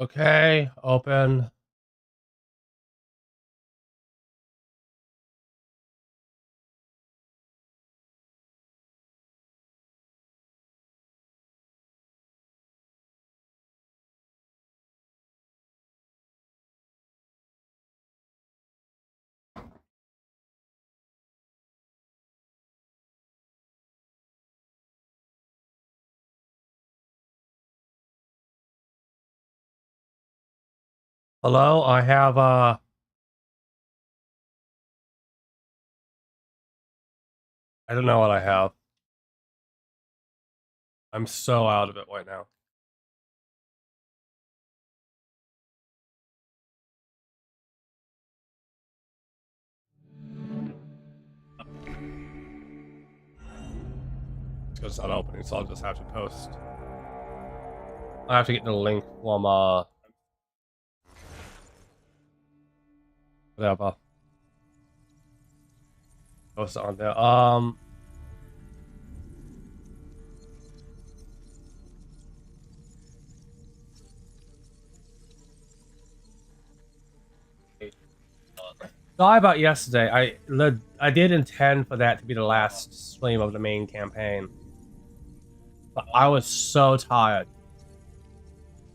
Okay, open. Hello, I have I don't know what I have. I'm so out of it right now. It's not opening, so I'll just have to post. I have to get the link from whatever. Post it on there. Sorry about yesterday. I did intend for that to be the last stream of the main campaign, but I was so tired,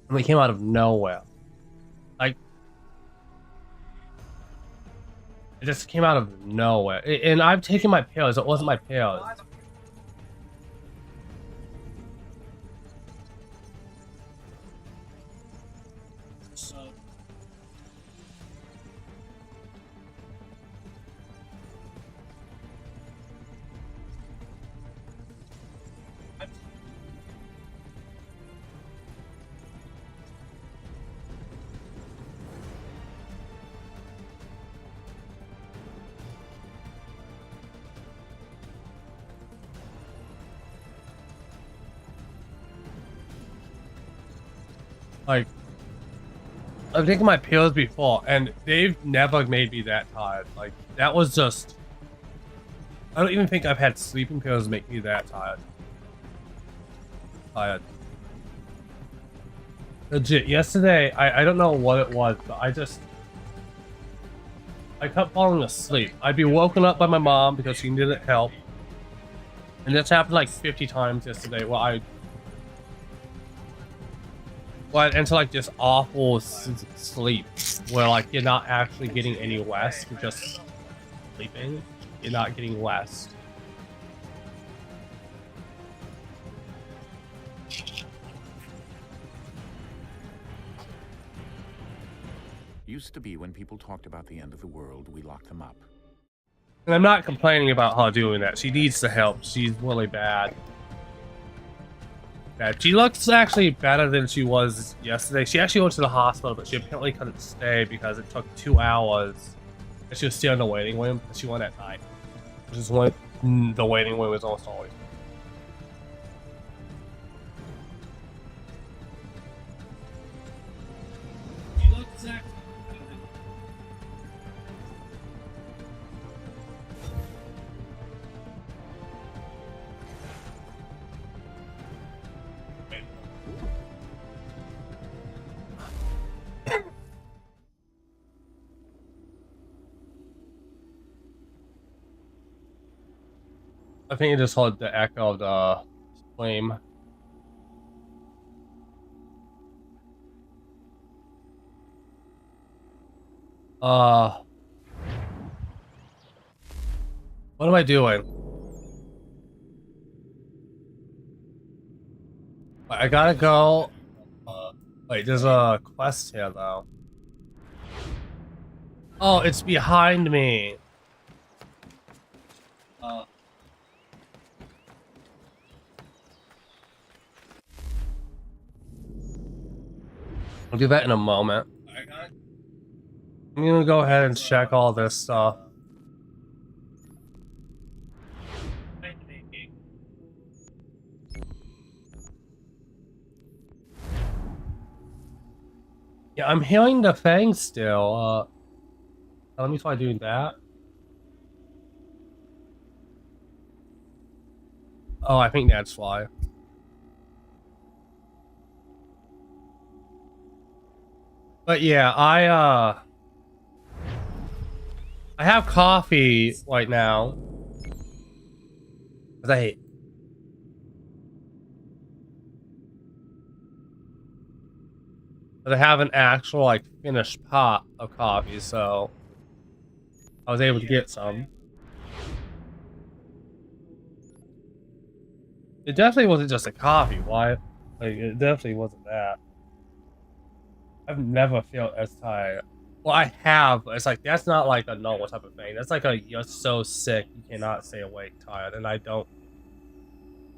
and we came out of nowhere. Like it just came out of nowhere. And I've taken my pills. It wasn't my pills. Like, I've taken my pills before, and they've never made me that tired. Like, that was just... I don't even think I've had sleeping pills make me that tired. Legit, yesterday, I don't know what it was, but I kept falling asleep. I'd be woken up by my mom because she needed help. And this happened like 50 times yesterday where I went into like this awful sleep where like you're not actually getting any rest, you're just sleeping. You're not getting rest. Used to be when people talked about the end of the world, we locked them up. And I'm not complaining about her doing that. She needs the help. She's really bad. She looks actually better than she was yesterday. She actually went to the hospital, but she apparently couldn't stay because it took 2 hours. And she was still in the waiting room because she went at night. Which is when the waiting room is almost always. She looks actually... I think it just heard the echo of the flame. What am I doing? I gotta go. Wait, there's a quest here though. Oh, it's behind me. I'll do that in a moment. I'm gonna go ahead and check all this stuff. Yeah, I'm hearing the thing still. Let me try doing that. Oh, I think that's why. But yeah, I have coffee right now. Cause I hate. But I have an actual like finished pot of coffee, so I was able to get some. It definitely wasn't just a coffee. Why? Like it definitely wasn't that. I've never felt as tired. Well, I have, but it's like that's not like a normal type of thing. That's like a you're so sick you cannot stay awake tired, and I don't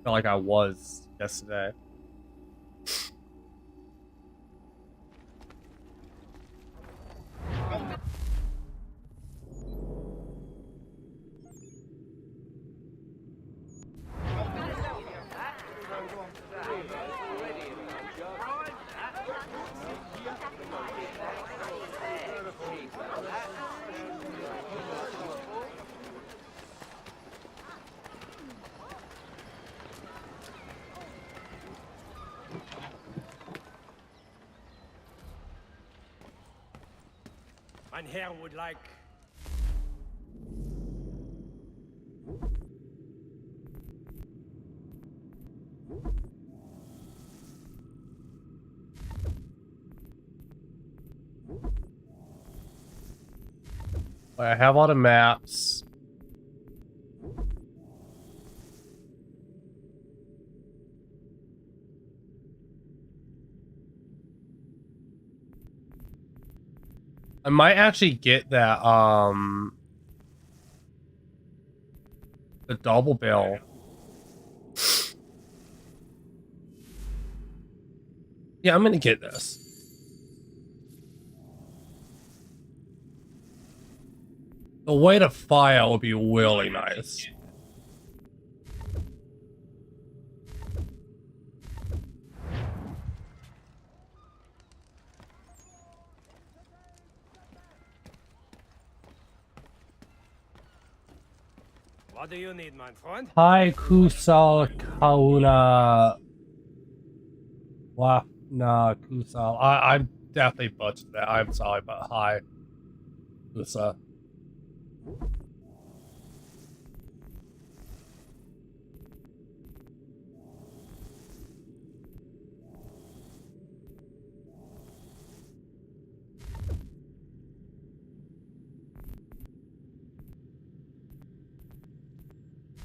feel like I was yesterday. Mein Herr would like... I have all the maps. I might actually get that, the double bill. Yeah, I'm gonna get this. The way to fire would be really nice. What do you need, my friend? Hi, Kusal Kauna. Wafna Kusal. I'm definitely butchered that. I'm sorry, but hi, Kusa.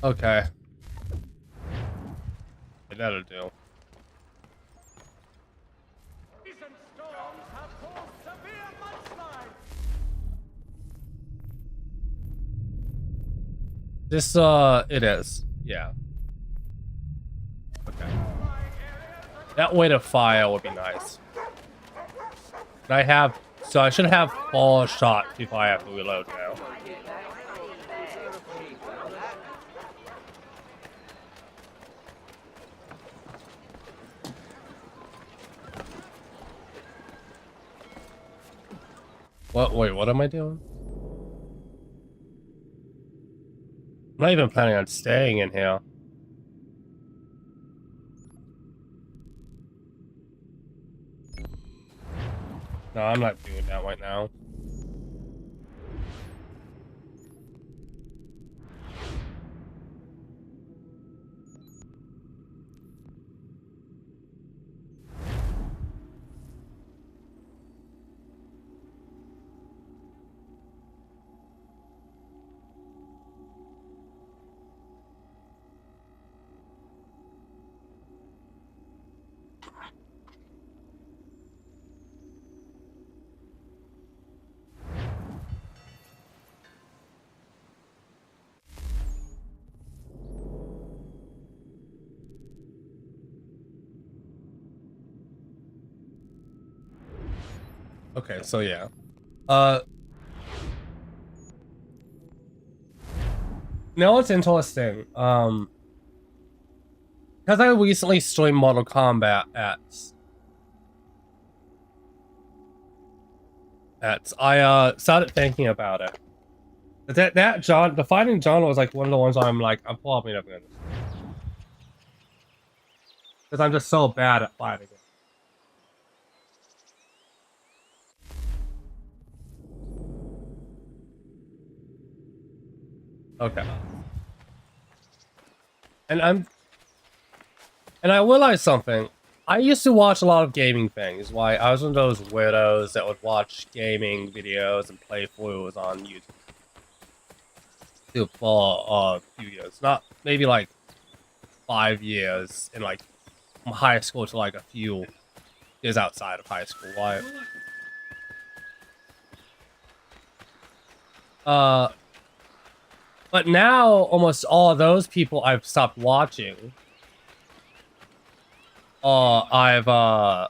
Okay. That'll do. Recent storms have caused severe mudslides. This, it is. Yeah. Okay. That way to fire would be nice. And I have, so I should have 4 shots before I have to reload now. What? Wait, what am I doing? I'm not even planning on staying in here. No, I'm not doing that right now. Okay, so yeah. Now it's interesting. Because I recently streamed Mortal Kombat I started thinking about it. That genre, the fighting genre was like one of the ones I'm like, I'm probably never gonna. Because I'm just so bad at fighting it. Okay. And I realized something. I used to watch a lot of gaming things. Why I was one of those weirdos that would watch gaming videos and playthroughs on YouTube for a few years. Not maybe like 5 years in like from high school to like a few years outside of high school. Why? But now almost all of those people I've stopped watching. I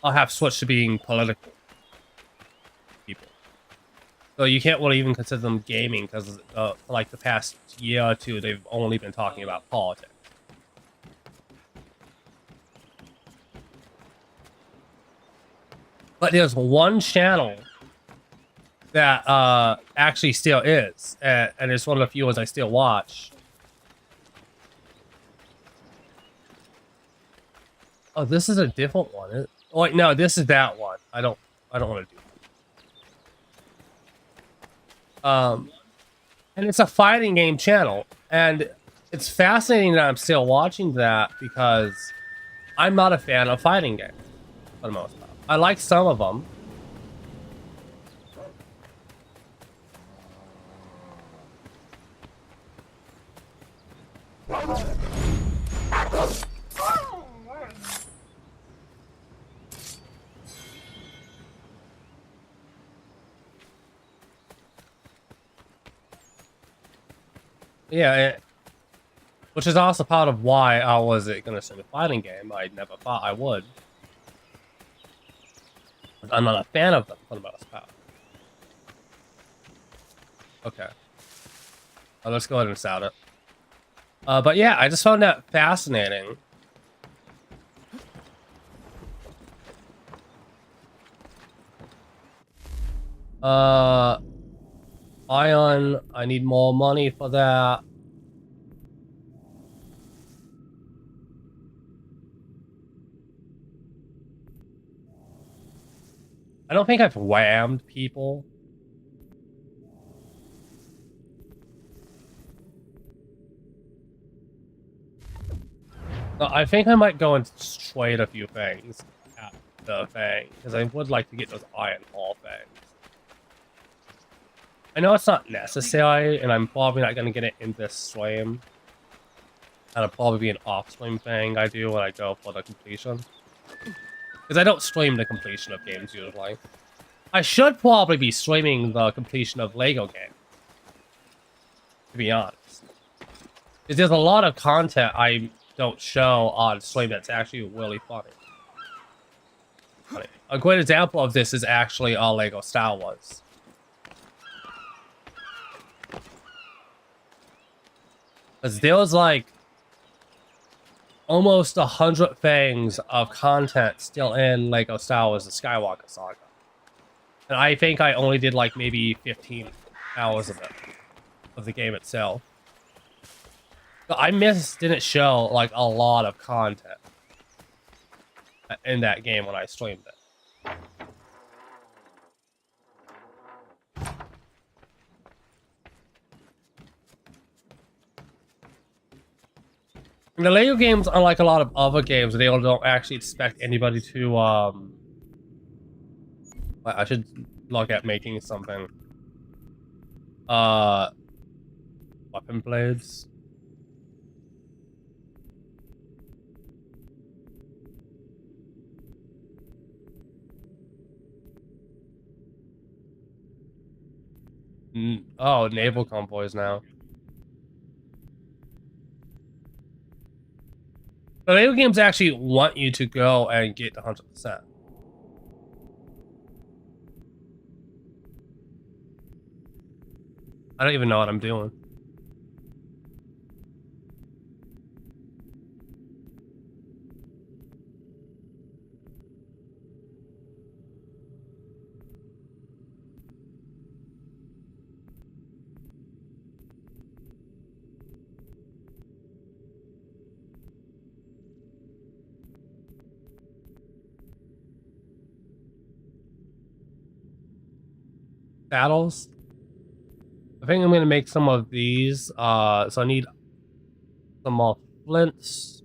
have switched to being political people. So you can't really even consider them gaming because for like the past year or two, they've only been talking about politics. But there's one channel that actually still is, and it's one of the few ones I still watch. Oh, this is a different one. Oh, wait, no, this is that one. I don't want to do that. And it's a fighting game channel, and it's fascinating that I'm still watching that because I'm not a fan of fighting games for the most part. I like some of them. Yeah, which is also part of why I wasn't gonna start a fighting game. I never thought I would. I'm not a fan of them for the most part. Okay. Let's go ahead and sound it. But yeah, I just found that fascinating. Ion, I need more money for that. I don't think I've whammed people. I think I might go and trade a few things at the thing, because I would like to get those iron ore things. I know it's not necessary, and I'm probably not going to get it in this stream. That'll probably be an off-stream thing I do when I go for the completion. Because I don't stream the completion of games usually. I should probably be streaming the completion of Lego games, to be honest. Because there's a lot of content I don't show on stream that's actually really funny. A great example of this is actually Lego Star Wars. Because there was like almost 100 things of content still in Lego Star Wars: The Skywalker Saga. And I think I only did like maybe 15 hours of it, of the game itself. But I didn't show like a lot of content in that game when I streamed it. And the Lego games, unlike a lot of other games, they don't actually expect anybody to I should look at making something. Weapon blades. Oh, naval convoys now. The Lego games actually want you to go and get 100%. I don't even know what I'm doing. Battles? I think I'm gonna make some of these. So I need some more flints,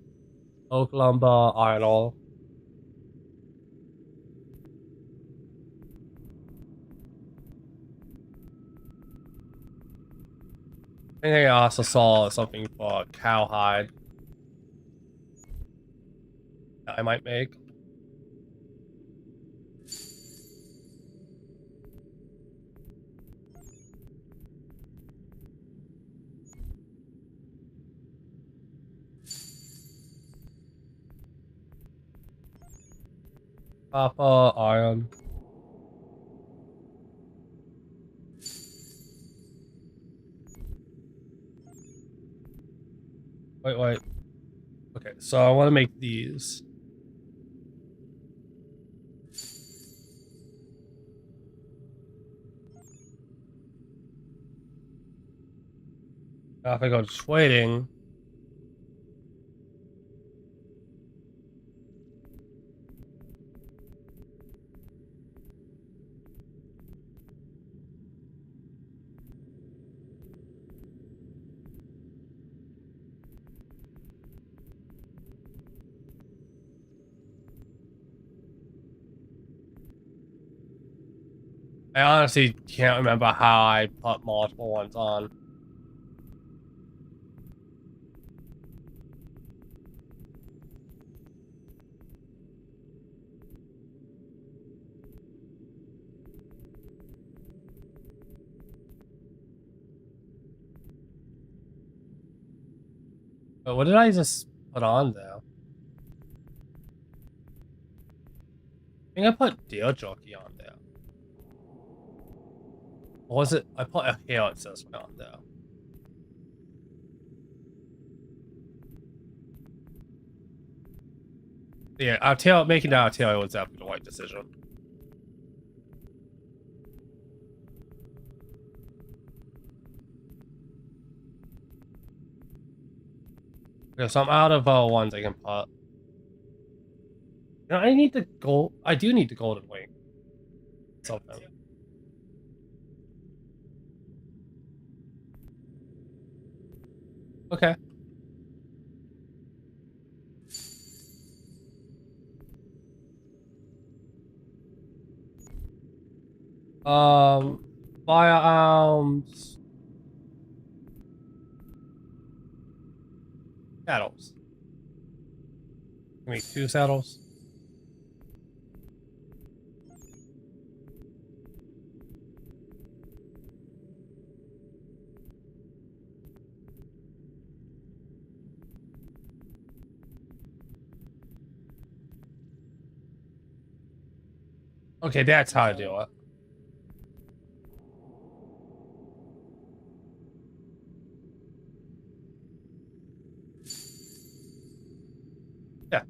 oak lumber, iron ore. I think I also saw something for cowhide that I might make. Copper, iron. Wait. Okay, so I want to make these. Now if I go to trading, I honestly can't remember how I put multiple ones on. But what did I just put on there? I think I put deer jockey on there. Or was it? I put a hair accessory on there. Yeah, making that Artillery was definitely the right decision. Okay, so I'm out of ones I can put. You know, I need the gold. I do need the golden wing. Something. Okay. Firearms. Saddles. Give me 2 saddles. Okay, that's how I do it. Yeah.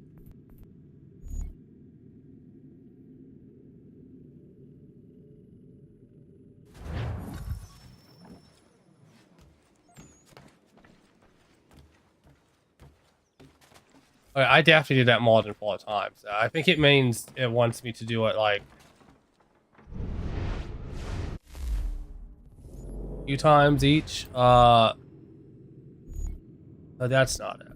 Okay, I definitely did that more than 4 times. I think it means it wants me to do it like a few times each. But that's not it.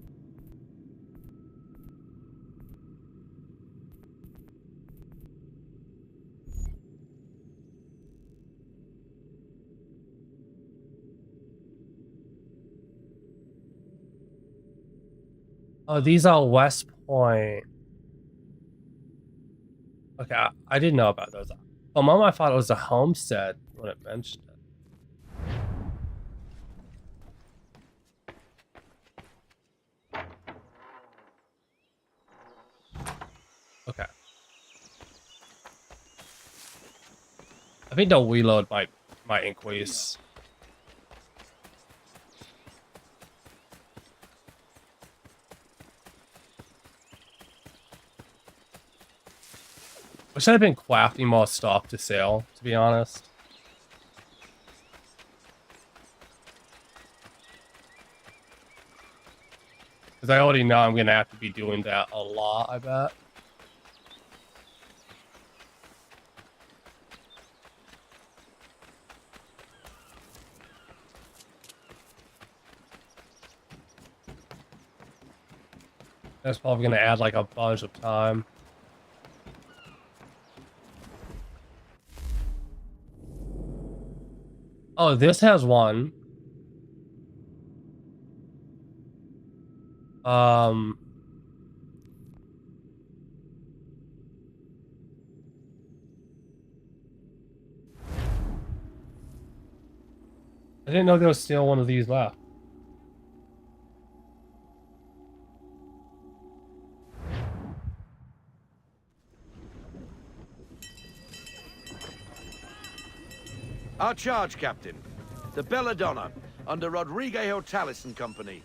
Oh, these are West Point. Okay, I didn't know about those. Oh, mom, I thought it was a Homestead when it mentioned it. Okay. I think the reload might increase. Wish I'd been crafting more stuff to sell, to be honest. Because I already know I'm gonna have to be doing that a lot, I bet. That's probably gonna add like a bunch of time. Oh, this has one. I didn't know there was still one of these left. Our charge captain, the Belladonna, under Rodrigo Hortalis and Company.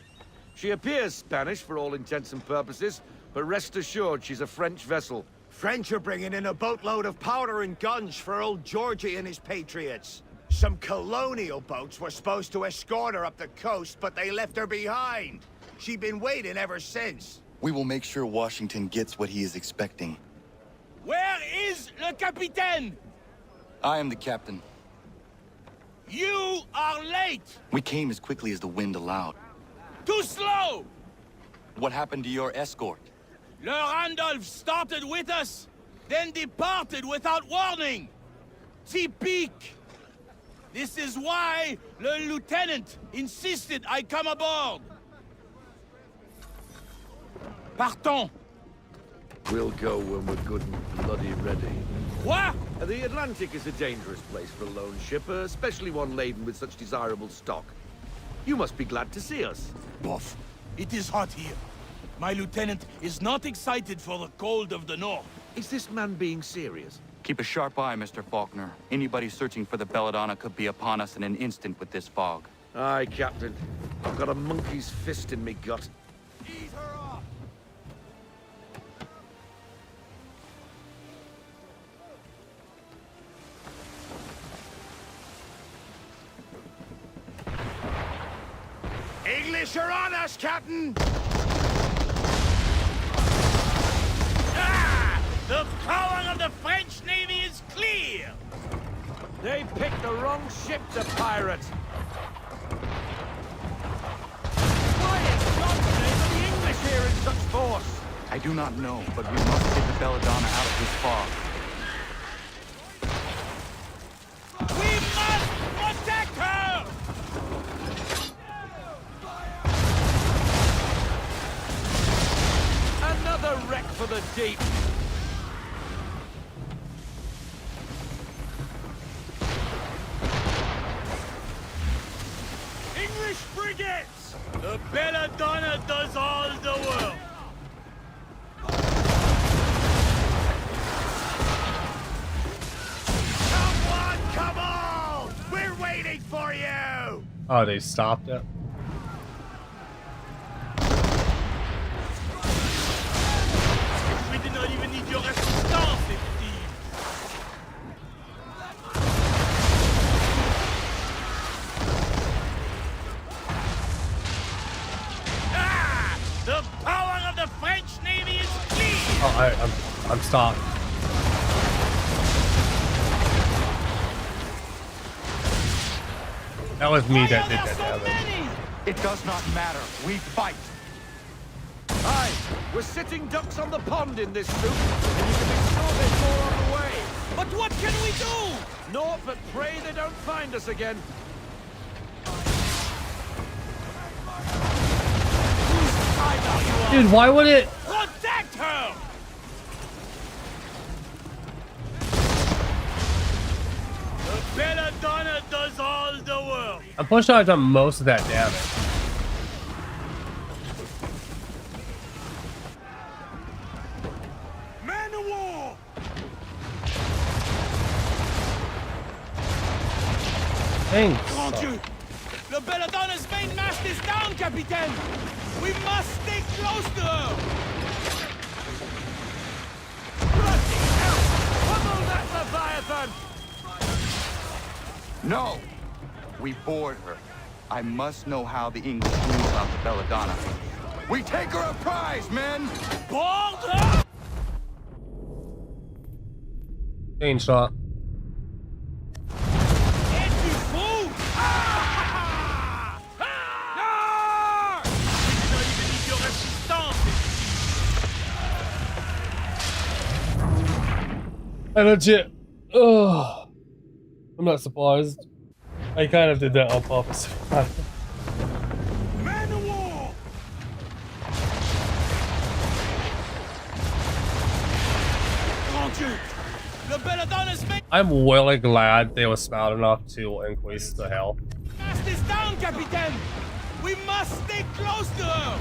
She appears Spanish for all intents and purposes, but rest assured she's a French vessel. French are bringing in a boatload of powder and guns for old Georgie and his patriots. Some colonial boats were supposed to escort her up the coast, but they left her behind. She's been waiting ever since. We will make sure Washington gets what he is expecting. Where is le capitaine? I am the captain. You are late! We came as quickly as the wind allowed. Too slow! What happened to your escort? Le Randolph started with us, then departed without warning. Typique! This is why le lieutenant insisted I come aboard. Partons! We'll go when we're good and bloody ready. What? The Atlantic is a dangerous place for a lone ship, especially one laden with such desirable stock. You must be glad to see us. Boff, it is hot here. My lieutenant is not excited for the cold of the north. Is this man being serious? Keep a sharp eye, Mr. Faulkner. Anybody searching for the Belladonna could be upon us in an instant with this fog. Aye, Captain. I've got a monkey's fist in me gut. Ease her off! English are on us, Captain! Ah! The power of the French Navy is clear! They picked the wrong ship to pirate. Why in God's name are the English here in such force? I do not know, but we must get the Belladonna out of this fog. We must protect her! Another wreck for the deep. English frigates! The Belladonna does all the work! Come on, come on! We're waiting for you! Oh, they stopped it. We did not even need your assistance, Steve! Ah! The power of the French Navy is clear! Oh, I'm stopped. That was me that did that damage. It does not matter. We fight. Aye, we're sitting ducks on the pond in this soup, and you can be sure there's more on the way. But what can we do? Naught but pray they don't find us again. Whose side are you on? Dude, why would it? Protect her! The Belladonna does all the work. I'm pretty sure I've done most of that damage. Man of war! Thanks. Grand Dieu! The Belladonna's main mast is down, Capitaine! We must stay close to her! Bloody hell! Pummel that Leviathan! No! We board her. I must know how the English knew about the Belladonna. We take her a prize, men! Board her! Chain shot. Et tu fous? Ah! Ah! We did not even need your assistance. I legit. Ugh. I'm not surprised. I kind of did that on purpose. Man of war! I'm really glad they were smart enough to increase the health. Fast is down, Captain! We must stay close to her!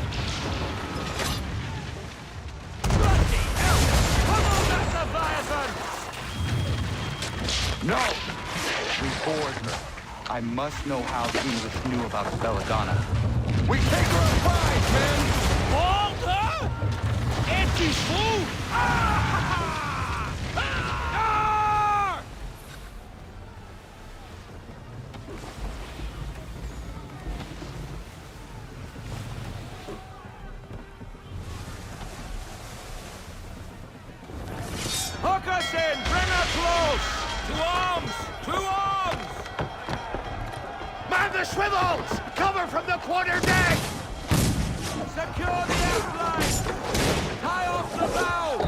Bloody hell! Come on, Master Leviathan! No! We board her. I must know how the English knew about the Belladonna. We take her prize, men! Hold her! Empty fool! Ah! Hook us in! Bring her close! To arms! To arms! Man the swivels! Cover from the quarter deck! Secure the F-line! Tie off the bow!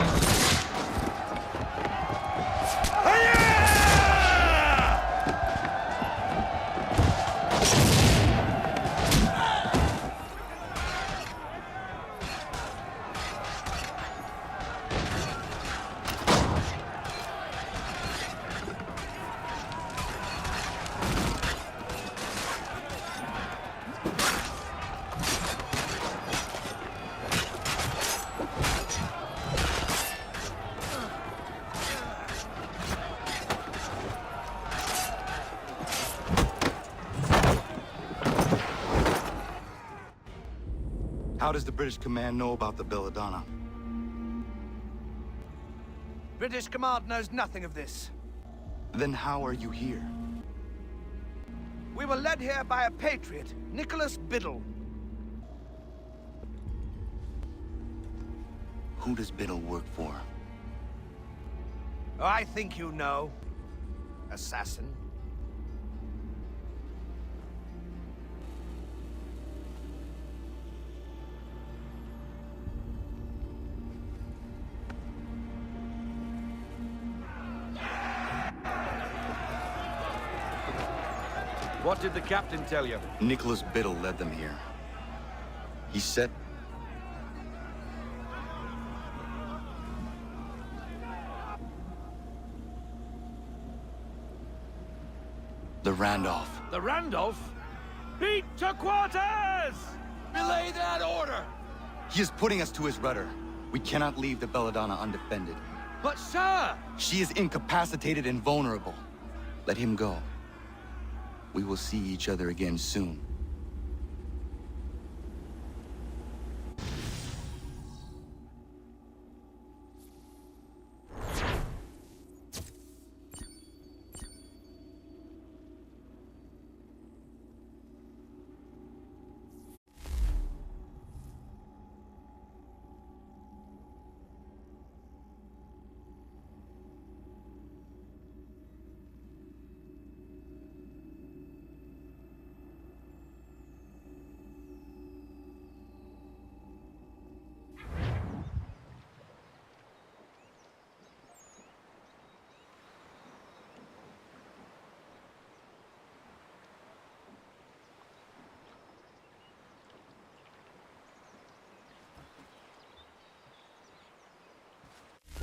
How does the British command know about the Belladonna? British command knows nothing of this. Then how are you here? We were led here by a patriot, Nicholas Biddle. Who does Biddle work for? Oh, I think you know. Assassin. What did the captain tell you? Nicholas Biddle led them here. He said... The Randolph. The Randolph? Beat to quarters! Relay that order! He is putting us to his rudder. We cannot leave the Belladonna undefended. But sir! She is incapacitated and vulnerable. Let him go. We will see each other again soon.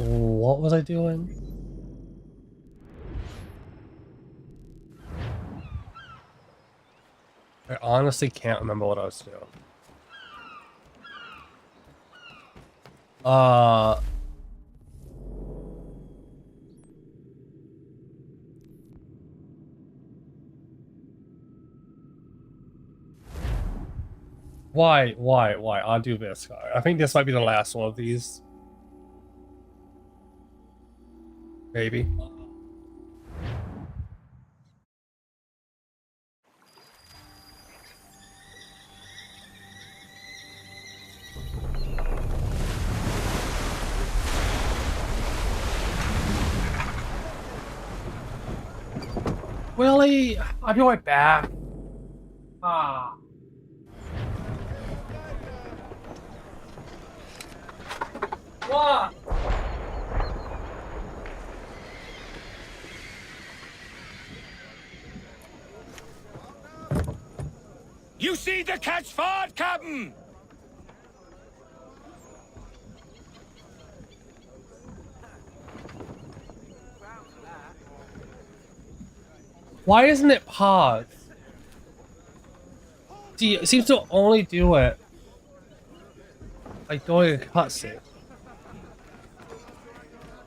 What was I doing? I honestly can't remember what I was doing. Why? I'll do this. I think this might be the last one of these. Maybe. Willie, I'll be right back. Ah. What? You see the catch ford, Captain? Why isn't it paused? See, it seems to only do it like during a cutscene.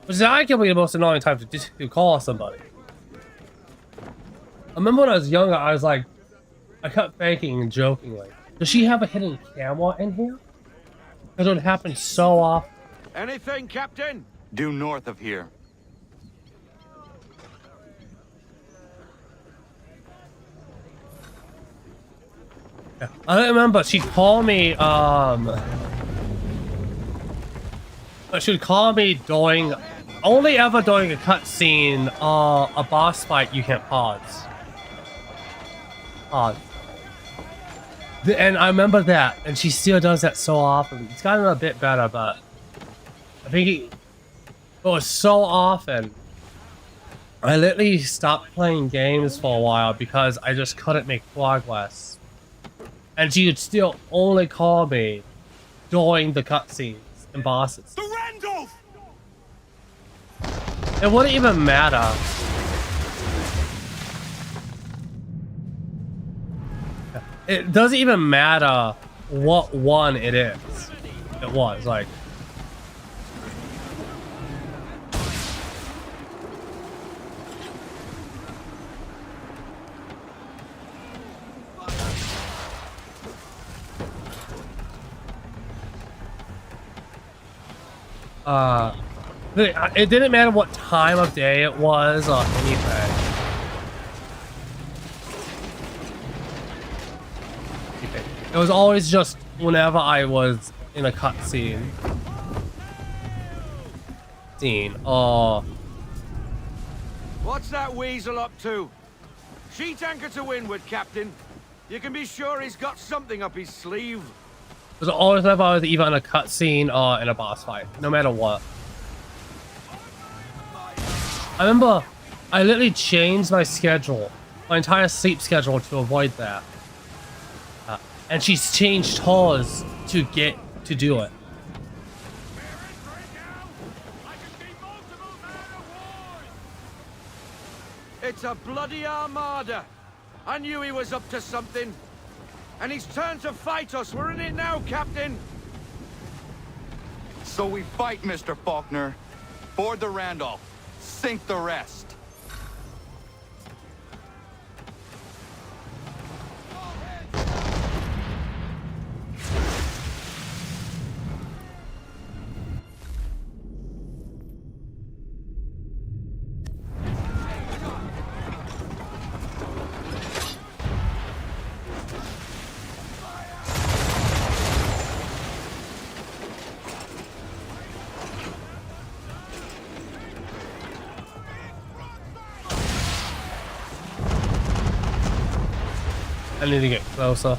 Which is arguably the most annoying time to call somebody. I remember when I was younger, I was like, I kept thinking and jokingly, does she have a hidden camera in here? Because it would happen so often. Anything, Captain? Due north of here. I don't remember. She'd call me, she'd call me during, only ever during a cutscene, a boss fight you can't pause. And I remember that, and she still does that so often. It's gotten a bit better, but I think it was so often. I literally stopped playing games for a while because I just couldn't make progress. And she would still only call me during the cutscenes and bosses. The Randolph! It wouldn't even matter. It doesn't even matter what one it is. It was like. It didn't matter what time of day it was or anything. It was always just whenever I was in a cutscene. What's that weasel up to? Sheet anchor to windward, Captain. You can be sure he's got something up his sleeve. It was always whenever I was either in a cutscene or in a boss fight, no matter what. I remember I literally changed my schedule, my entire sleep schedule to avoid that. And she's changed hers to get to do it. It's a bloody armada. I knew he was up to something. And he's turned to fight us. We're in it now, Captain. So we fight, Mr. Faulkner. Board the Randolph. Sink the rest. I need to get closer.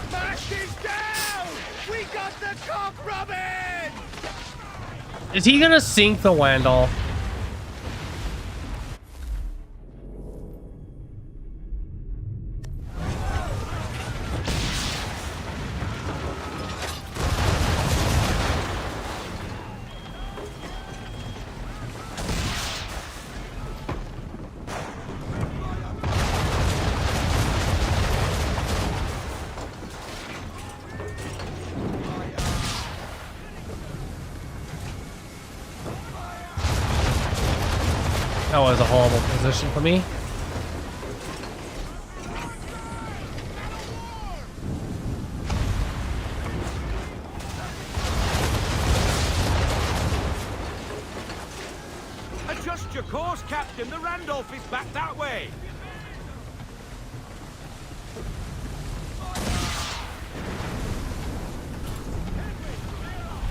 Smash is down! We got the cock rubbing! Is he gonna sink the Wandle? That was a horrible position for me. Adjust your course, Captain. The Randolph is back that way.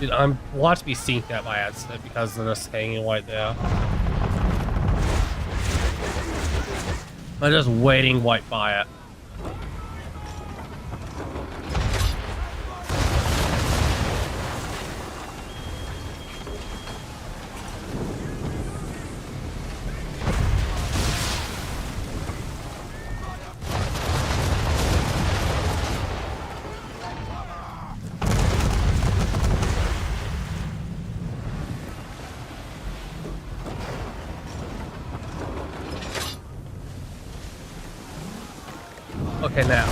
Dude, I'm watch me sink that by accident because they're just hanging right there. I'm just waiting right by it. Okay, now.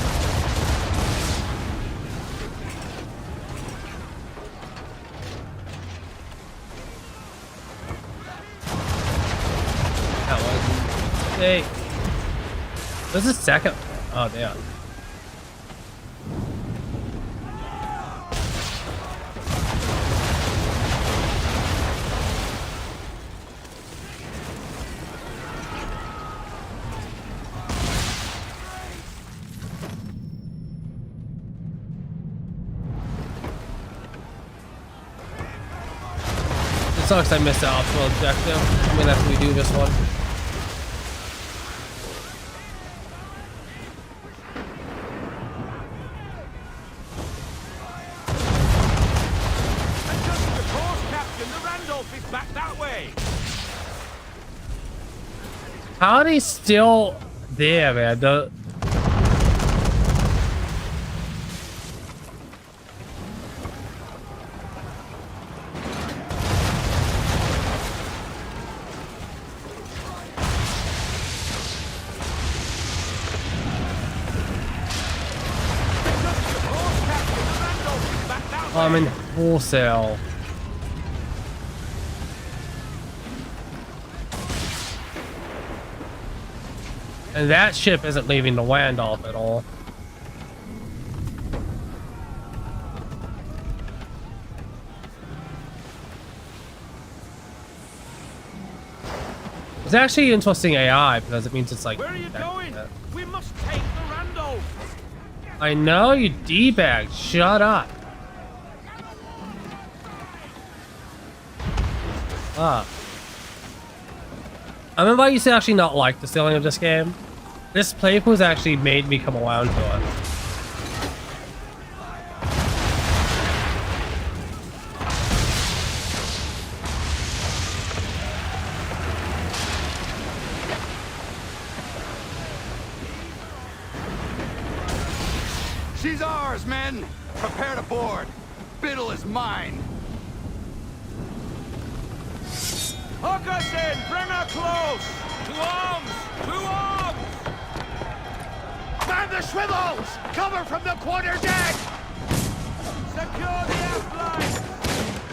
That was... Hey. This is second. Oh, damn. It sucks I missed the optional objective. I'm gonna have to redo this one. Of course, Captain. The Randolph is back that way. How are they still there, man? I'm in wholesale. And that ship isn't leaving the Randolph at all. It's actually interesting AI because it means it's like. Where are you going? We must take the Randolph. I know, you D-bag. Shut up. Ah. I remember I used to actually not like the sailing of this game. This playthrough's actually made me come around to it. She's ours, men! Prepare to board. Biddle is mine. Hook us in! Bring her close! To arms! To arms! Man the swivels! Cover from the quarter deck! Secure the aft line!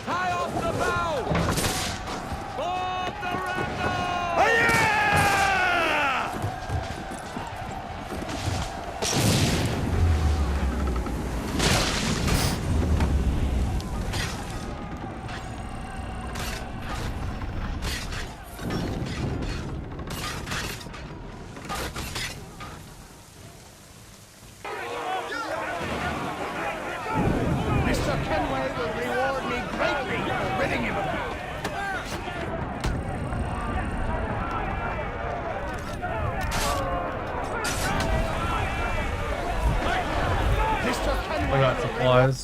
Tie off the bow! Board the Randolph! Hi-ya! Mr. Kenway will reward me greatly for ridding him of you. Mr. Kenway I got will supplies.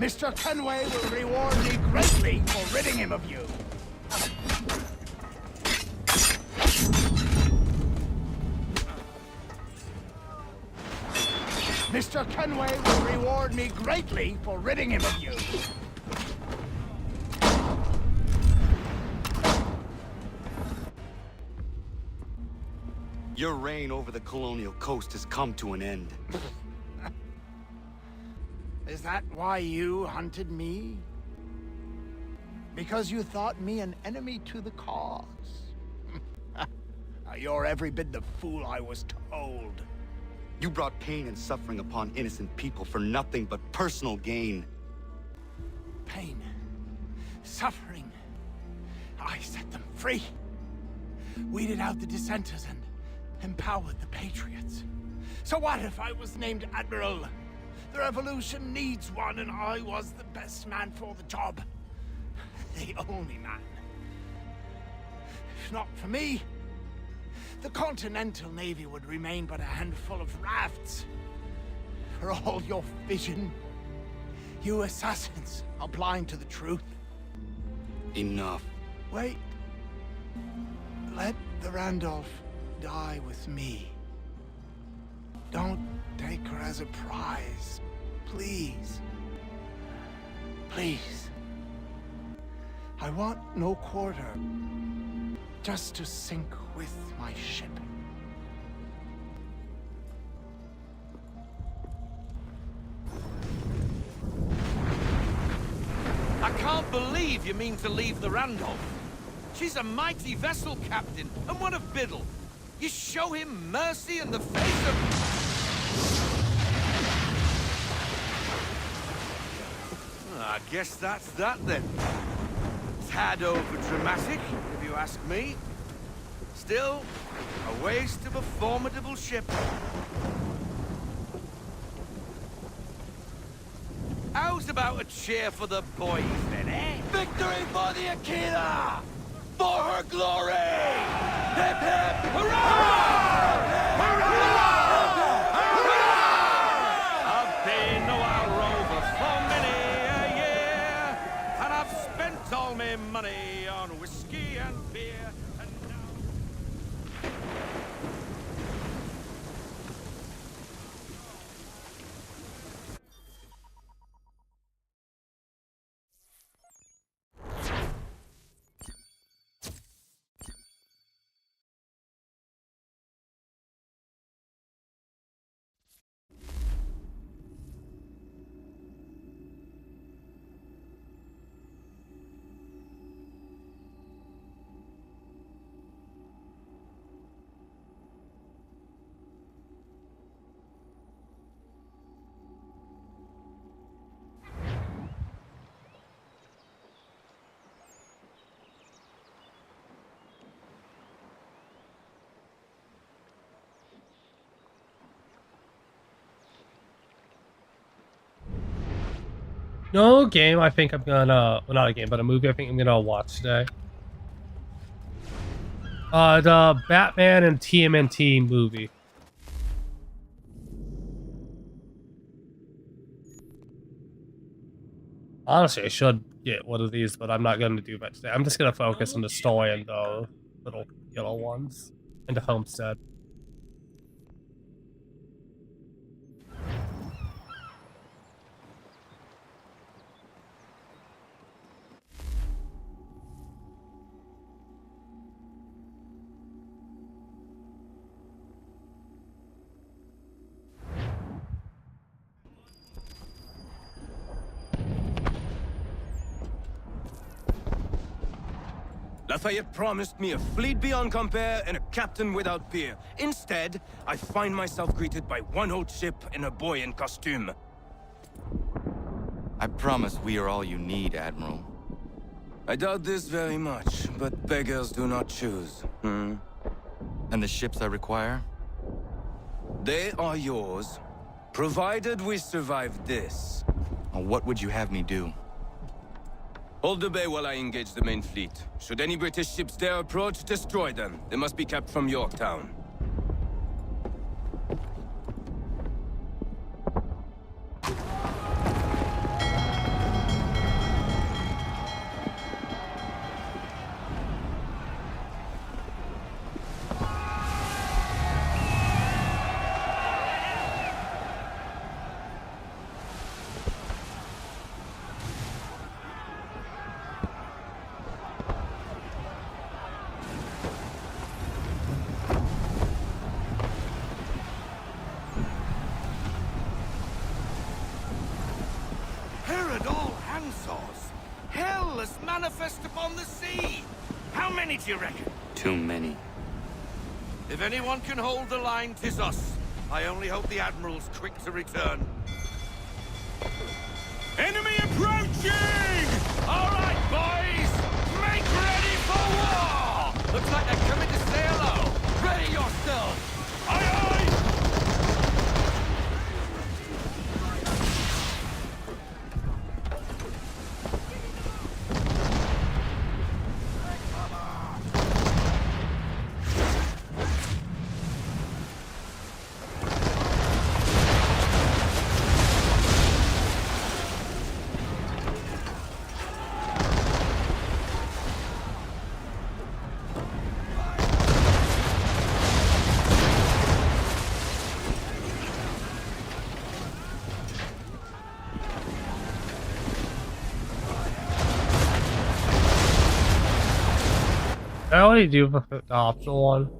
Mr. Kenway will reward me greatly for ridding him of you. Mr. Kenway will reward me greatly for ridding him of you. Mr. Kenway will reward me greatly for ridding him of you. Your reign over the colonial coast has come to an end. Is that why you hunted me? Because you thought me an enemy to the cause? You're every bit the fool I was told. You brought pain and suffering upon innocent people for nothing but personal gain. Pain. Suffering. I set them free. Weeded out the dissenters and empowered the patriots. So what if I was named Admiral? The revolution needs one, and I was the best man for the job. The only man. If not for me, the Continental Navy would remain but a handful of rafts. For all your vision, you assassins are blind to the truth. Enough. Wait. Let the Randolph die with me. Don't take her as a prize. Please. Please. I want no quarter. Just to sink with my ship. I can't believe you mean to leave the Randolph. She's a mighty vessel, Captain, and one of Biddle. You show him mercy in the face of... I guess that's that then. Tad over dramatic, if you ask me. Still, a waste of a formidable ship. How's about a cheer for the boys then, eh? Victory for the Aquila! For her glory! Hip hip hurrah! Hurrah! Hurrah! I've been a wild rover for many a year, and I've spent all my money on whiskey and beer, and now... No game I think I'm gonna, well, not a game, but a movie I think I'm gonna watch today. The Batman and TMNT movie. Honestly, I should get one of these, but I'm not gonna do that today. I'm just gonna focus on the story and the little yellow ones and the Homestead. Lafayette promised me a fleet beyond compare and a captain without peer. Instead, I find myself greeted by one old ship and a boy in costume. I promise we are all you need, Admiral. I doubt this very much, but beggars do not choose. And the ships I require? They are yours, provided we survive this. What would you have me do? Hold the bay while I engage the main fleet. Should any British ships dare approach, destroy them. They must be kept from Yorktown. Manifest upon the sea! How many do you reckon? Too many. If anyone can hold the line, 'tis us. I only hope the Admiral's quick to return. Enemy approaching! All right, boys! Make ready for war! Looks like they're coming to say hello. Ready yourselves! Aye, aye! I already do the optional one.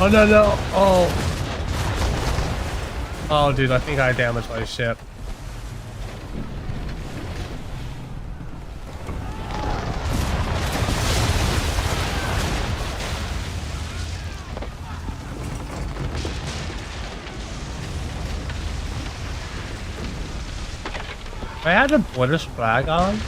Oh no no! Oh! Oh dude, I think I damaged my ship. I had a British flag on.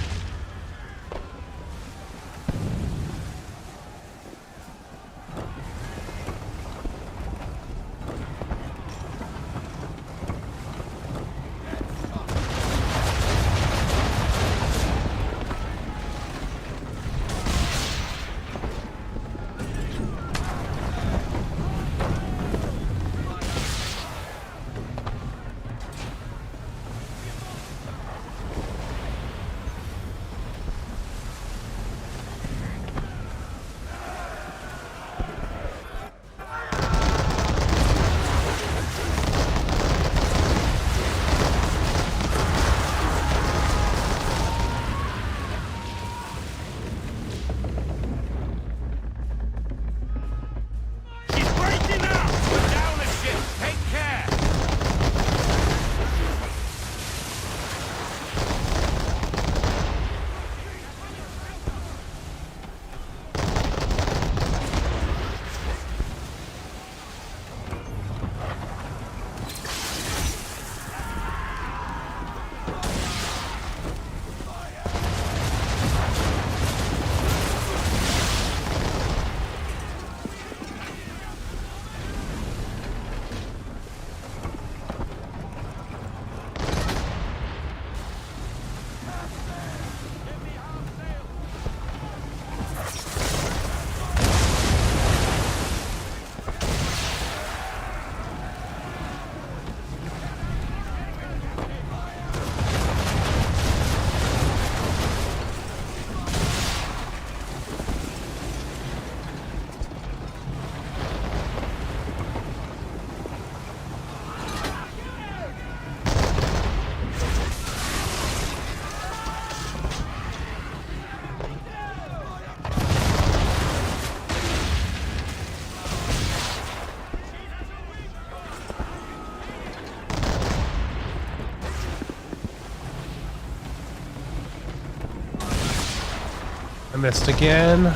I missed again.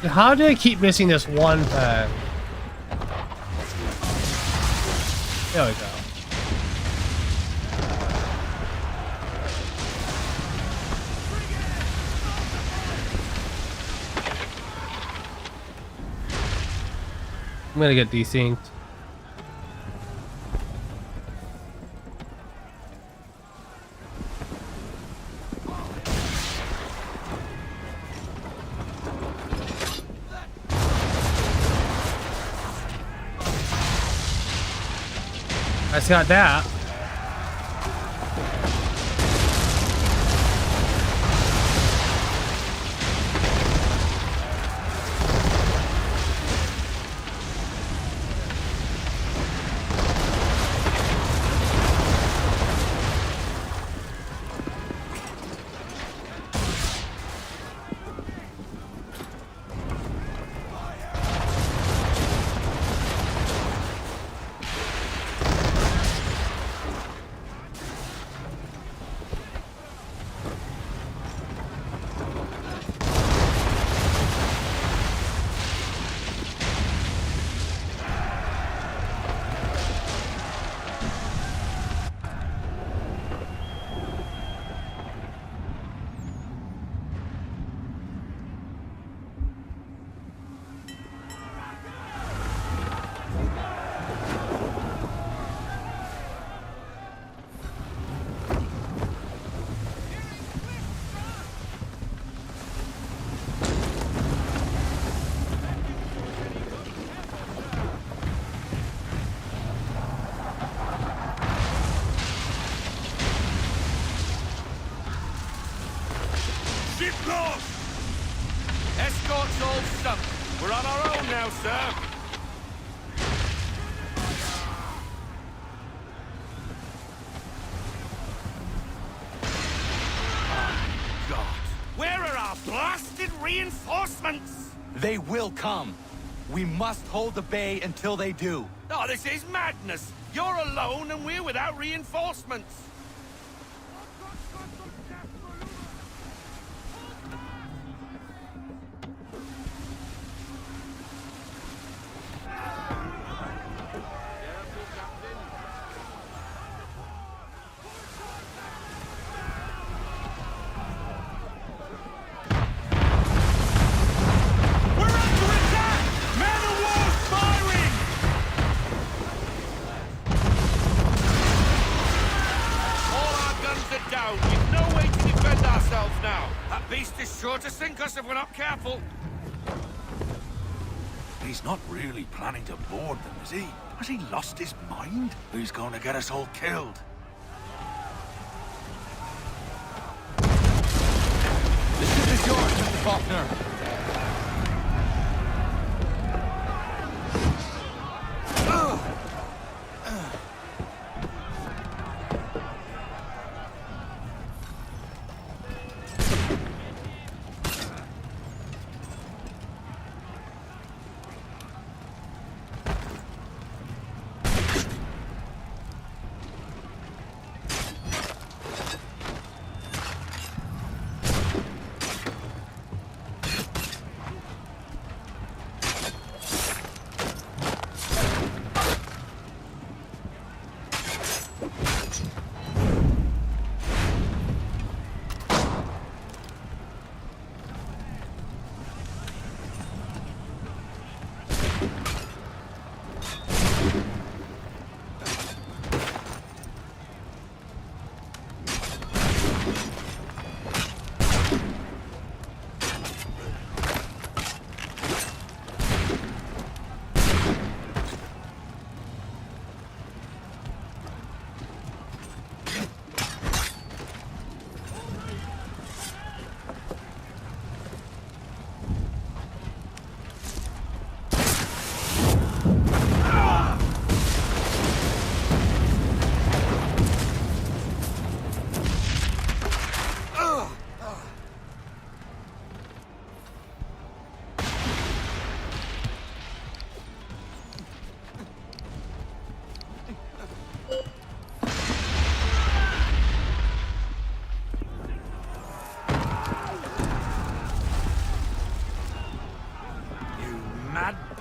How do I keep missing this one thing? There we go. I'm gonna get desynced. I just got that. Ship lost! Escort's all stuck. We're on our own now, sir. God. Where are our blasted reinforcements? They will come. We must hold the bay until they do. Oh, this is madness. You're alone and we're without reinforcements. Sure to sink us if we're not careful. He's not really planning to board them, is he? Has he lost his mind? He's going to get us all killed. The ship is yours, Mr. Faulkner.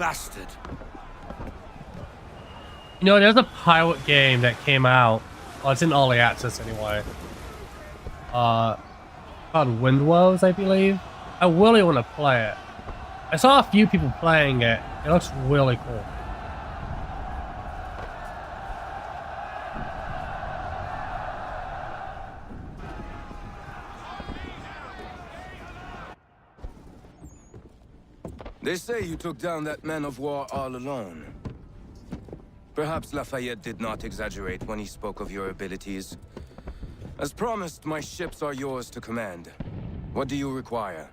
bastard. You know, there's a pirate game that came out. Well, it's in early access anyway. Called Wind Woes, I believe. I really want to play it. I saw a few people playing it. It looks really cool. They say you took down that man of war all alone. Perhaps Lafayette did not exaggerate when he spoke of your abilities. As promised, my ships are yours to command. What do you require?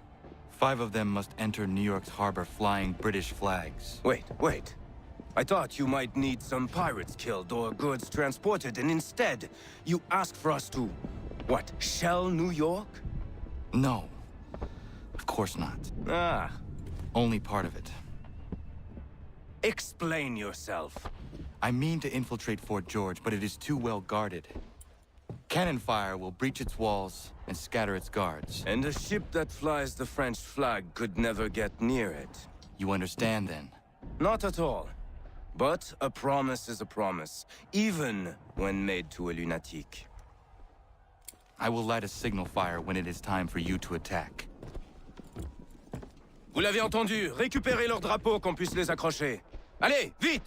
5 of them must enter New York's harbor flying British flags. Wait. I thought you might need some pirates killed or goods transported, and instead, you asked for us to, what, shell New York? No. Of course not. Ah. Only part of it. Explain yourself. I mean to infiltrate Fort George, but it is too well guarded. Cannon fire will breach its walls and scatter its guards. And a ship that flies the French flag could never get near it. You understand, then? Not at all. But a promise is a promise, even when made to a lunatic. I will light a signal fire when it is time for you to attack. Vous l'avez entendu, récupérez leurs drapeaux qu'on puisse les accrocher. Allez, vite!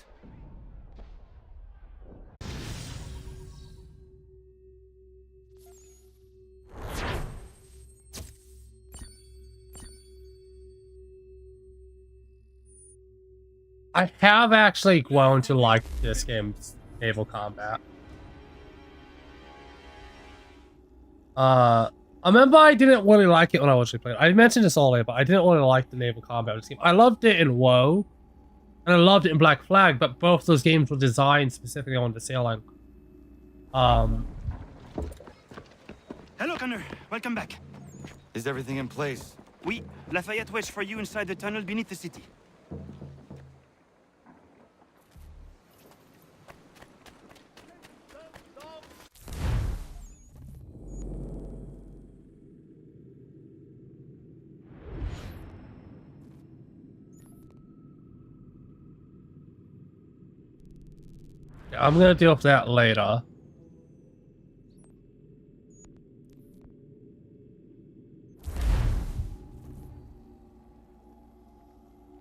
I have actually grown to like this game's naval combat. I remember I didn't really like it when I was playing. I mentioned this earlier, but I didn't really like the naval combat of this game. I loved it in WoW, and I loved it in Black Flag, but both those games were designed specifically on the sailing. Hello, Connor. Welcome back. Is everything in place? Oui, Lafayette waits for you inside the tunnel beneath the city. I'm gonna deal with that later.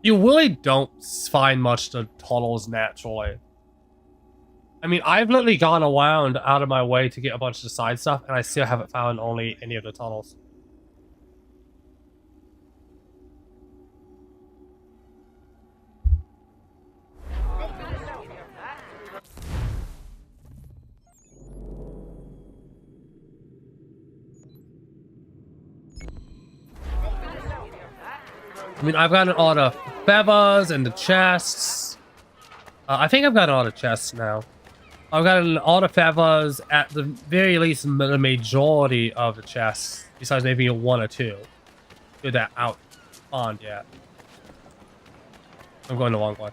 You really don't find much of the tunnels naturally. I mean, I've literally gone around out of my way to get a bunch of the side stuff, and I still haven't found only any of the tunnels. I mean, I've gotten all the feathers and the chests. I think I've gotten all the chests now. I've gotten all the feathers, at the very least the majority of the chests, besides maybe 1 or 2. Do that out spawned yet. I'm going the wrong way.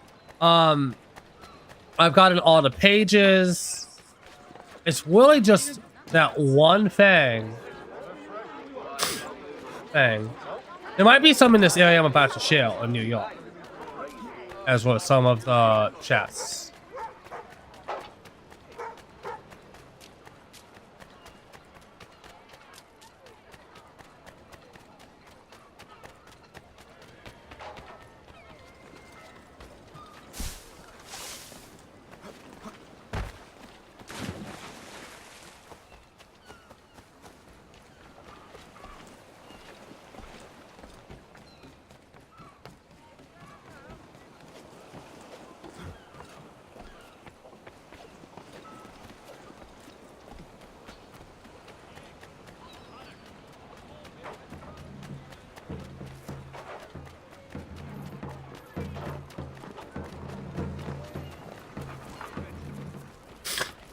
I've gotten all the pages. It's really just that one thing. There might be some in this area I'm about to shell in New York, as well as some of the chests.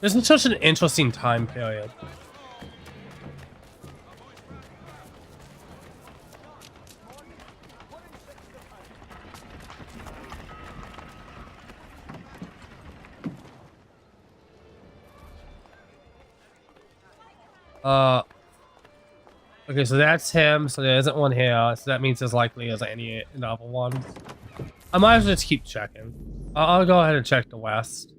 This is such an interesting time period. Okay, so that's him. So there isn't one here. So that means there's likely isn't any other ones. I might as well just keep checking. I'll go ahead and check the west.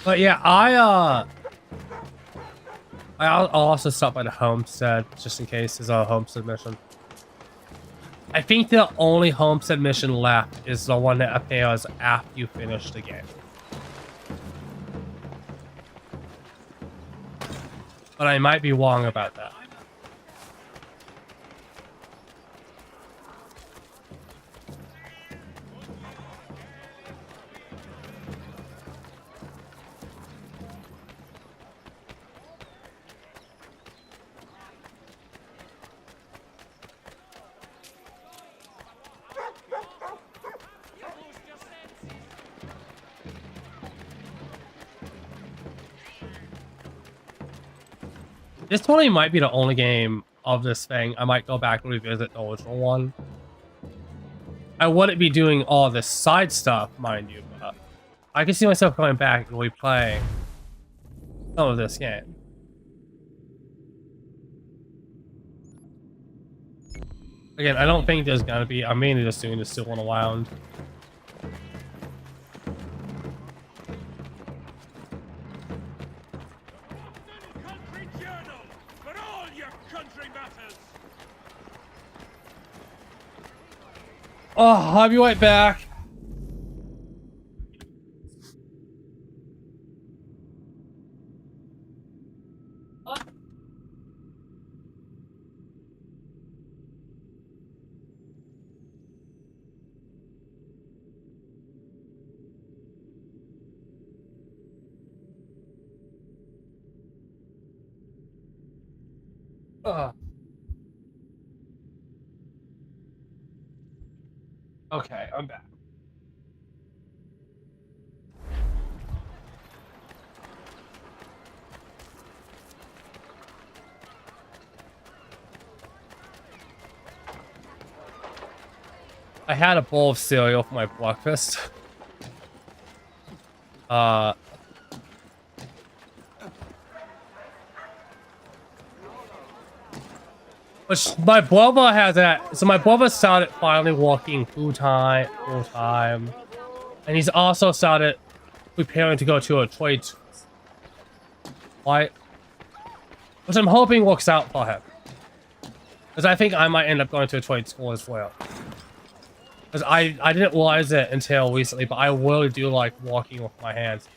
But yeah, I'll also stop by the Homestead just in case there's a Homestead mission. I think the only Homestead mission left is the one that appears after you finish the game. But I might be wrong about that. This totally might be the only game of this thing. I might go back and revisit the original one. I wouldn't be doing all this side stuff, mind you, but I can see myself going back and replaying some of this game. Again, I don't think there's gonna be. I'm mainly just doing this still on around. Oh, I'll be right back. Okay, I'm back. I had a bowl of cereal for my breakfast. Which my brother has that. So my brother started finally walking full time, and he's also started preparing to go to a trade school. Right? Which I'm hoping works out for him. Because I think I might end up going to a trade school as well. Because I didn't realize it until recently, but I really do like walking with my hands.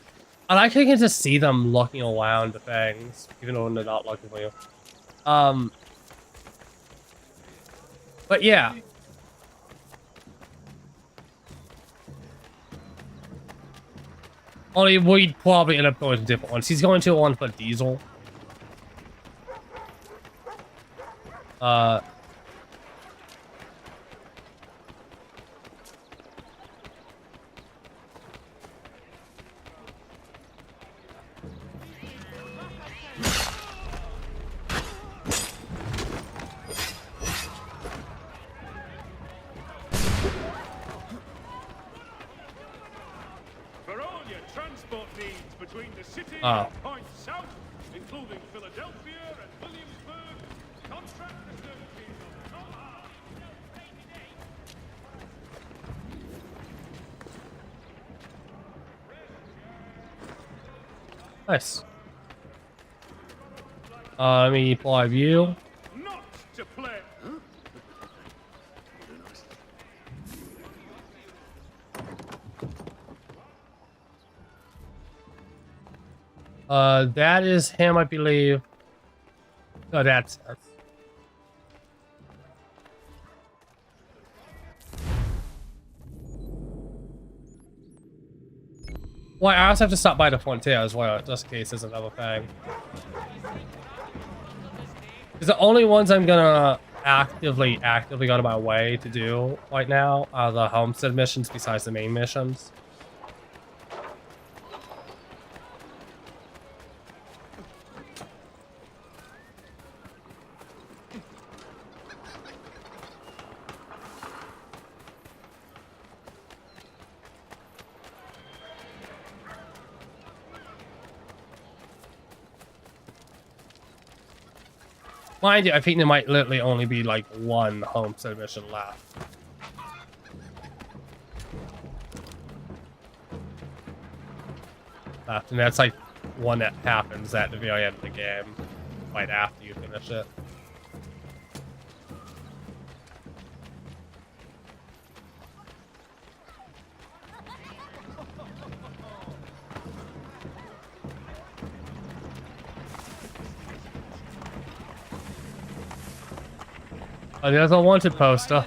And I can just see them looking around the things, even though they're not looking for you. But yeah. Only we'd probably end up going to different ones. He's going to one for diesel. Oh. Point south, including Philadelphia and Williamsburg, contract the services of Nice. Let me apply view. not to play. That is him, I believe. Oh, that's. Well, I also have to stop by the Frontier as well, just in case there's another thing. Because the only ones I'm gonna actively go out of my way to do right now are the Homestead missions besides the main missions. Mind you, I think there might literally only be like one Homestead mission left. And that's like one that happens at the very end of the game, right after you finish it. Oh, there's a wanted poster.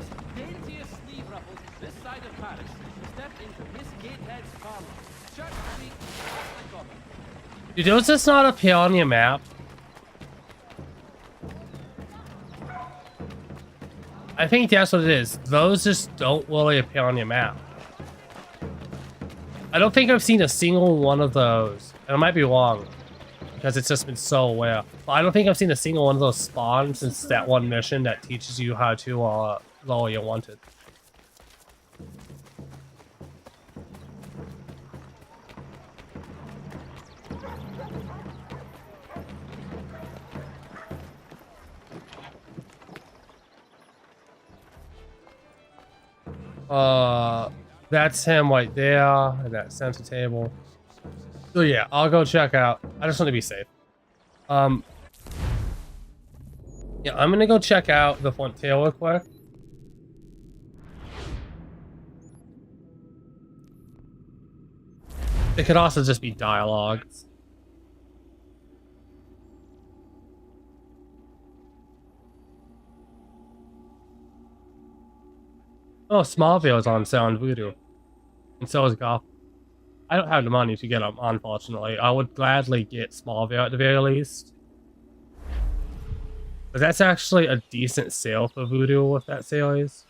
Dude, those just not appear on your map? I think that's what it is. Those just don't really appear on your map. I don't think I've seen a single one of those. And I might be wrong, because it's just been so rare. But I don't think I've seen a single one of those spawn since that one mission that teaches you how to lower your wanted. That's him right there at that center table. So yeah, I'll go check out. I just want to be safe. Yeah, I'm gonna go check out the frontier real quick. It could also just be dialogue. Oh, Smallville is on sale on Voodoo. And so is Gotham. I don't have the money to get them, unfortunately. I would gladly get Smallville at the very least. But that's actually a decent sale for Voodoo with that series.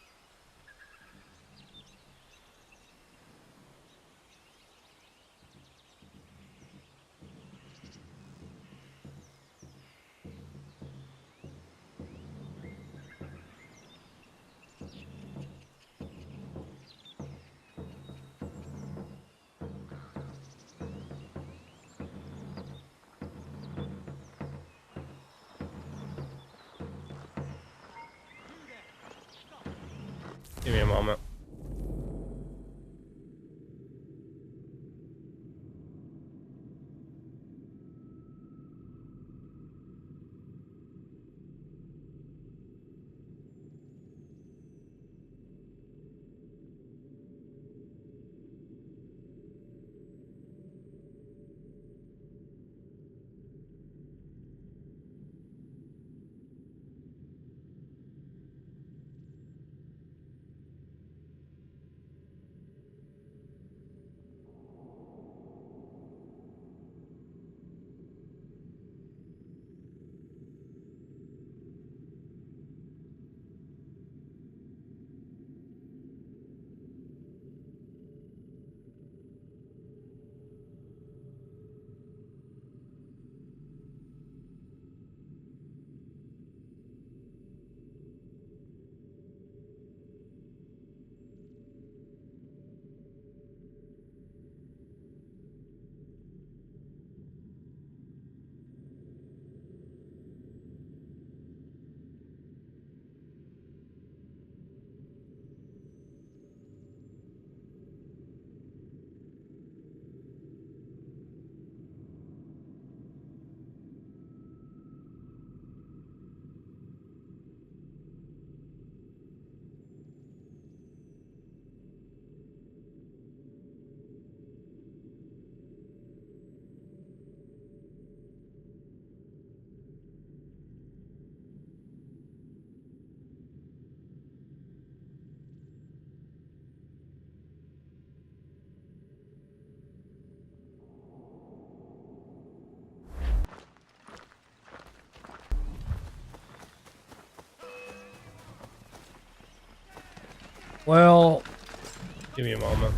Give me a moment. Well, give me a moment.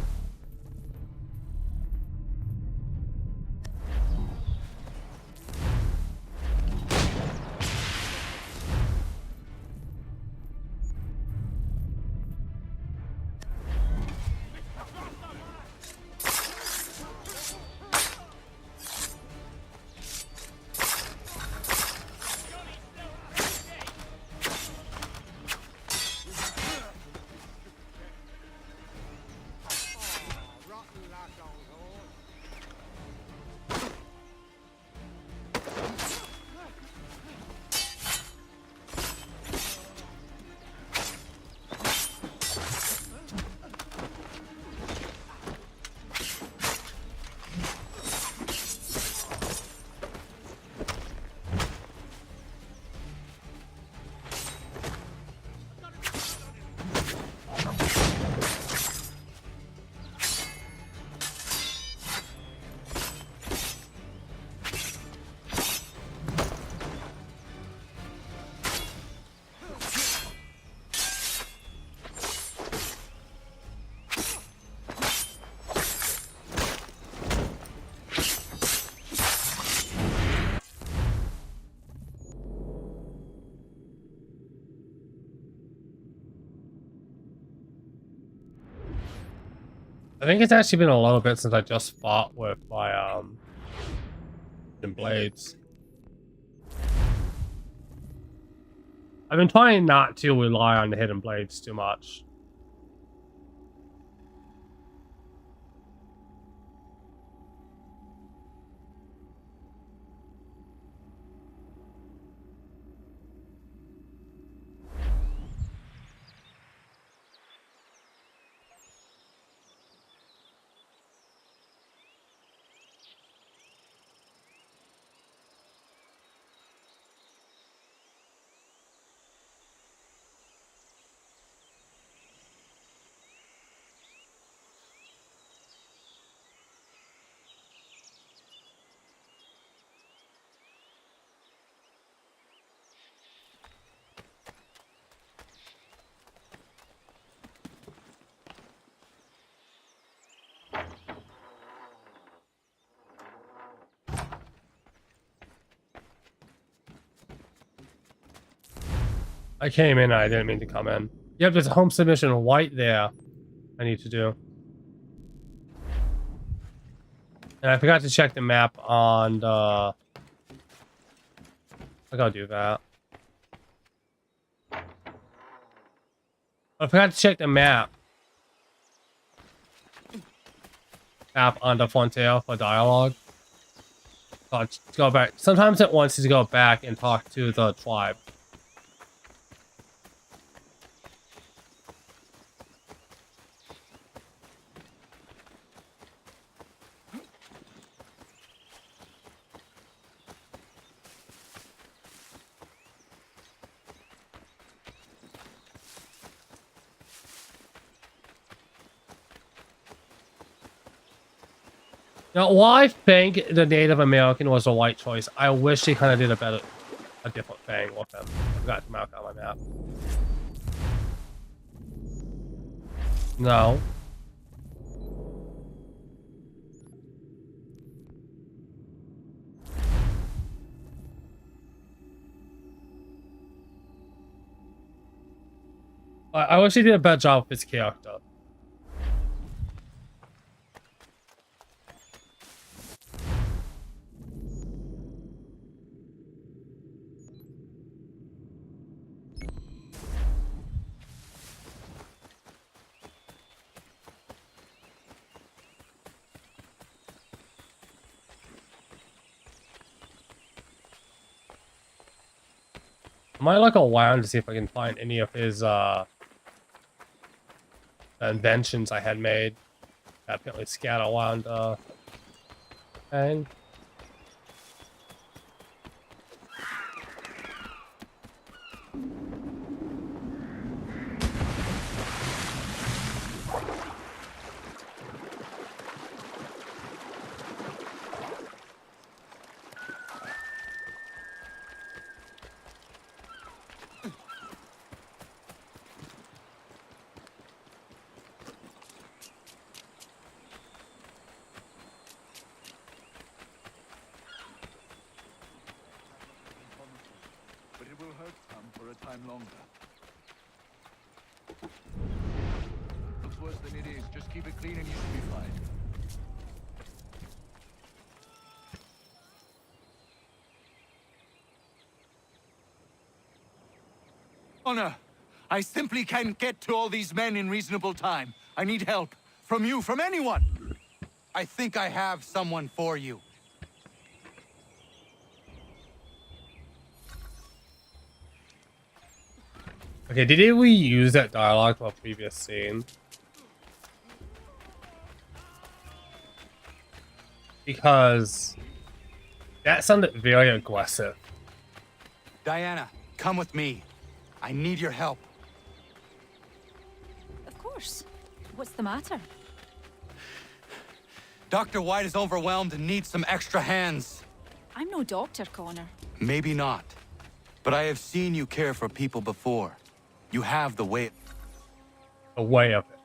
I think it's actually been a little bit since I just fought with my blades. I've been trying not to rely on the hidden blades too much. I came in, I didn't mean to come in. Yep, there's a home submission right there I need to do. And I forgot to check the map on the... I gotta do that. I forgot to check the map on the Frontier for dialogue. So I'll go back. Sometimes it wants you to go back and talk to the tribe. Now, while I think the Native American was the right choice, I wish they kind of did a different thing with them. I forgot to mark on my map. No. I wish he did a better job with his character. I might look around to see if I can find any of his inventions I had made. Apparently scatter around thing. But it will hurt some for a time longer. Looks worse than it is. Just keep it clean and you should be fine. Honor, I simply can't get to all these men in reasonable time. I need help. From you, from anyone. I think I have someone for you. Okay, did they reuse that dialogue from a previous scene? Because that sounded very aggressive. Diana, come with me. I need your help. Of course. What's the matter? Dr. White is overwhelmed and needs some extra hands. I'm no doctor, Connor. Maybe not. But I have seen you care for people before. You have the way. The way of it.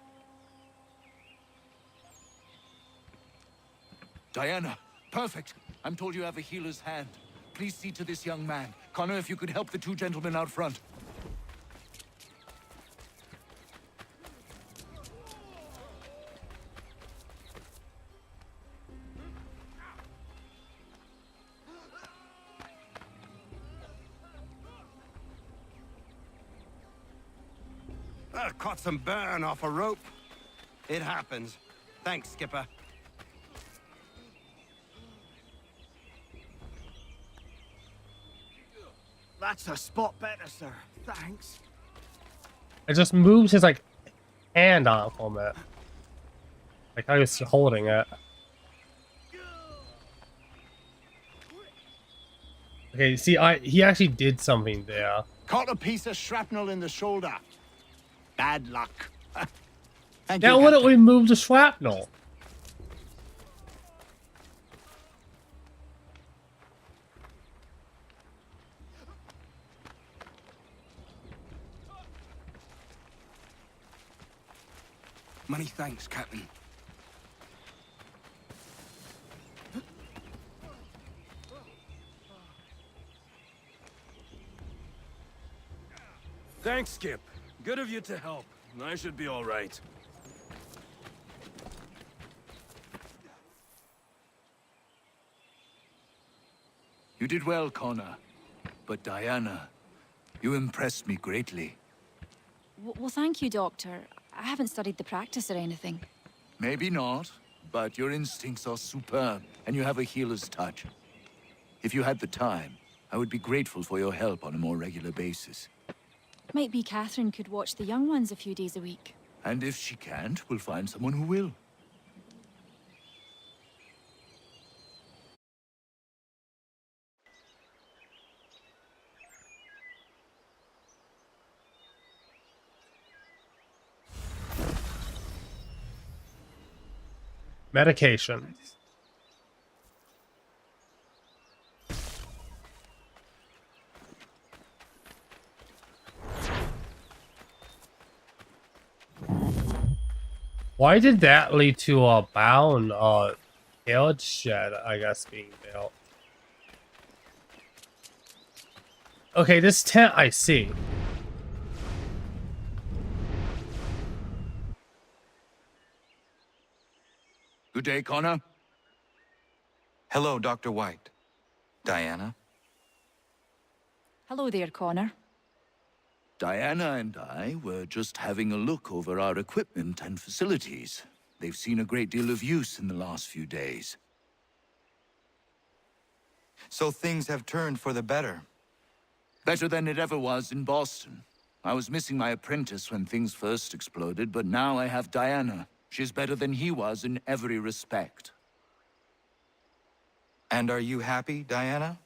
Diana, perfect. I'm told you have a healer's hand. Please see to this young man. Connor, if you could help the two gentlemen out front. Caught some burn off a rope. It happens. Thanks, Skipper. That's a spot better, sir. Thanks. It just moves his like hand off from it. Like how he's holding it. Okay, see, he actually did something there. Caught a piece of shrapnel in the shoulder. Bad luck. Thank Now you, why don't Captain. we move the shrapnel? Many thanks, Captain. Thanks, Skip. Good of you to help. I should be all right. You did well, Connor. But Diana, you impressed me greatly. Well, thank you, Doctor. I haven't studied the practice or anything. Maybe not, but your instincts are superb, and you have a healer's touch. If you had the time, I would be grateful for your help on a more regular basis. Might be Catherine could watch the young ones a few days a week. And if she can't, we'll find someone who will. Medication. Why did that lead to a bound carriage shed, I guess, being built? Okay, this tent I see. Good day, Connor. Hello, Dr. White. Diana? Hello there, Connor. Diana and I were just having a look over our equipment and facilities. They've seen a great deal of use in the last few days. So things have turned for the better. Better than it ever was in Boston. I was missing my apprentice when things first exploded, but now I have Diana. She's better than he was in every respect. And are you happy, Diana?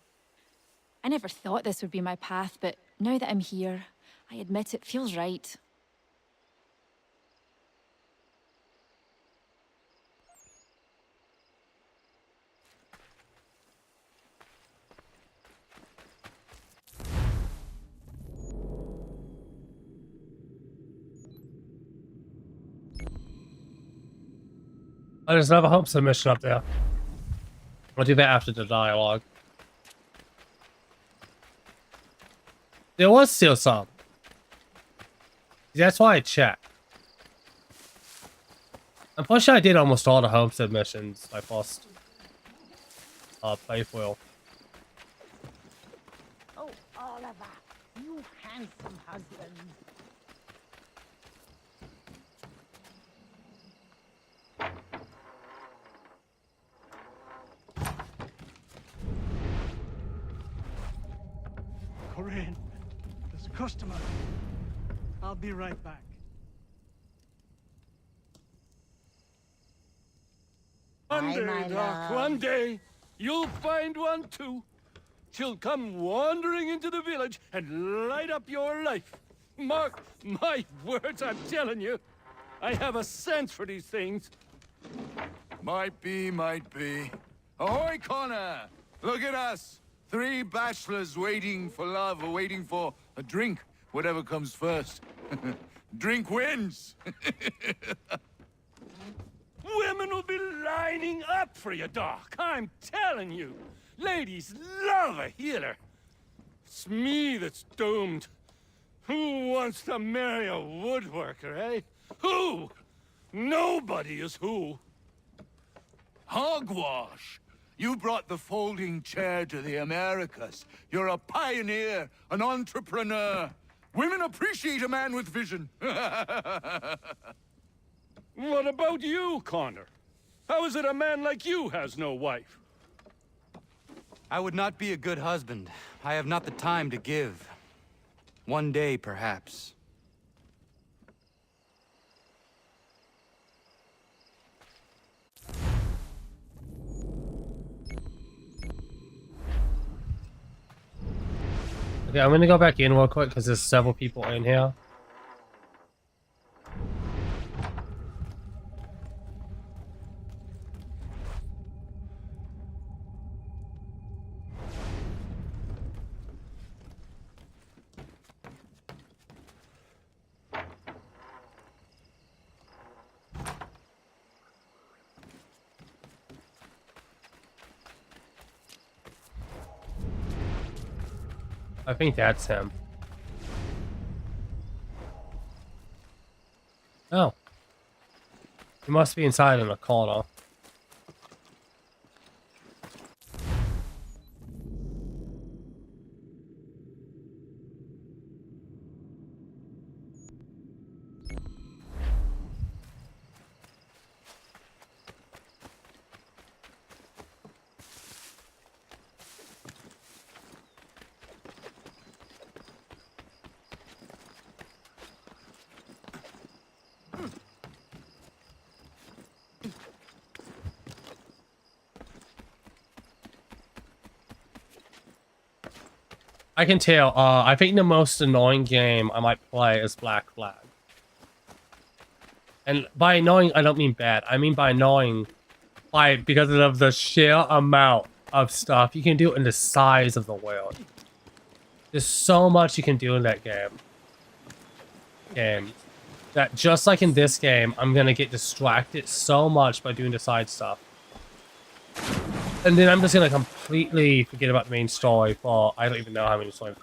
I never thought this would be my path, but now that I'm here, I admit it feels right. Oh, there's another Homestead mission up there. I'll do that after the dialogue. There was still some. That's why I checked. I'm pretty sure I did almost all the Homestead missions my first playthrough. Oh, Oliver, you handsome husband. Corinne, there's a customer. I'll be right back. One day, Doc, one day, you'll find one too. She'll come wandering into the village and light up your life. Mark my words, I'm telling you. I have a sense for these things. Might be, might be. Ahoy, Connor! Look at us! 3 bachelors waiting for love or waiting for a drink, whatever comes first. Drink wins! Women will be lining up for you, Doc. I'm telling you. Ladies love a healer. It's me that's doomed. Who wants to marry a woodworker, eh? Who? Nobody is who. Hogwash! You brought the folding chair to the Americas. You're a pioneer, an entrepreneur. Women appreciate a man with vision. What about you, Connor? How is it a man like you has no wife? I would not be a good husband. I have not the time to give. One day, perhaps. Okay, I'm gonna go back in real quick because there's several people in here. I think that's him. Oh. He must be inside in a corner. I can tell. I think the most annoying game I might play is Black Flag. And by annoying, I don't mean bad. I mean by annoying, because of the sheer amount of stuff you can do in the size of the world. There's so much you can do in that game. That just like in this game, I'm gonna get distracted so much by doing the side stuff. And then I'm just gonna completely forget about the main story for I don't even know how many stories.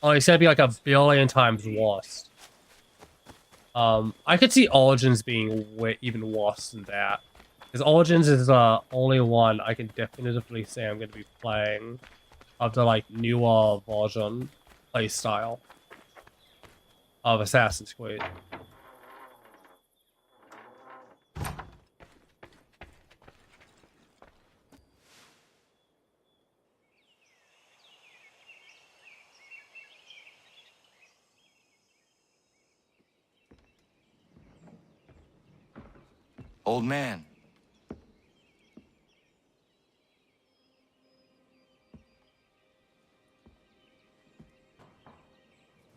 Oh, it's gonna be like a billion times worse. I could see Origins being even worse than that. Because Origins is the only one I can definitively say I'm going to be playing of the like newer version playstyle of Assassin's Creed. Old man.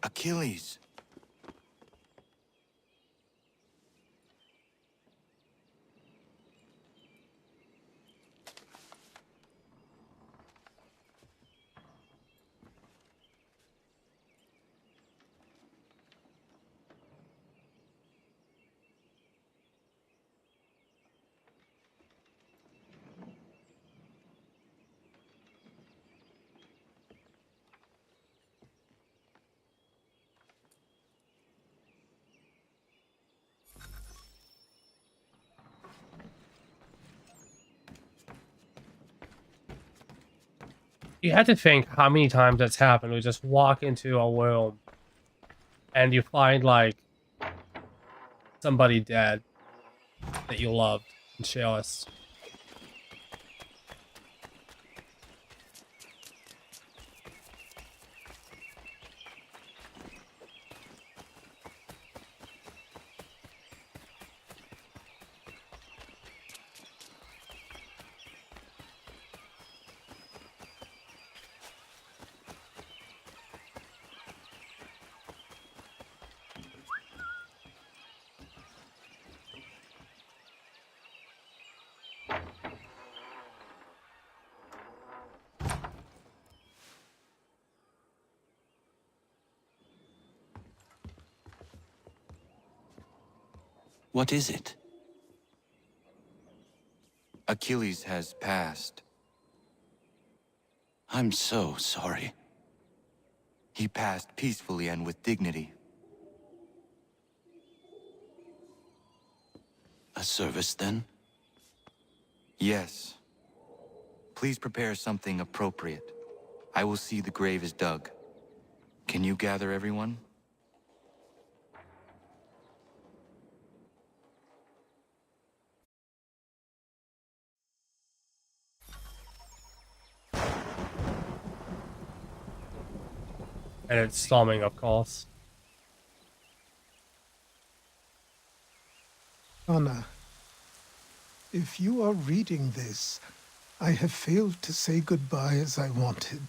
Achilles. You have to think how many times that's happened. We just walk into a room and you find like somebody dead that you loved and jealous. What is it? Achilles has passed. I'm so sorry. He passed peacefully and with dignity. A service, then? Yes. Please prepare something appropriate. I will see the grave is dug. Can you gather everyone? And it's storming, of course. Anna, if you are reading this, I have failed to say goodbye as I wanted,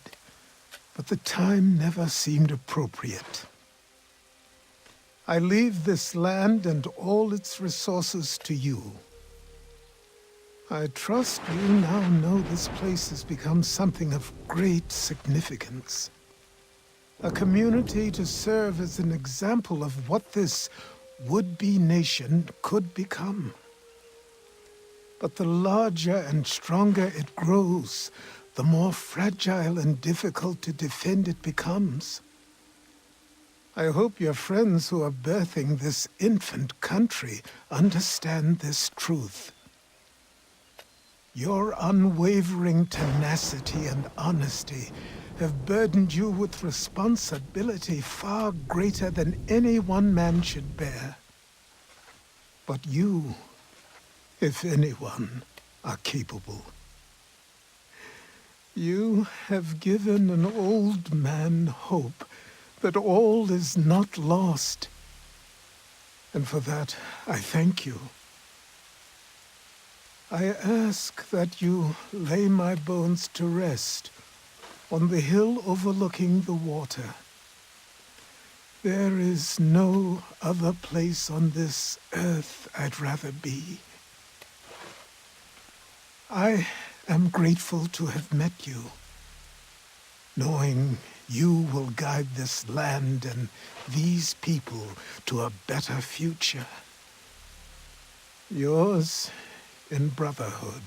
but the time never seemed appropriate. I leave this land and all its resources to you. I trust you now know this place has become something of great significance. A community to serve as an example of what this would-be nation could become. But the larger and stronger it grows, the more fragile and difficult to defend it becomes. I hope your friends who are birthing this infant country understand this truth. Your unwavering tenacity and honesty have burdened you with responsibility far greater than any one man should bear. But you, if anyone, are capable. You have given an old man hope that all is not lost. And for that, I thank you. I ask that you lay my bones to rest on the hill overlooking the water. There is no other place on this earth I'd rather be. I am grateful to have met you, knowing you will guide this land and these people to a better future. Yours in brotherhood,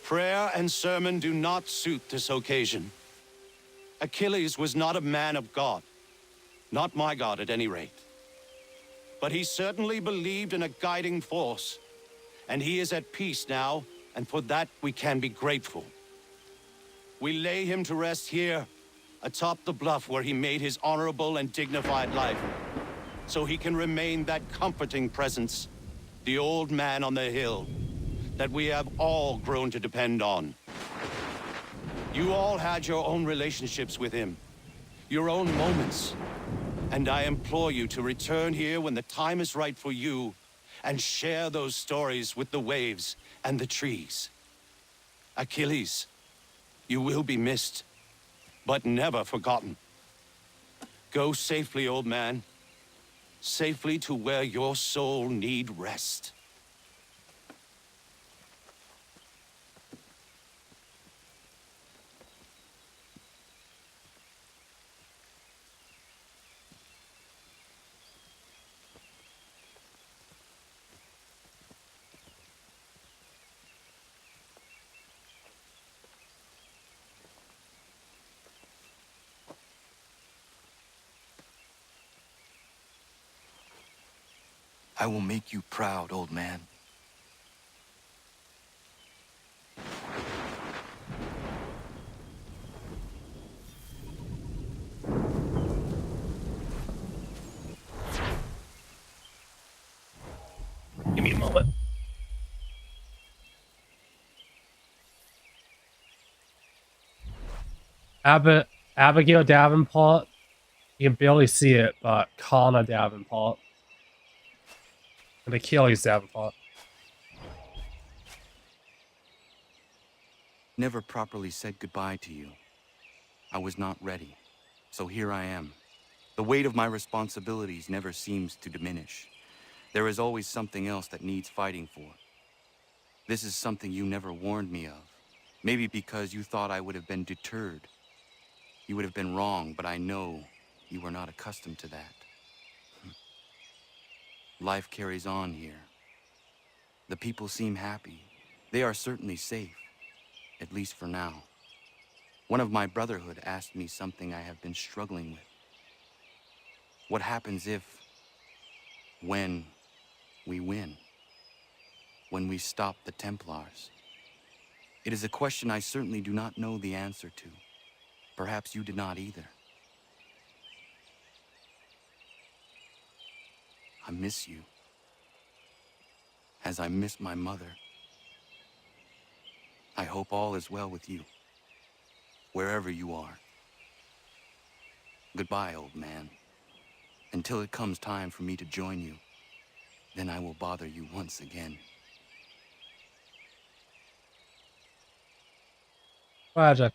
Prayer and sermon do not suit this occasion. Achilles was not a man of God. Not my God, at any rate. But he certainly believed in a guiding force. And he is at peace now, and for that we can be grateful. We lay him to rest here, atop the bluff where he made his honorable and dignified life, so he can remain that comforting presence, the old man on the hill, that we have all grown to depend on. You all had your own relationships with him, your own moments, and I implore you to return here when the time is right for you and share those stories with the waves and the trees. Achilles, you will be missed, but never forgotten. Go safely, old man. Safely to where your soul need rest. I will make you proud, old man. Give me a moment. Abigail Davenport. You can barely see it, but Connor Davenport. And Achilles Davenport. Never properly said goodbye to you. I was not ready, so here I am. The weight of my responsibilities never seems to diminish. There is always something else that needs fighting for. This is something you never warned me of. Maybe because you thought I would have been deterred. You would have been wrong, but I know you were not accustomed to that. Life carries on here. The people seem happy. They are certainly safe, at least for now. One of my brotherhood asked me something I have been struggling with. What happens if, when we win? When we stop the Templars? It is a question I certainly do not know the answer to. Perhaps you did not either. I miss you, as I miss my mother. I hope all is well with you, wherever you are. Goodbye, old man. Until it comes time for me to join you, then I will bother you once again. Tragic.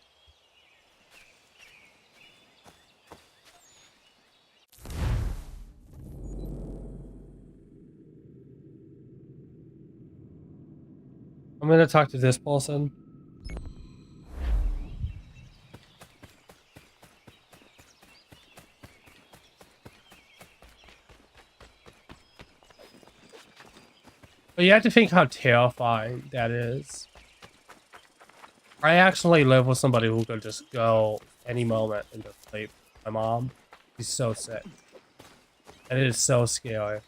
I'm gonna talk to this person. But you have to think how terrifying that is. I actually live with somebody who could just go any moment and just sleep. My mom, she's so sick. And it is so scary.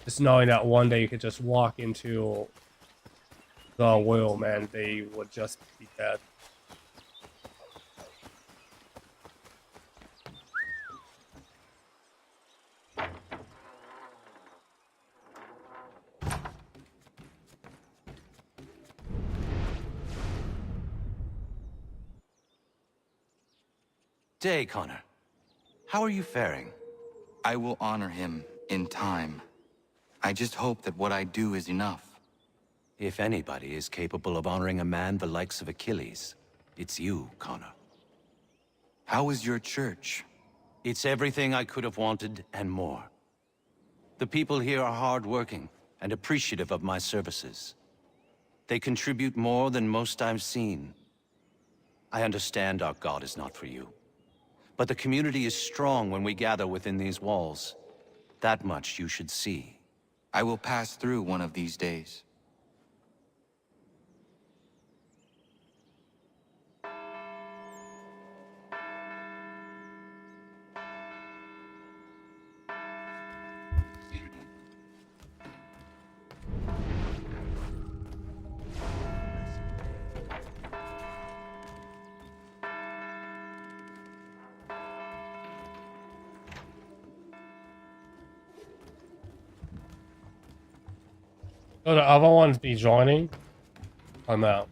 Just knowing that one day you could just walk into the womb and they would just be dead. Day, Connor. How are you faring? I will honor him in time. I just hope that what I do is enough. If anybody is capable of honoring a man the likes of Achilles, it's you, Connor. How is your church? It's everything I could have wanted and more. The people here are hardworking and appreciative of my services. They contribute more than most I've seen. I understand our God is not for you. But the community is strong when we gather within these walls. That much you should see. I will pass through one of these days. So the other ones be joining? I'm out.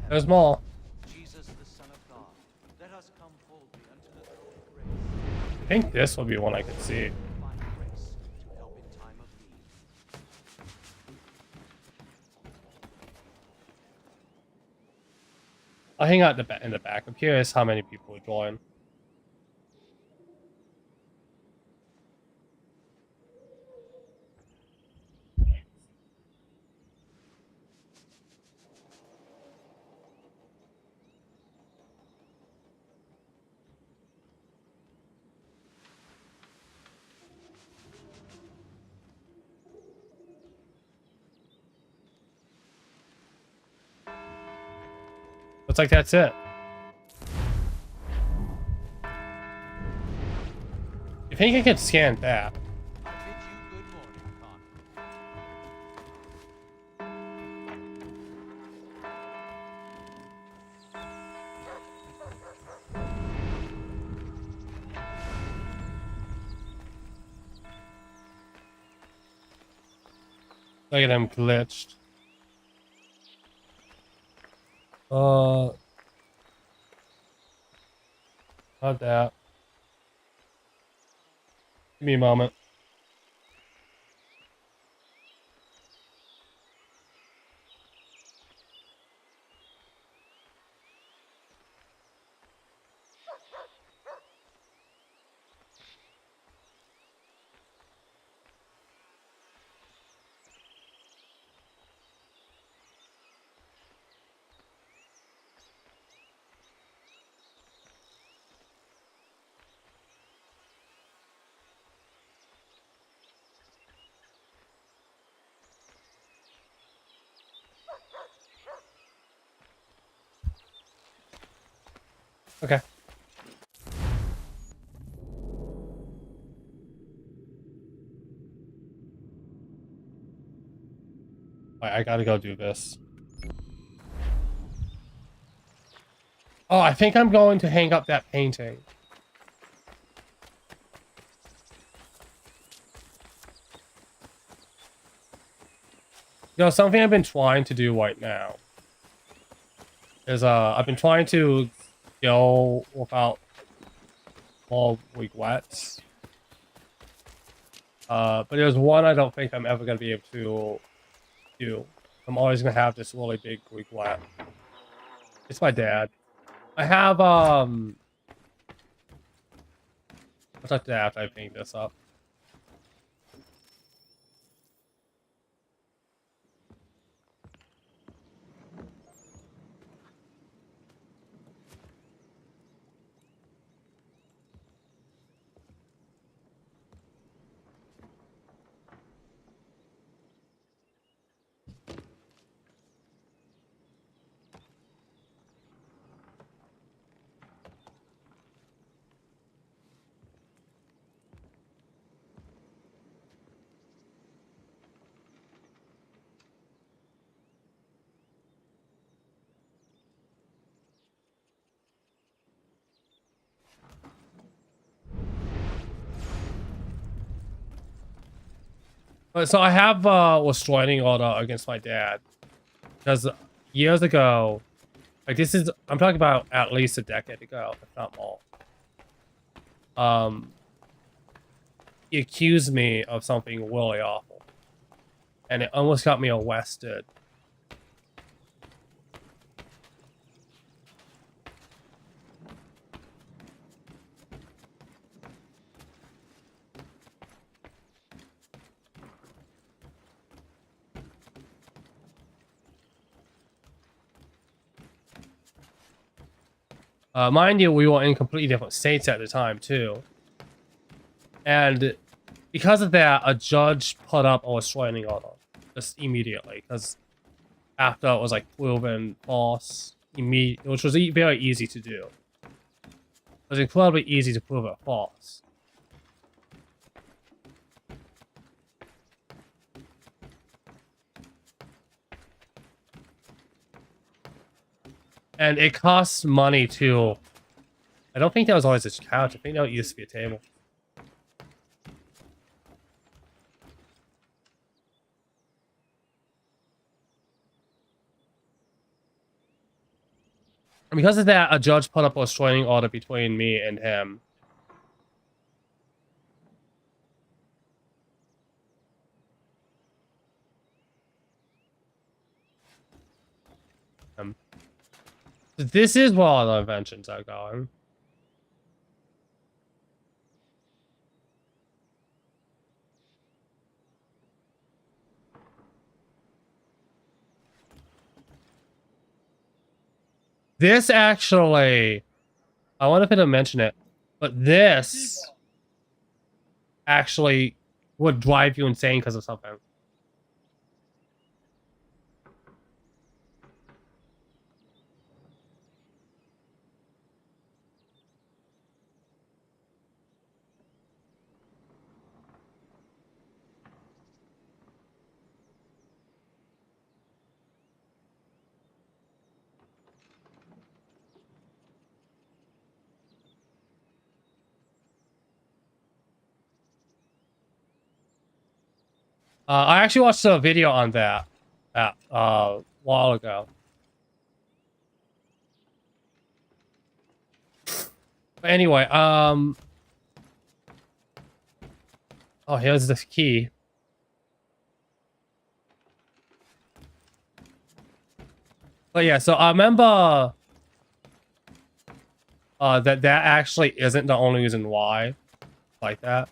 There's more. Jesus, the Son of God, let us come boldly unto the throne of grace. I think this will be one I could see. Find grace to help in time of need. I'll hang out in the back. I'm curious how many people would join. Looks like that's it. You think I could scan that? I bid you good morning, Connor. Look at them glitched. Not that. Give me a moment. Okay. Alright, I gotta go do this. Oh, I think I'm going to hang up that painting. You know, something I've been trying to do right now is I've been trying to go without all regrets. But there's one I don't think I'm ever gonna be able to do. I'm always gonna have this really big regret. It's my dad. I have I'll talk to that after I paint this up. So I have restraining order against my dad because years ago, like this is I'm talking about at least a decade ago, if not more. He accused me of something really awful, and it almost got me arrested. Mind you, we were in completely different states at the time, too. And because of that, a judge put up a restraining order just immediately, because after it was like proven false, which was very easy to do. It was incredibly easy to prove it false. And it costs money to... I don't think that was always a couch. I think that used to be a table. And because of that, a judge put up a restraining order between me and him. This is where all the inventions are going. This actually, I wonder if I didn't mention it, but this actually would drive you insane because of something. I actually watched a video on that a while ago. But anyway, oh, here's the key. But yeah, so I remember that actually isn't the only reason why like that.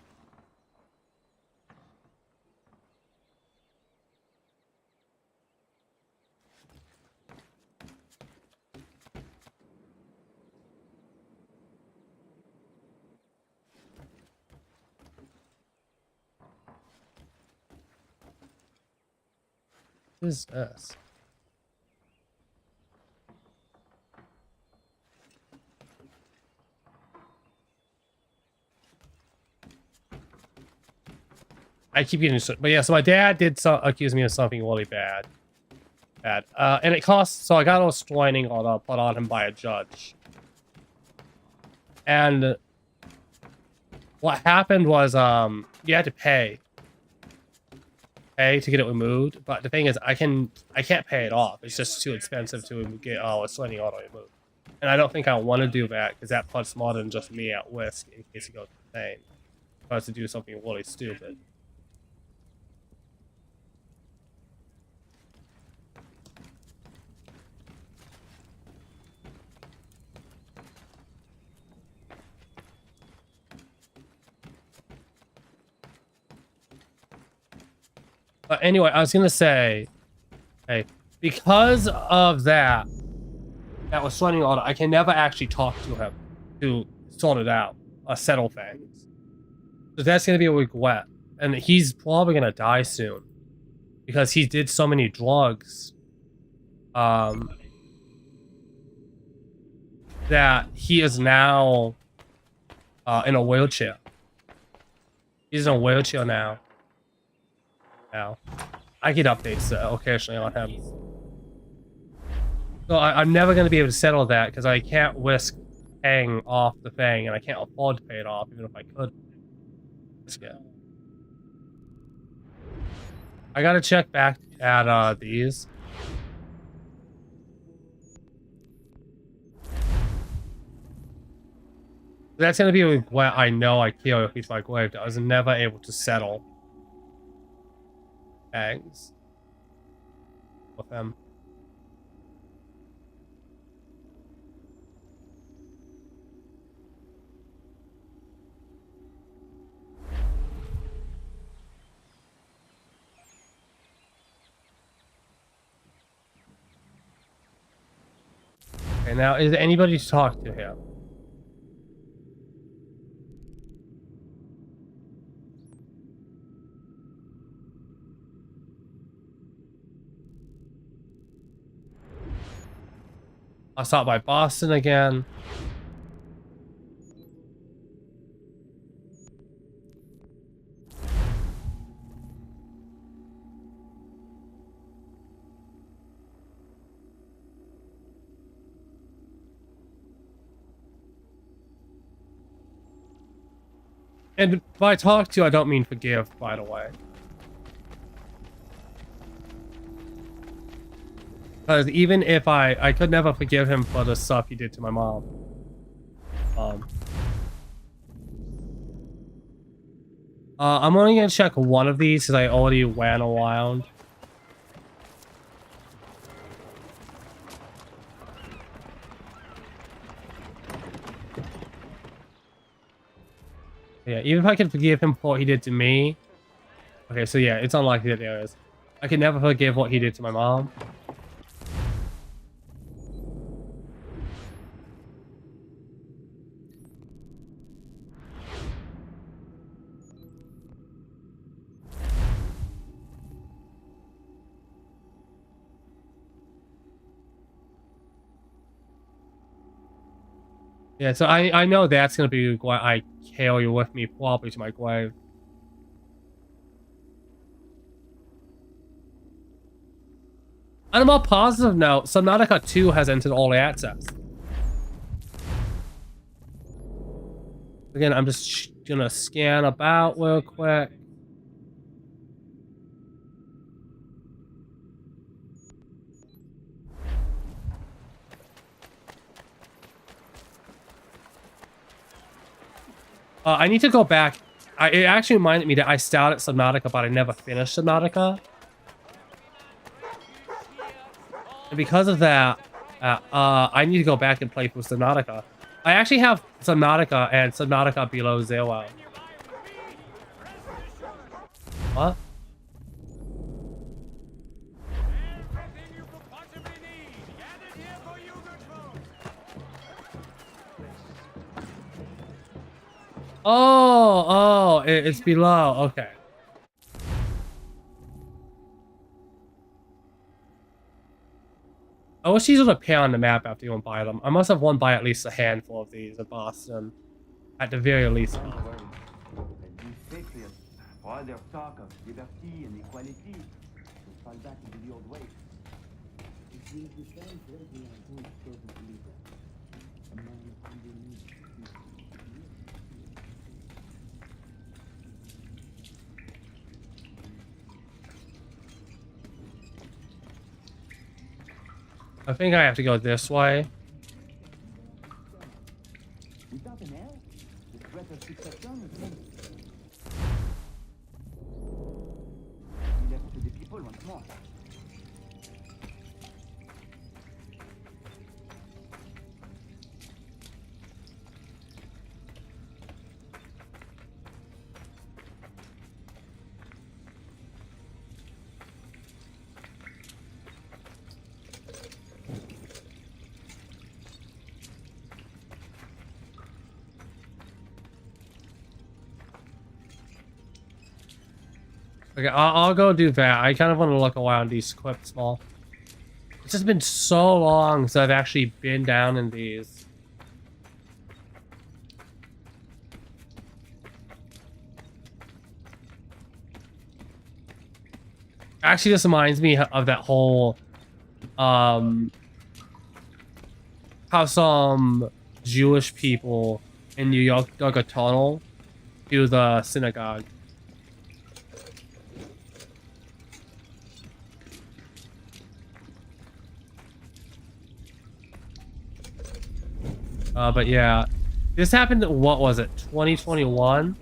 What is this? I keep getting, but yeah. So my dad did accuse me of something really bad. And it cost. So I got a restraining order put on him by a judge. And what happened was, you had to pay to get it removed. But the thing is, I can't pay it off. It's just too expensive to get a restraining order removed. And I don't think I want to do that because that puts more than just me at risk in case he goes insane. If I was to do something really stupid. But anyway, I was gonna say, hey, because of that was running order, I can never actually talk to him to sort it out or settle things. So that's gonna be a regret, and he's probably gonna die soon because he did so many drugs, that he is now in a wheelchair. He's in a wheelchair now. I get updates occasionally on him. So I'm never going to be able to settle that because I can't risk paying off the thing, and I can't afford to pay it off even if I could. Yeah. I gotta check back at these. That's gonna be what I know I kill if he's my grave. I was never able to settle eggs with them. Okay, now is there anybody to talk to here? I'll start by Boston again. And by talk to, I don't mean forgive, by the way. Because even if I could never forgive him for the stuff he did to my mom. I'm only gonna check one of these because I already ran around. Yeah, even if I can forgive him for what he did to me. Okay, so yeah, it's unlikely that there is. I can never forgive what he did to my mom. Yeah, so I know that's gonna be why I carry you with me probably to my grave. On a more positive note, Subnautica 2 has entered early access. Again, I'm just gonna scan about real quick. I need to go back. It actually reminded me that I started Subnautica, but I never finished Subnautica. And because of that, I need to go back and play through Subnautica. I actually have Subnautica and Subnautica Below Zero. What? Oh, it's below. Okay. I wish these would appear on the map after you buy them. I must have won by at least a handful of these in Boston. At the very least. Why All their talk of liberty and equality will fall back into the old ways. It will depend greatly on who is chosen to lead them. A man underneath I think I have to go this way. without an heir, the threat of succession is ended. Left to the people once more. Okay, I'll go do that. I kind of want to look around these crypts more. It's just been so long since I've actually been down in these. Actually, this reminds me of that whole, how some Jewish people in New York dug a tunnel to the synagogue. But yeah, this happened, what was it, 2021?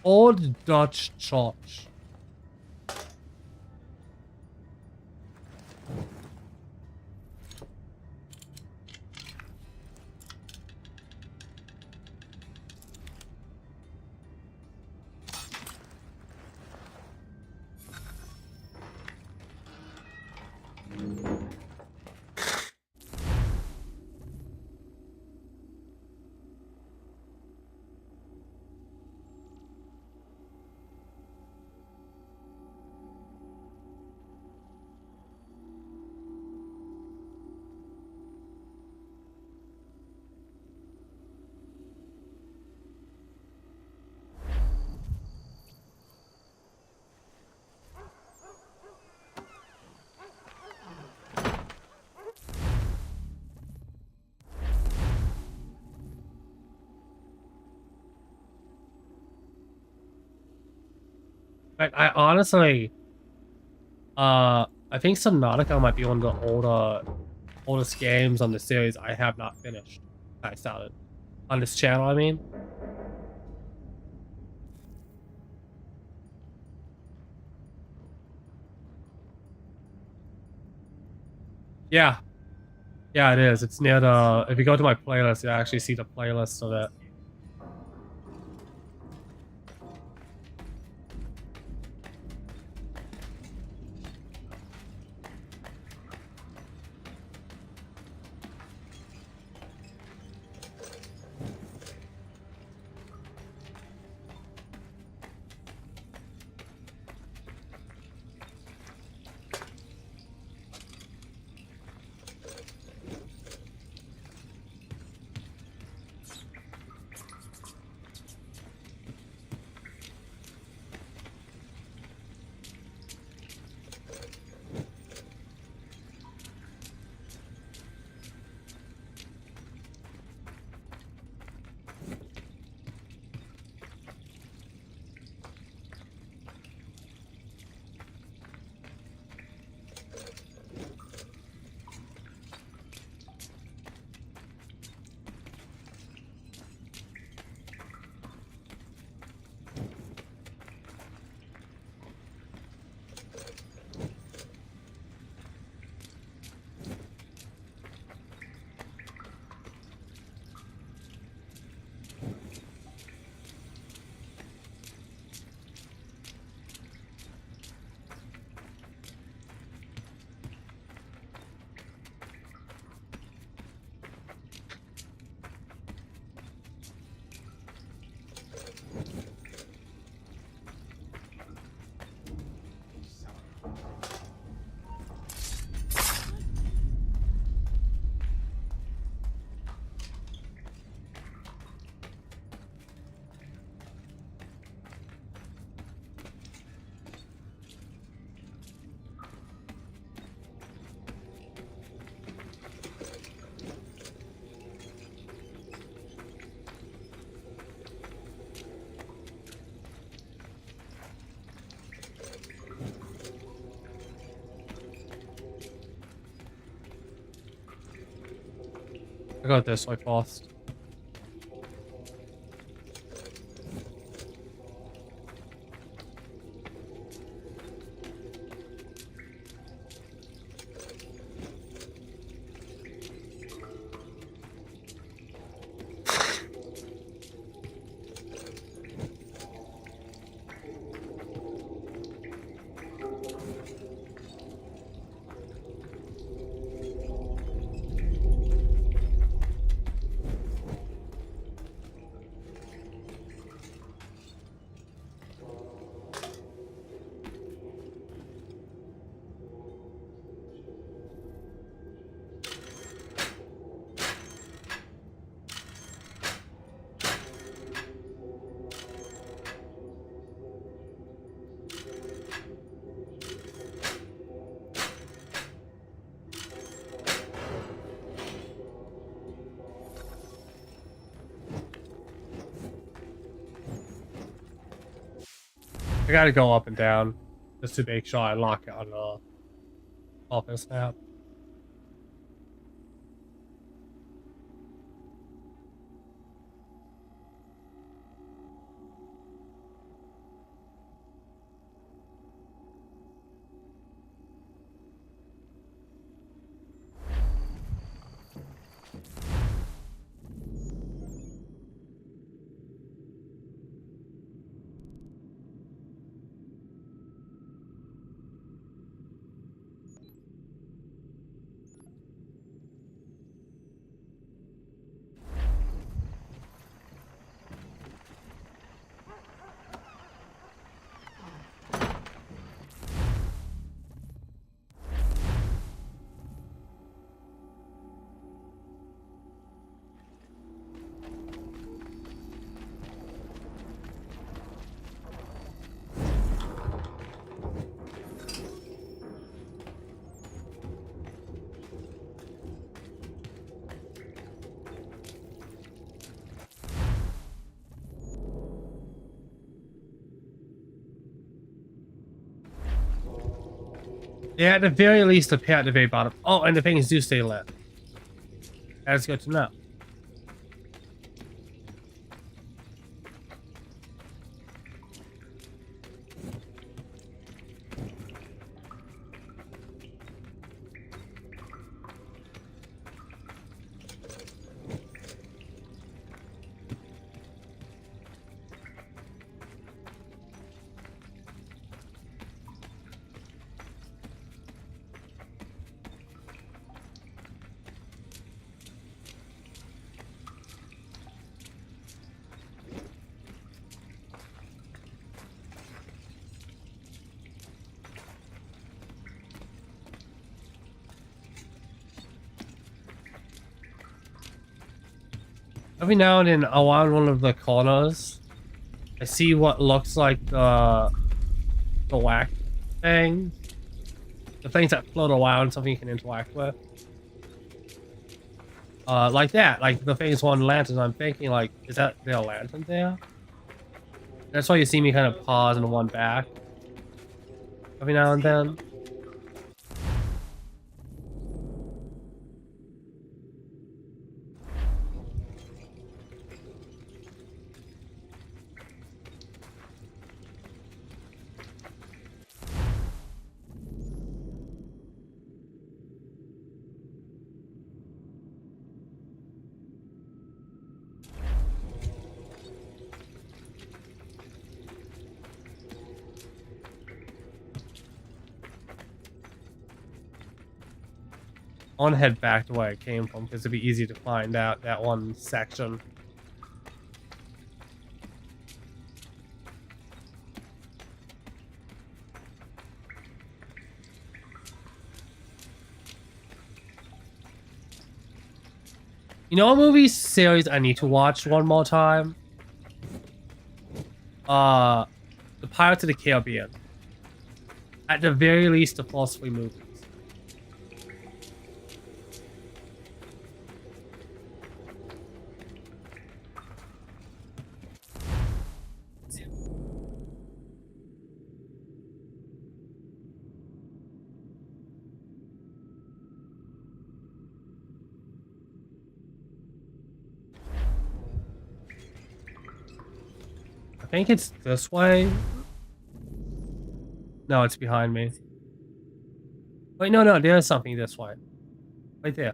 Old Dutch Church. I honestly, I think Subnautica might be one of the oldest games on the series I have not finished. I started on this channel, I mean. Yeah. Yeah, it is. It's near the, if you go to my playlist, you actually see the playlist of it. I got this way fast. I gotta go up and down just to make sure I lock it on the office map. Yeah, at the very least, appear at the very bottom. Oh, and the things do stay lit. That's good to know. Every now and then, around one of the corners, I see what looks like the whack thing. The things that float around, something you can interact with. Like that, like the things on lanterns. I'm thinking, like, is that there a lantern there? That's why you see me kind of pause and one back every now and then. I want to head back to where I came from because it'd be easy to find out that one section. You know a movie series I need to watch one more time? The Pirates of the Caribbean. At the very least, the first 3 movies. I think it's this way. No, it's behind me. Wait, no, there's something this way. Right there.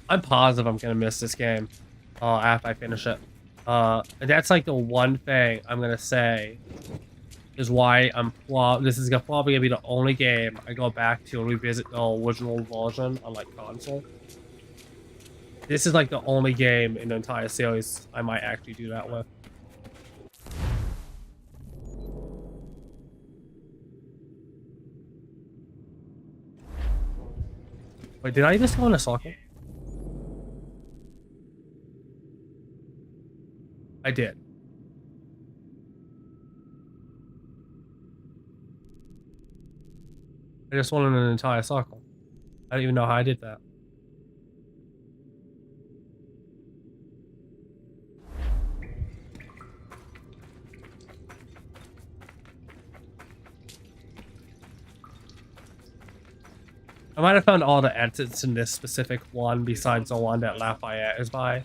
I'm positive I'm gonna miss this game after I finish it. That's like the one thing I'm gonna say is why this is probably gonna be the only game I go back to revisit the original version on like console. This is like the only game in the entire series I might actually do that with. Wait, did I just go in a circle? I did. I just went in an entire circle. I don't even know how I did that. I might have found all the exits in this specific one besides the one that Lafayette is by.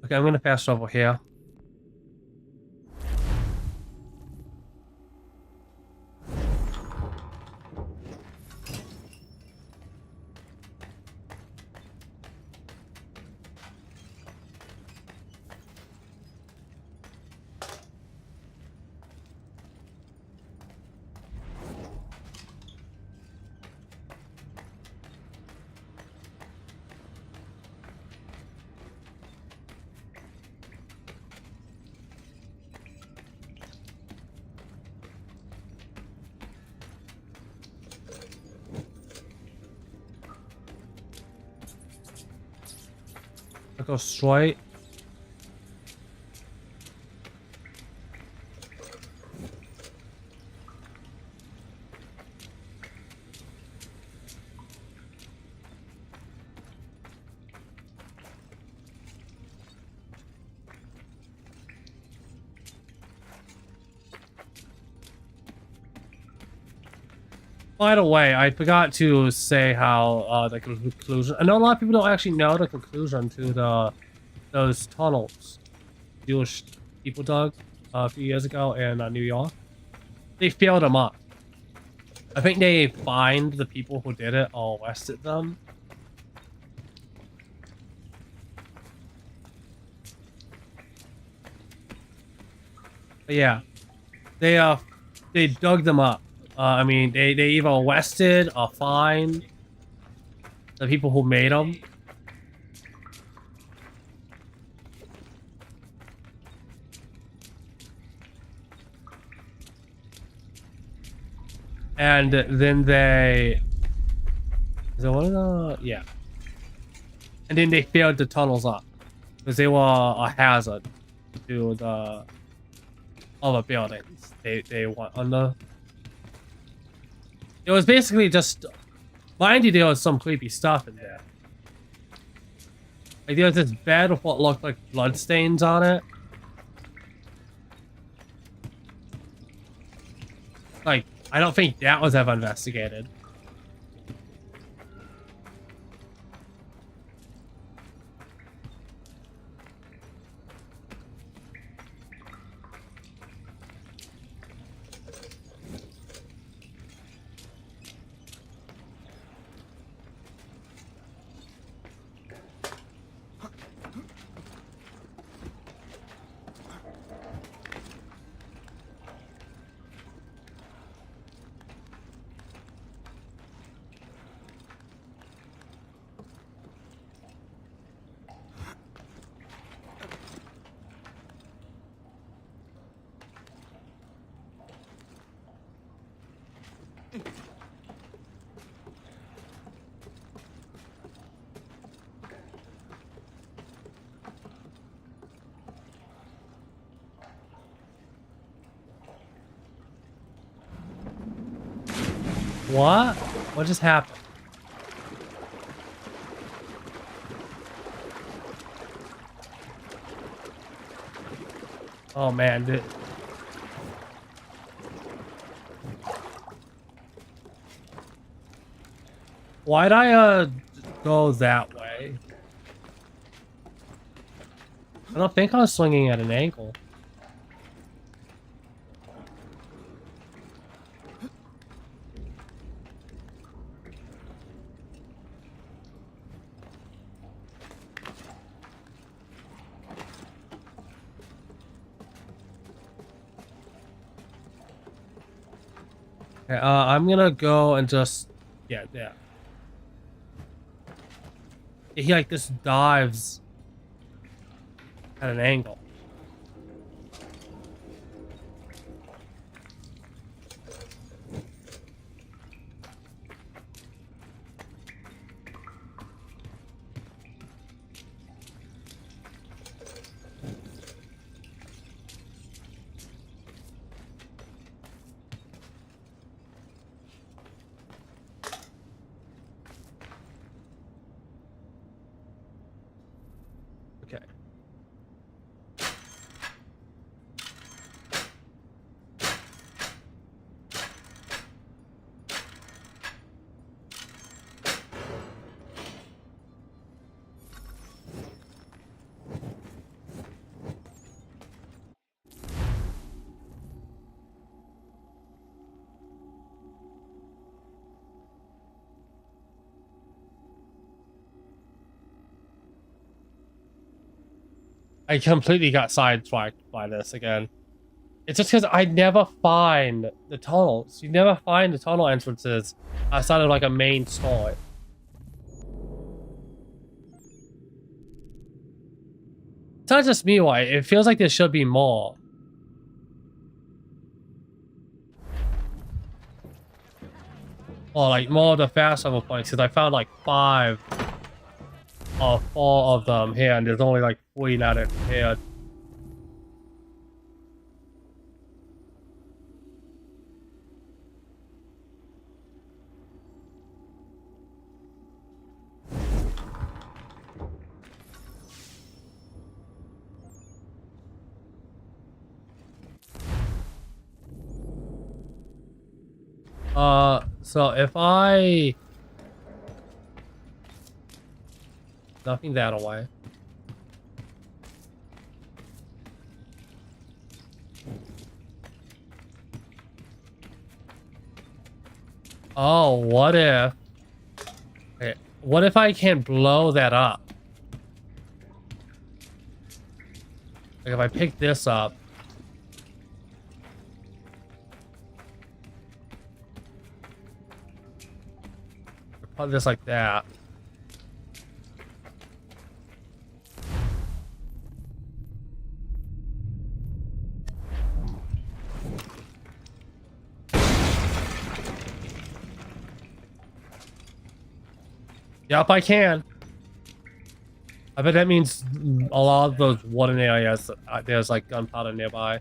Okay, I'm gonna pass over here. I go straight. By the way, I forgot to say how the conclusion. I know a lot of people don't actually know the conclusion to those tunnels Jewish people dug a few years ago in New York. They filled them up. I think they fined the people who did it or arrested them. But yeah, they dug them up. I mean, they either arrested or fined the people who made them. And then they... Is that one of the... Yeah. And then they filled the tunnels up. Because they were a hazard to the other buildings they went under. It was basically just... Mind you, there was some creepy stuff in there. Like, there was this bed with what looked like bloodstains on it. Like, I don't think that was ever investigated. What? What just happened? Oh man, dude. Why'd I go that way? I don't think I was swinging at an angle. Okay, I'm gonna go and just yeah. He like this dives at an angle. Okay. I completely got sidetracked by this again. It's just because I never find the tunnels. You never find the tunnel entrances outside of like a main story. It's not just me, why it feels like there should be more. Or like more of the fast travel points, because I found like 5 or 4 of them here, and there's only like 3 now that here. So if I... Knocking that away. Oh, what if... Okay, what if I can blow that up? Like if I pick this up... Put this like that. Yep, I can. I bet that means a lot of those wooden areas, there's like gunpowder nearby.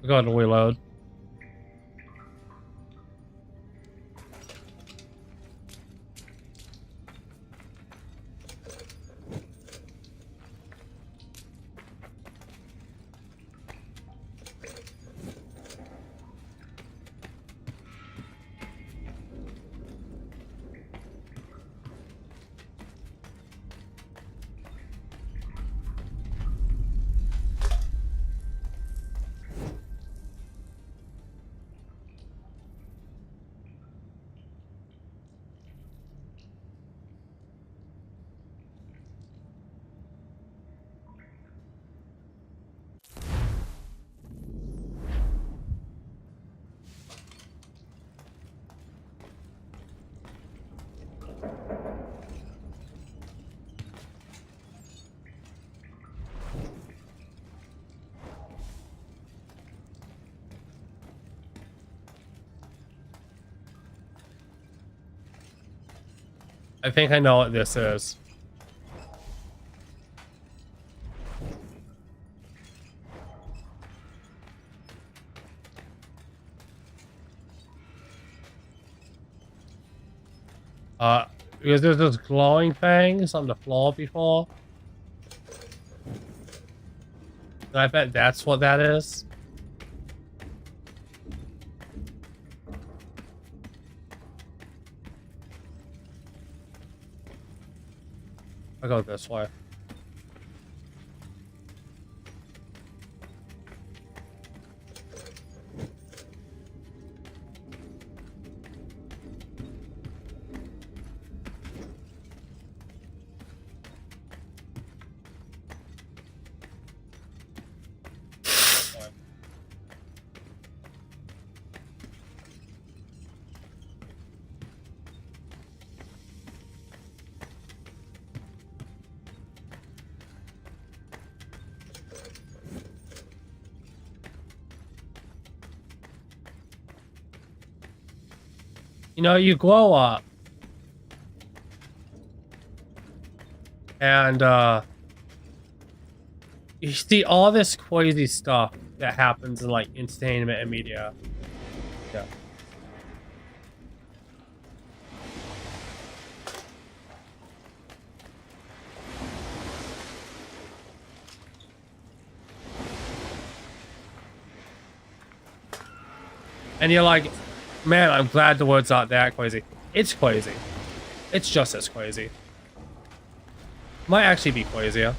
We're going to reload. I think I know what this is. Because there's those glowing things on the floor before. And I bet that's what that is. I'll go this way. You know, you grow up and you see all this crazy stuff that happens in like entertainment and media. Yeah. And you're like, man, I'm glad the world's not that crazy. It's crazy. It's just as crazy. Might actually be crazier.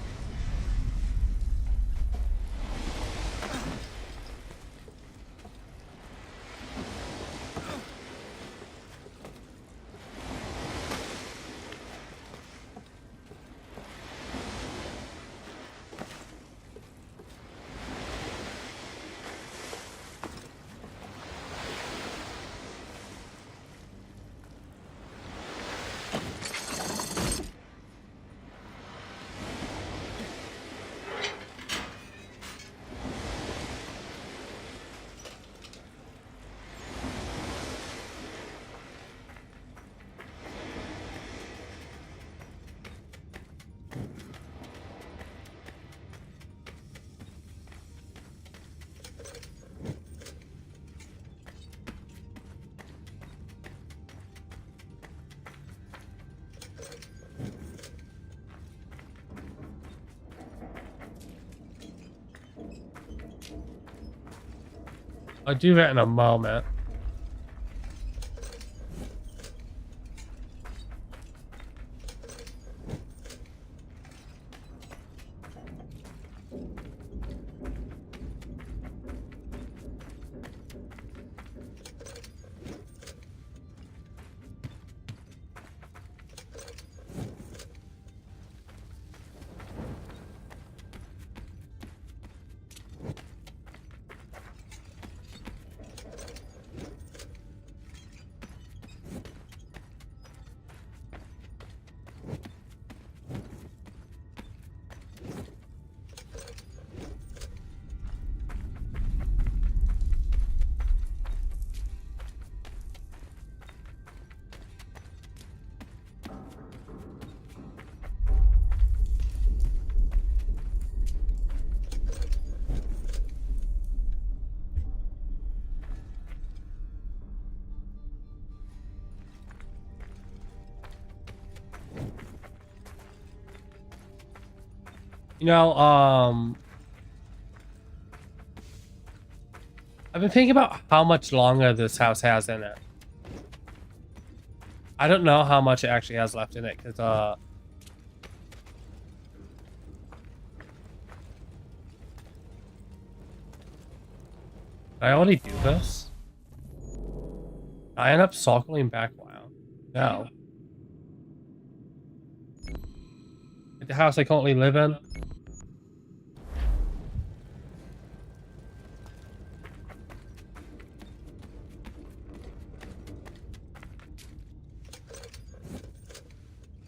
I'll do that in a moment. You know, I've been thinking about how much longer this house has in it. I don't know how much it actually has left in it, because, did I already do this? I end up circling back. Wow. No. The house I currently live in.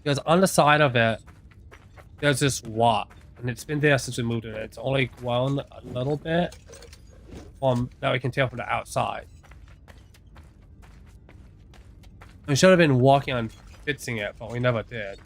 Because on the side of it, there's this rock, and it's been there since we moved in. It's only grown a little bit from that we can tell from the outside. We should have been walking on fixing it, but we never did.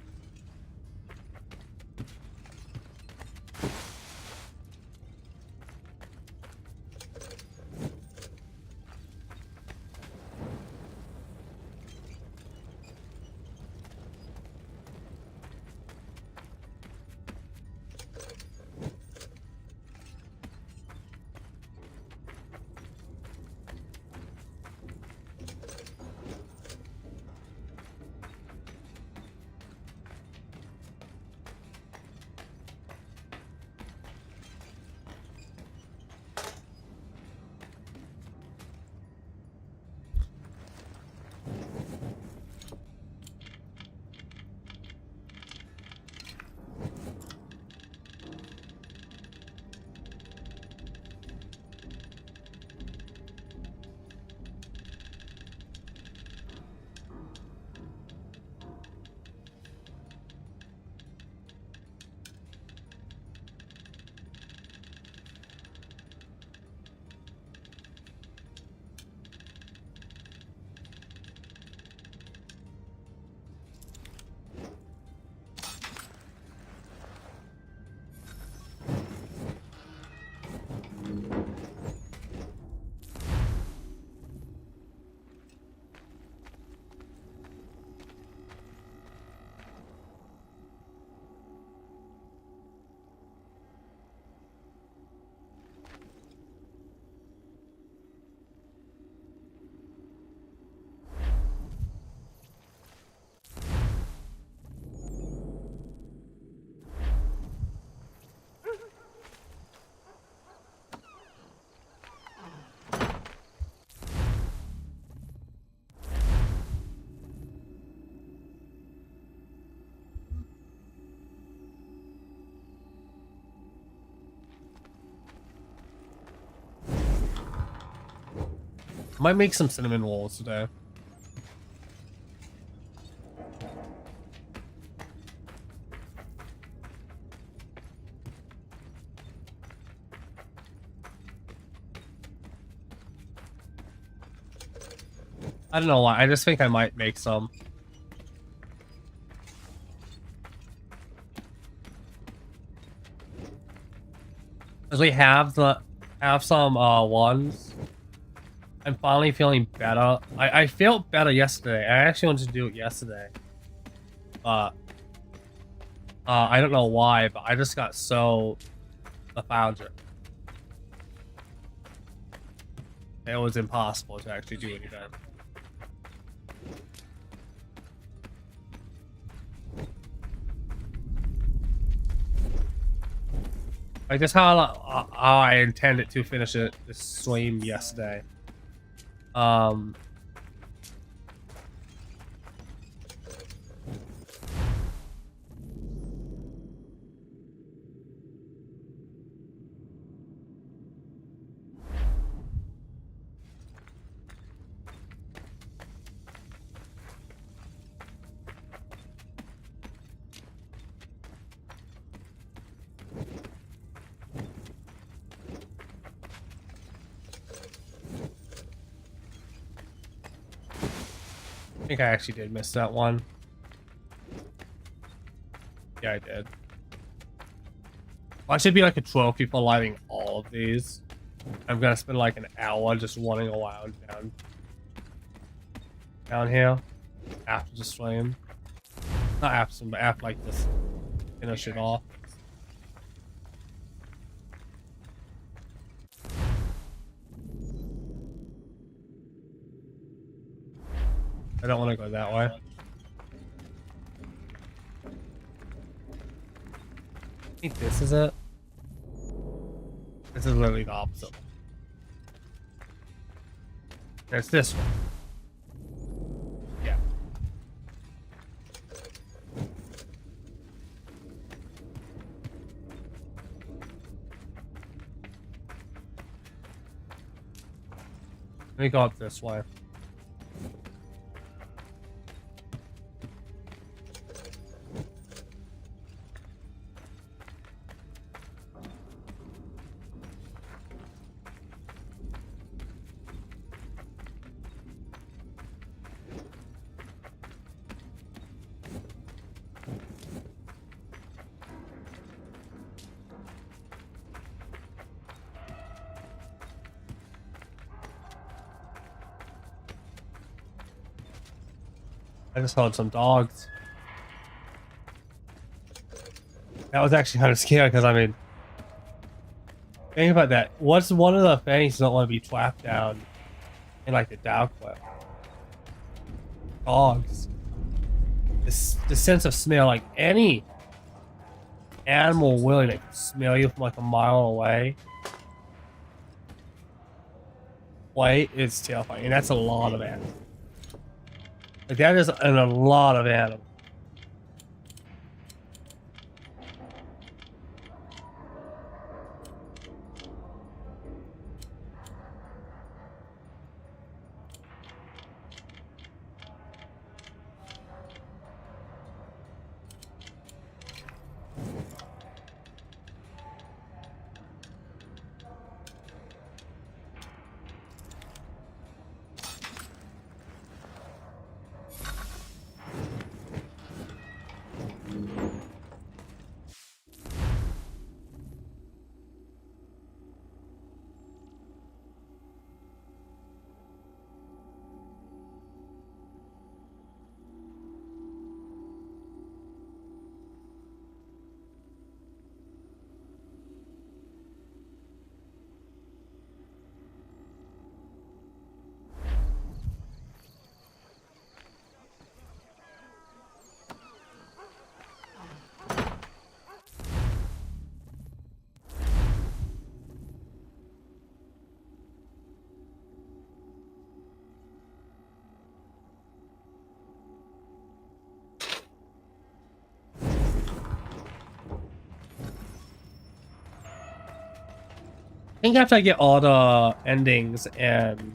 Might make some cinnamon rolls today. I don't know why. I just think I might make some. Cause we have some ones. I'm finally feeling better. I felt better yesterday. I actually wanted to do it yesterday. But I don't know why, but I just got so lethargic. It was impossible to actually do anything. Like, that's how I intended to finish this stream yesterday. I think I actually did miss that one. Yeah, I did. Well, I should be like a trophy for lighting all of these. I'm gonna spend like an hour just running around down here after the stream. Not after, but after like this finish it off. I don't want to go that way. I think this is it. This is literally the opposite. There's this one. Yeah. Let me go up this way. I just heard some dogs. That was actually kind of scary because I mean, think about that. What's one of the things you don't want to be trapped down in like the dark web? Dogs. The sense of smell, like any animal willing to smell you from like a mile away. White is terrifying, and that's a lot of animals. Like that is a lot of animals. I think after I get all the endings and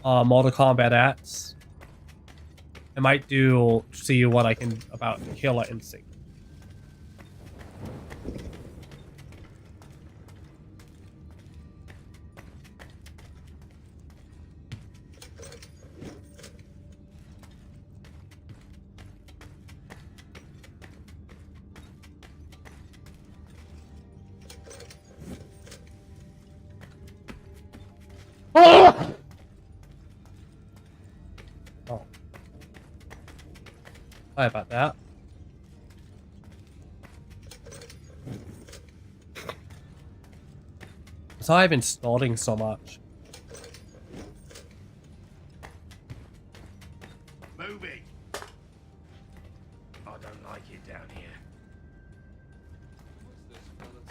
Mortal Kombat X, I might see what I can about Killer Instinct. Oh! Oh. Sorry about that. So I've been stalling so much. Moving. I don't like it down here.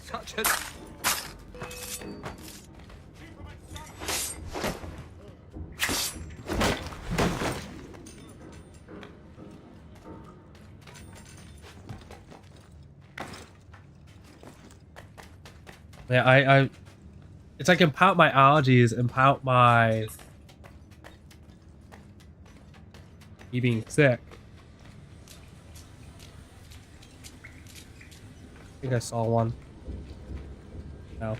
Such a... Yeah, it's like impound my allergies, impound my me being sick. I think I saw one. No.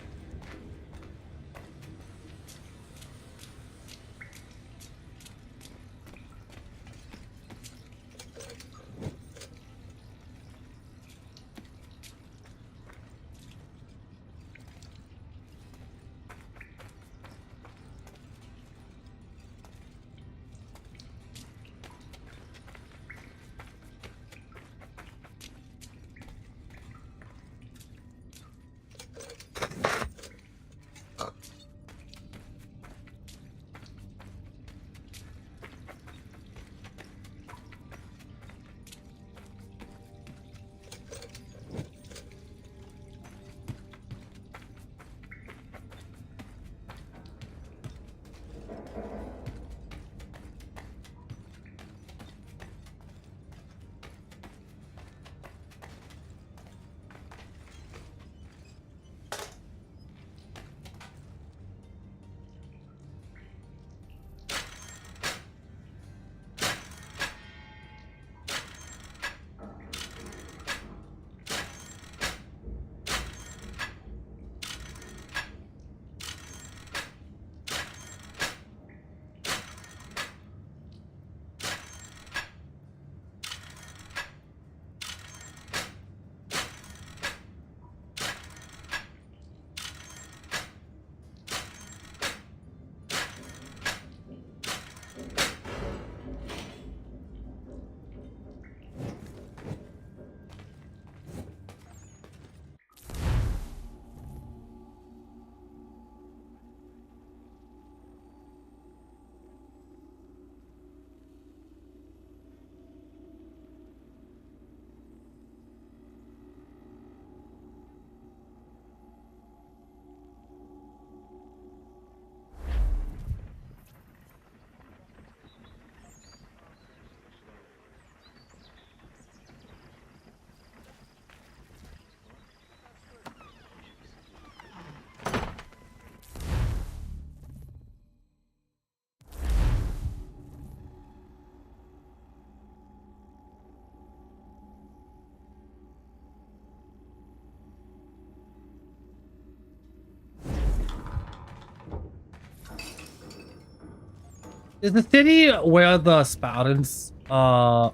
Is the city where the Spartans, because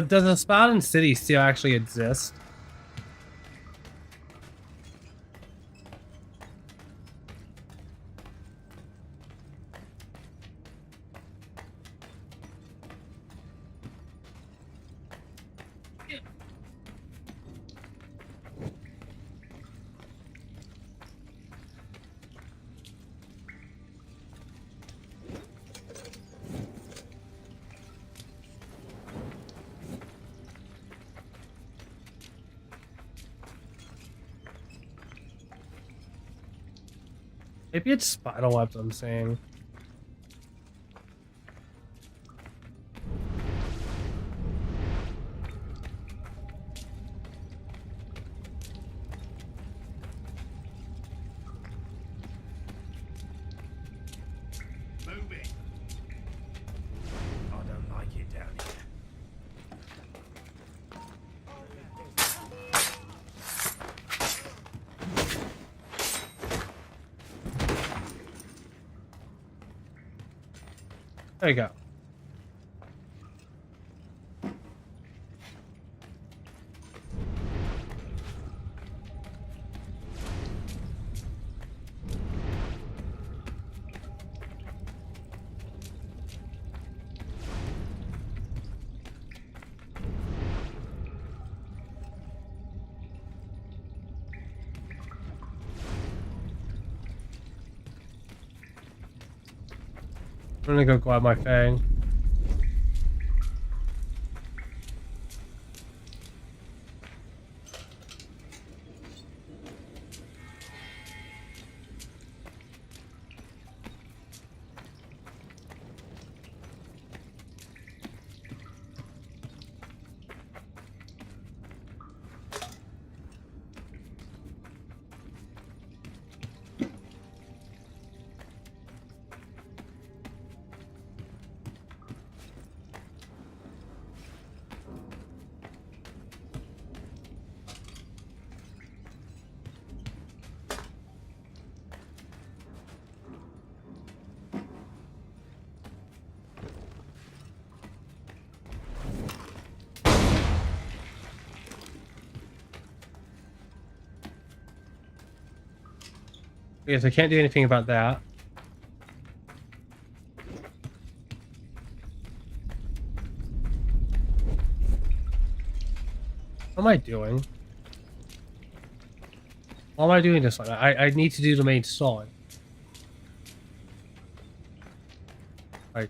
does the Spartan city still actually exist? Maybe it's spider webs I'm seeing. Move it. I don't like it down here. There you go. I'm gonna go grab my fang. Yes, I can't do anything about that. What am I doing? Why am I doing this one? I need to do the main story. Right.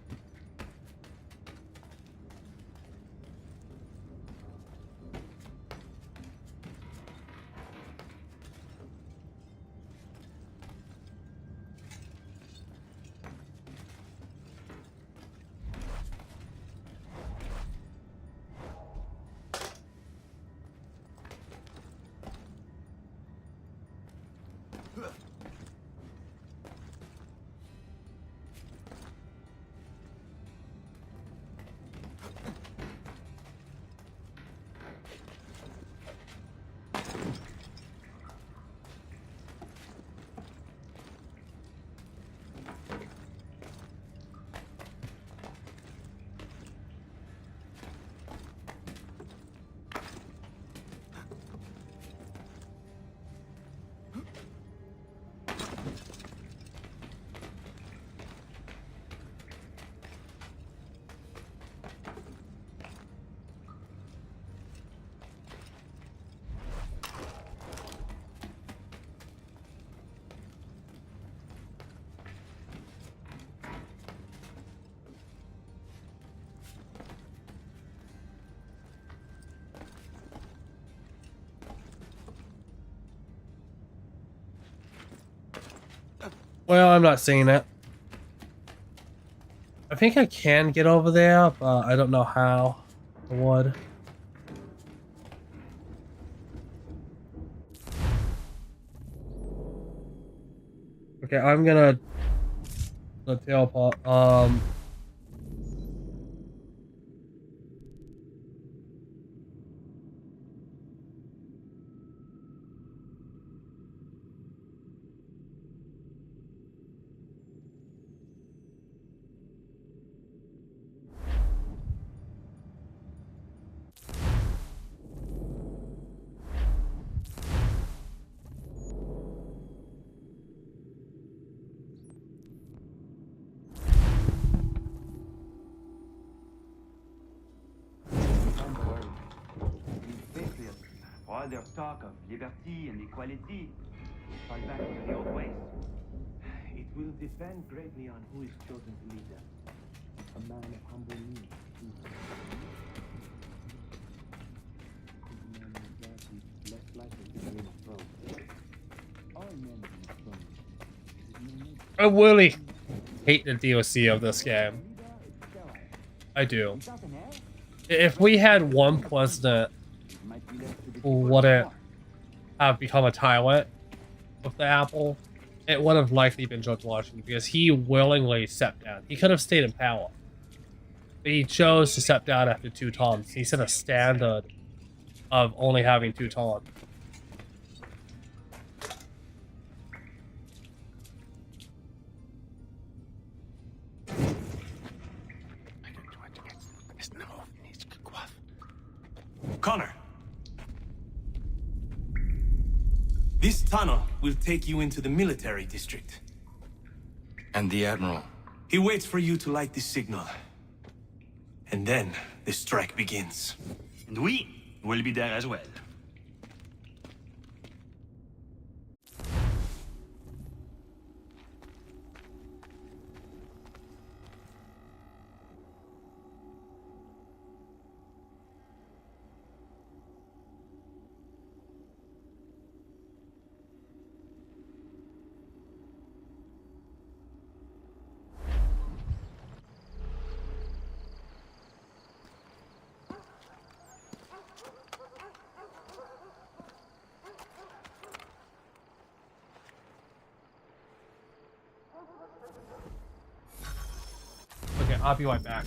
Well, I'm not seeing it. I think I can get over there, but I don't know how or what. Okay, I'm gonna teleport. All their talk of liberty and equality will fall back into the old ways. It will depend greatly on who is chosen to lead them. A man of humble means, too. A man of God is less likely to gain a throne. All men gain a throne. I really hate the DLC of this game. I do. If we had one president who wouldn't have become a tyrant with the apple, it would have likely been George Washington because he willingly stepped down. He could have stayed in power. But he chose to step down after 2 terms. He set a standard of only having 2 terms. Connor. This tunnel will take you into the military district. And the Admiral? He waits for you to light the signal. And then the strike begins. And we will be there as well. Okay, I'll be right back.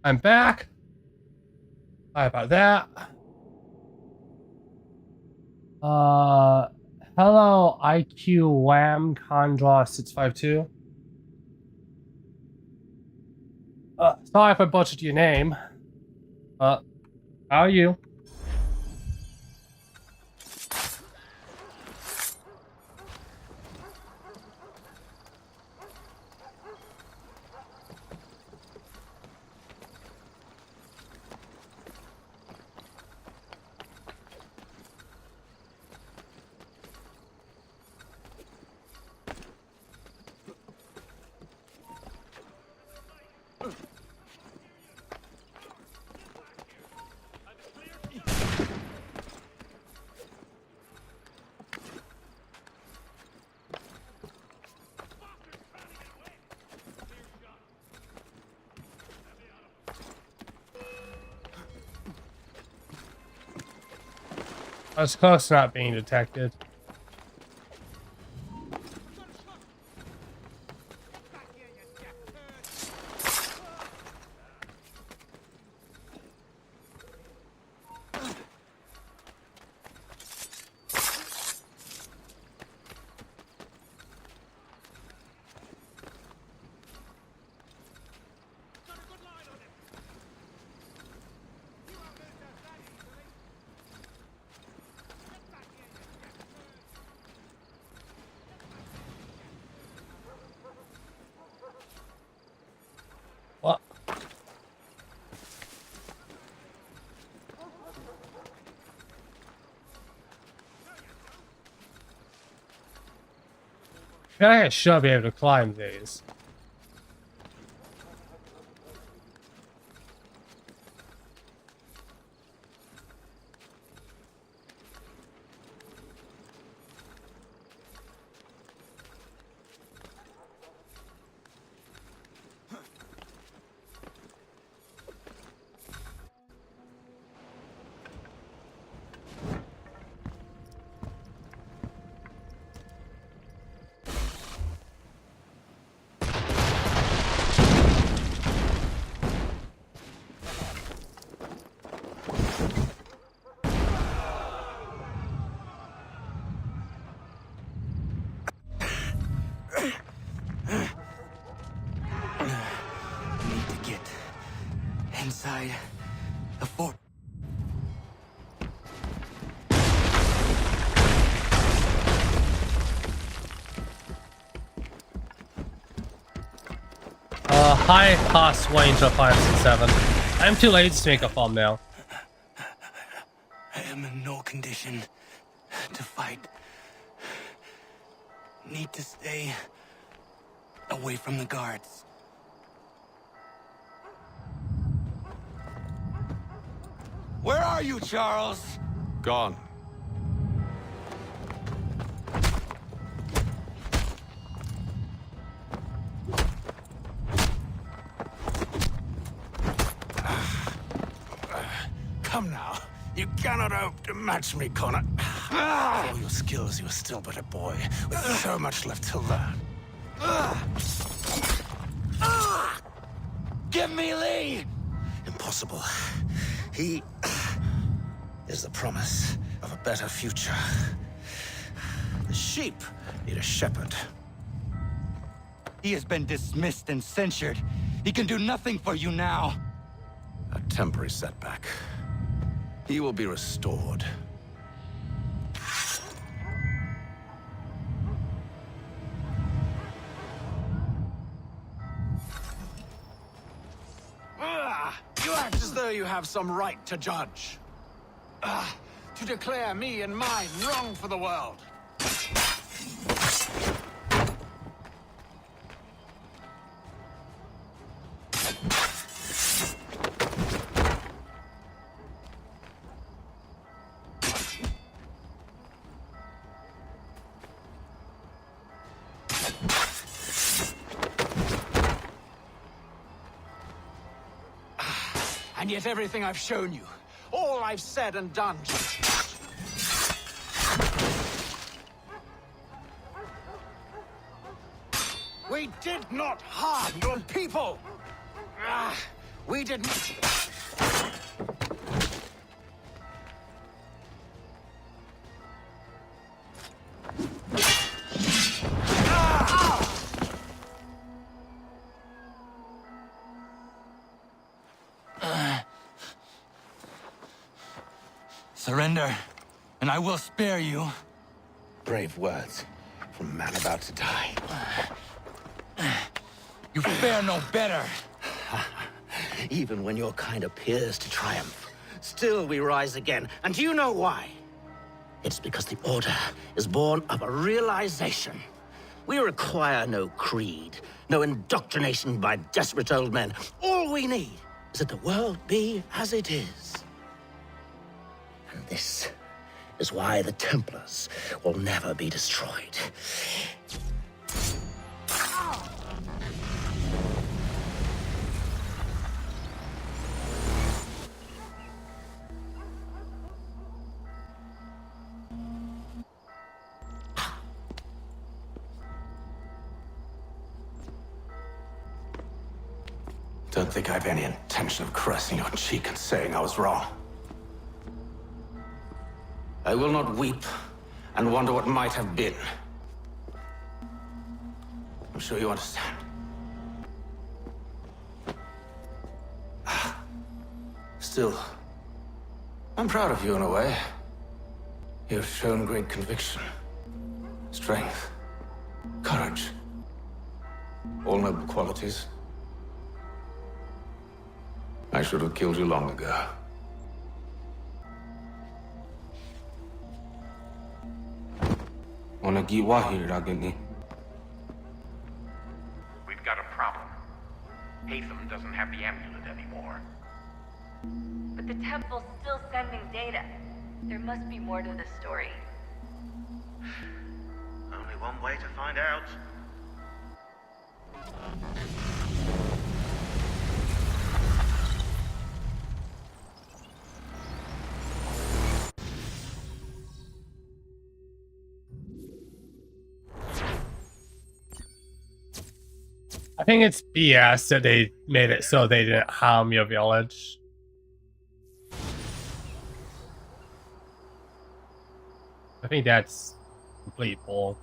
I'm back. Sorry about that. Hello, IQ Lam Condra 652. Sorry if I butchered your name. How are you? I was close to not being detected. What? I feel like I should be able to climb these. Inside the fort. Hi, Haas Ranger 567. I'm too late to make a thumbnail. I am in no condition to fight. Need to stay away from the guards. Where are you, Charles? Gone. Come now. You cannot hope to match me, Connor. For all your skills, you are still but a boy, with so much left to learn. Give me Lee! Impossible. He is the promise of a better future. The sheep need a shepherd. He has been dismissed and censured. He can do nothing for you now. A temporary setback. He will be restored. You act as though you have some right to judge. To declare me and mine wrong for the world. And yet everything I've shown you, all I've said and done... We did not harm your people! We didn't... Surrender, and I will spare you. Brave words from a man about to die. You fare no better. Even when your kind appears to triumph, still we rise again. And do you know why? It's because the Order is born of a realization. We require no creed, no indoctrination by desperate old men. All we need is that the world be as it is. And this is why the Templars will never be destroyed. Don't think I have any intention of caressing your cheek and saying I was wrong. I will not weep and wonder what might have been. I'm sure you understand. Still, I'm proud of you in a way. You have shown great conviction, strength, courage. All noble qualities. I should have killed you long ago. We've got a problem. Haytham doesn't have the amulet anymore. But the temple's still sending data. There must be more to the story. Only one way to find out. I think it's BS that they made it so they didn't harm your village. I think that's complete bull.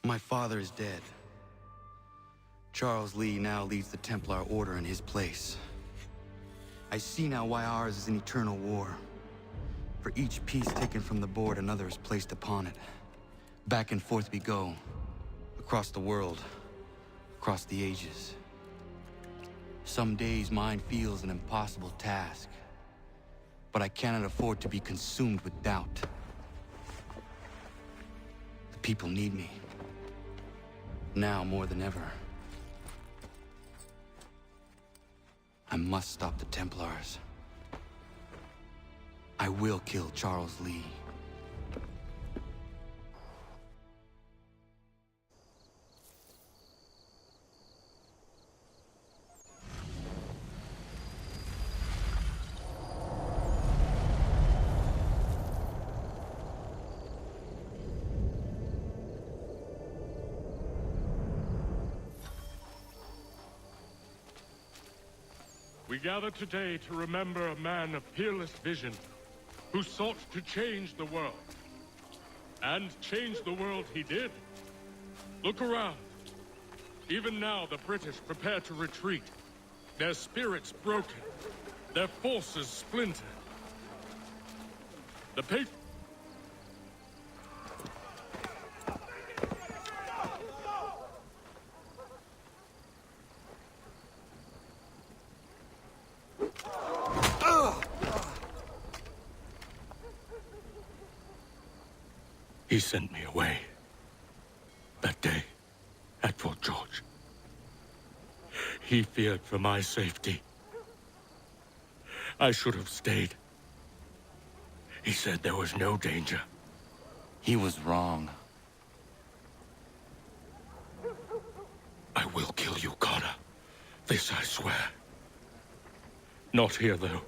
My father is dead. Charles Lee now leads the Templar Order in his place. I see now why ours is an eternal war. For each piece taken from the board, another is placed upon it. Back and forth we go. Across the world. Across the ages. Some days mine feels an impossible task. But I cannot afford to be consumed with doubt. The people need me. Now more than ever. I must stop the Templars. I will kill Charles Lee. We gather today to remember a man of peerless vision who sought to change the world. And change the world he did. Look around. Even now the British prepare to retreat. Their spirits broken. Their forces splintered. The He sent me away. That day, at Fort George. He feared for my safety. I should have stayed. He said there was no danger. He was wrong. I will kill you, Connor. This I swear. Not here, though.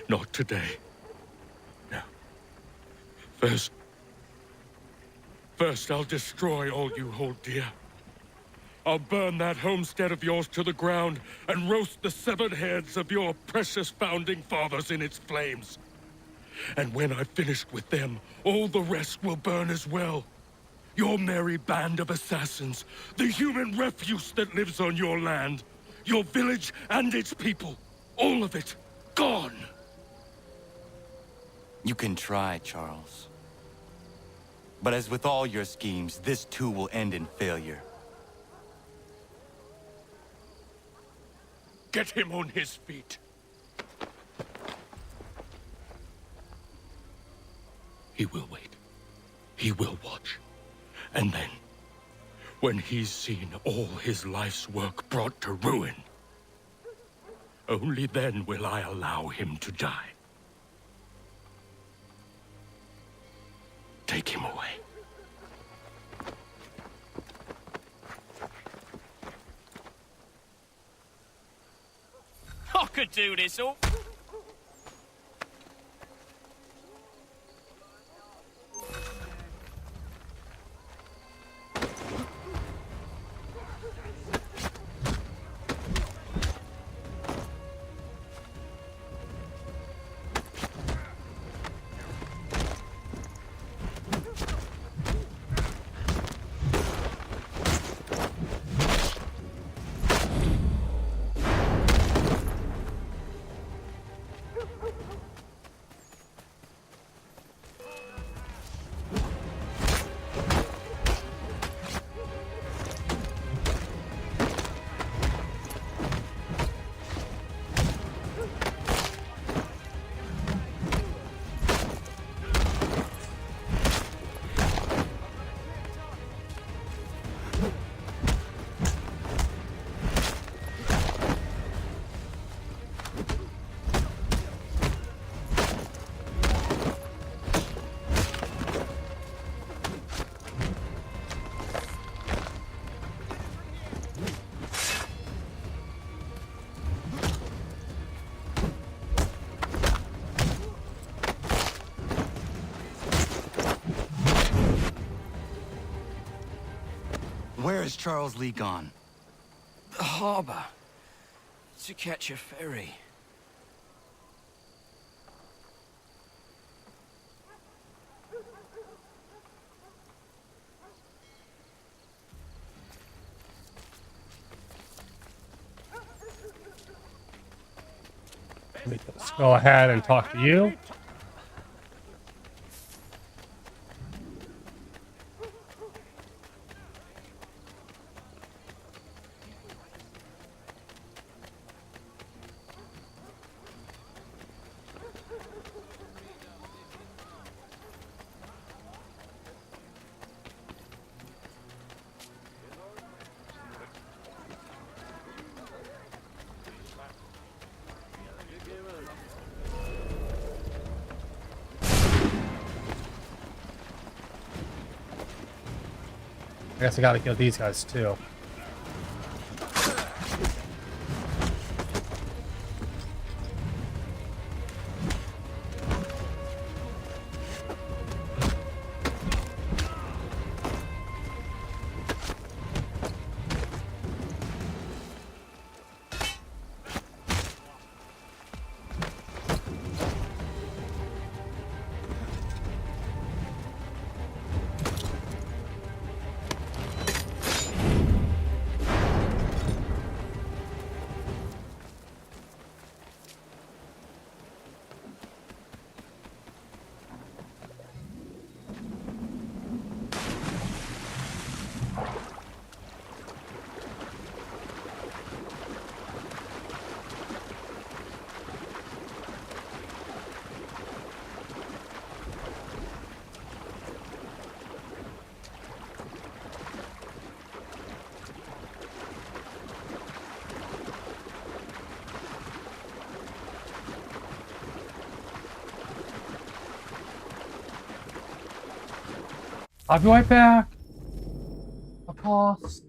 Not today. No. First, I'll destroy all you hold dear. I'll burn that homestead of yours to the ground and roast the severed heads of your precious founding fathers in its flames. And when I've finished with them, all the rest will burn as well. Your merry band of assassins, the human refuse that lives on your land, your village and its people, all of it, gone. You can try, Charles. But as with all your schemes, this too will end in failure. Get him on his feet. He will wait. He will watch. And then, when he's seen all his life's work brought to ruin, only then will I allow him to die. Take him away. I could do this all. Where is Charles Lee gone? The harbor. To catch a ferry. Let's go ahead and talk to you. I guess I gotta kill these guys too. I'll be right back. Of course.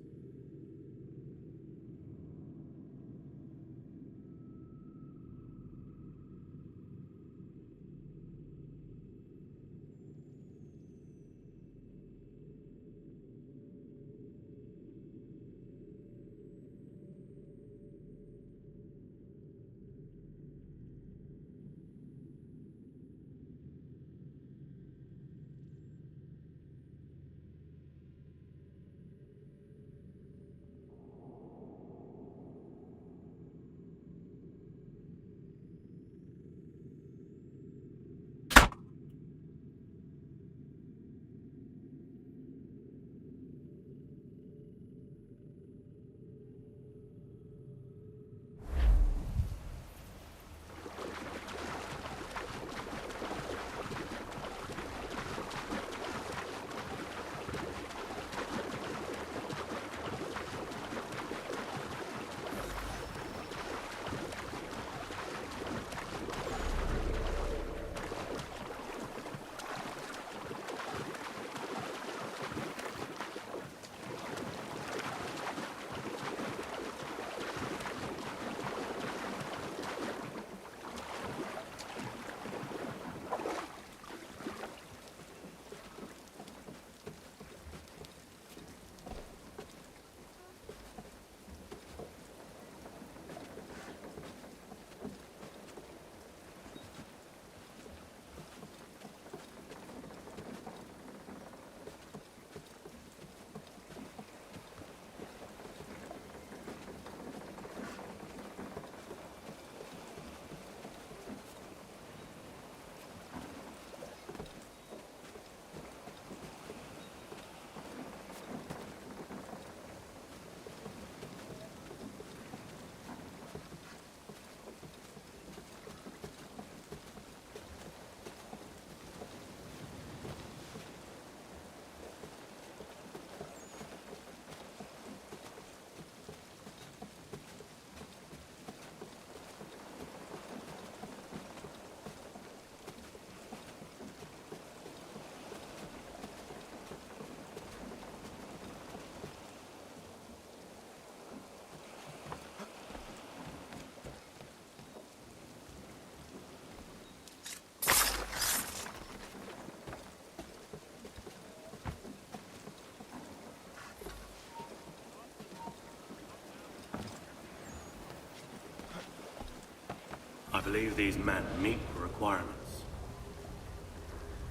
believe these men meet the requirements.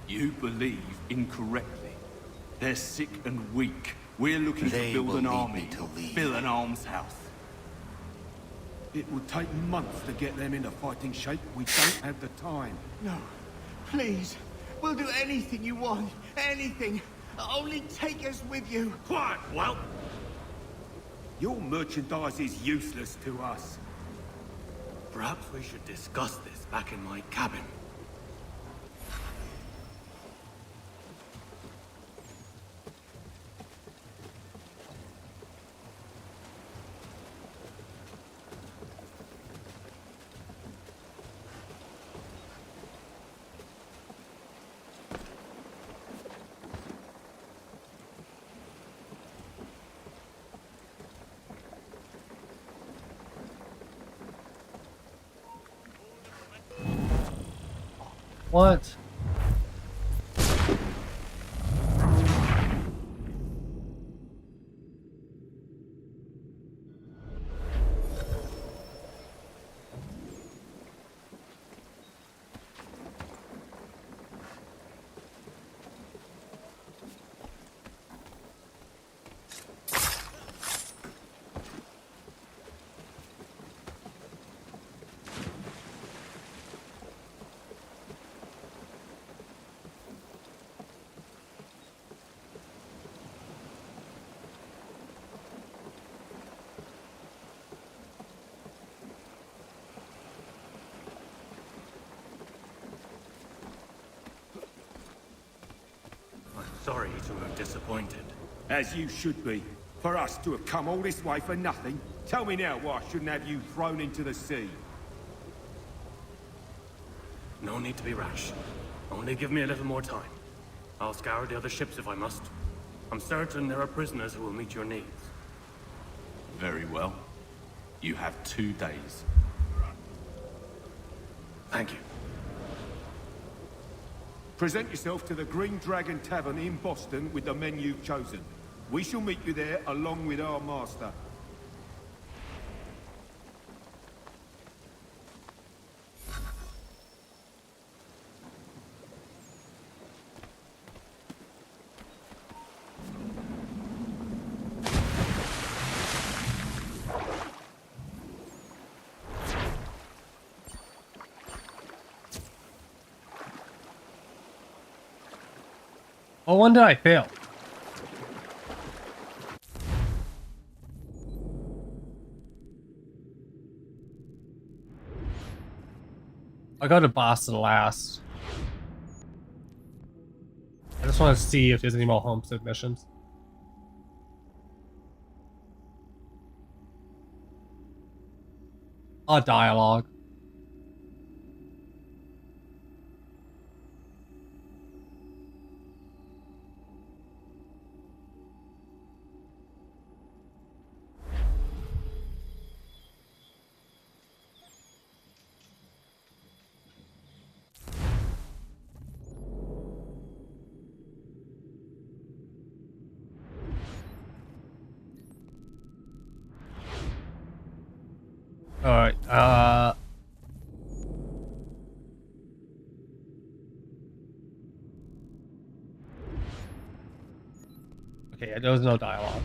You believe incorrectly. They're sick and weak. We're looking They to build will an lead army, me to lead. build an almshouse. It would take months to get them into fighting shape. We don't have the time. No, please. We'll do anything you want. Anything. Only take us with you. Quiet, well. Your merchandise is useless to us. Perhaps we should discuss this back in my cabin. What? Sorry to have disappointed. As you should be. For us to have come all this way for nothing. Tell me now why I shouldn't have you thrown into the sea. No need to be rash. Only give me a little more time. I'll scour the other ships if I must. I'm certain there are prisoners who will meet your needs. Very well. You have 2 days. Thank you. Present yourself to the Green Dragon Tavern in Boston with the men you've chosen. We shall meet you there along with our master. Oh, when did I fail? I got to Boston last. I just want to see if there's any more Homestead missions. Dialogue. Alright, okay, there was no dialogue.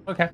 Okay.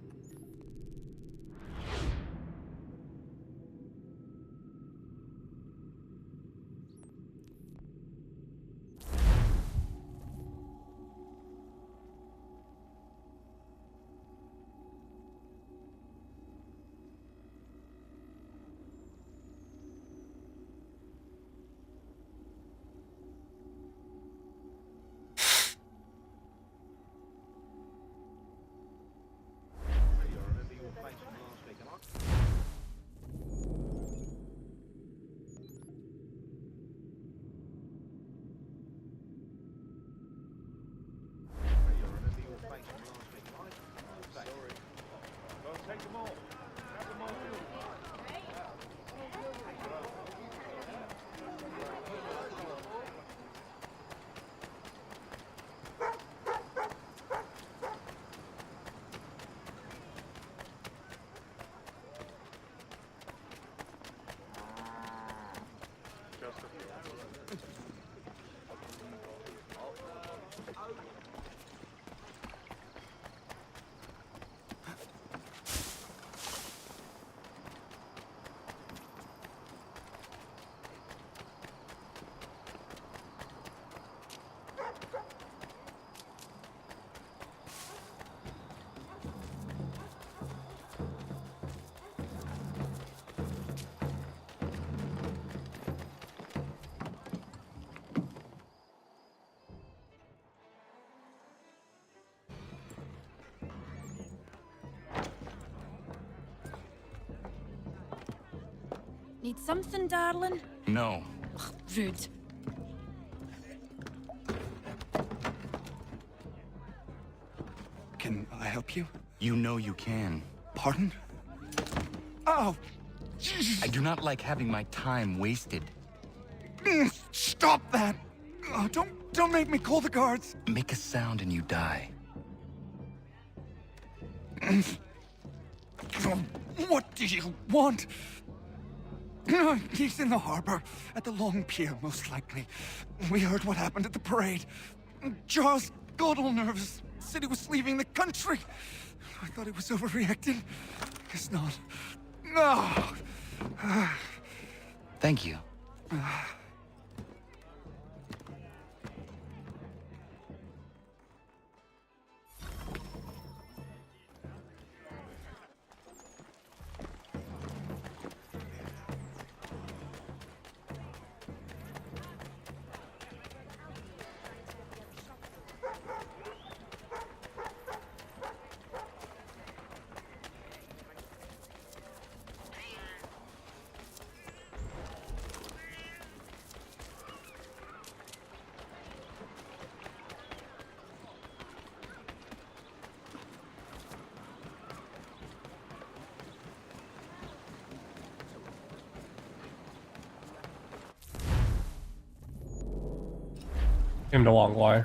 Need something, darling? No. Ugh, rude. Can I help you? You know you can. Pardon? Oh! I do not like having my time wasted. Stop that! Oh, don't make me call the guards! Make a sound and you die. What do you want? He's in the harbor, at the Long Pier, most likely. We heard what happened at the parade. Charles got all nervous, said he was leaving the country. I thought he was overreacting. Guess not. No! Thank you. Came a long way.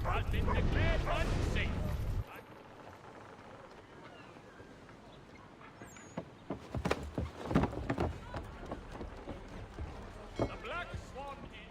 Has been declared unsafe. The Black Swan Inn.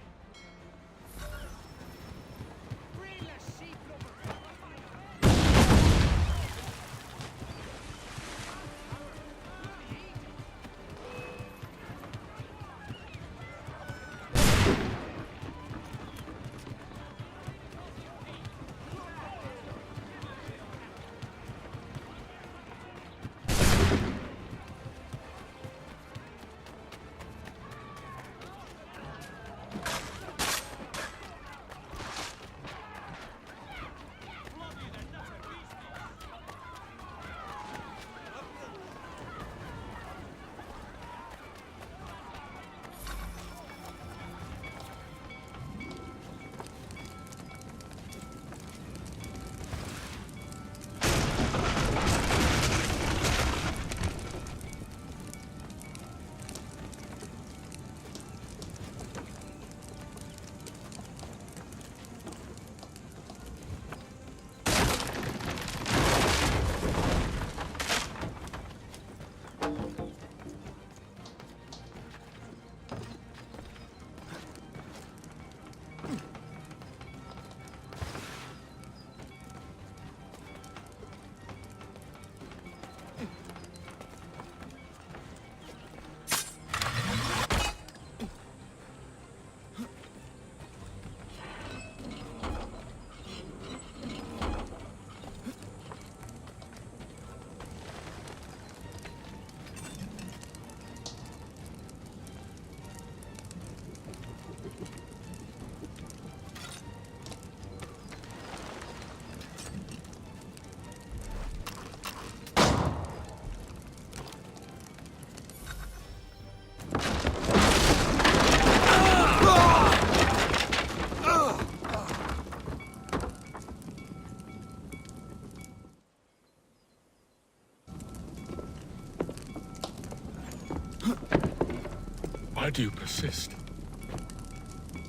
Why do you persist?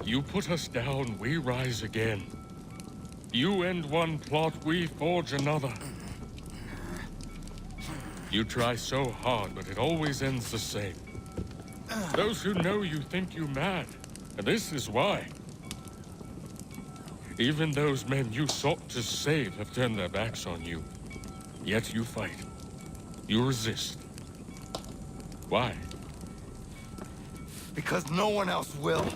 You put us down, we rise again. You end one plot, we forge another. You try so hard, but it always ends the same. Those who know you think you mad, and this is why. Even those men you sought to save have turned their backs on you. Yet you fight. You resist. Why? Because no one else will.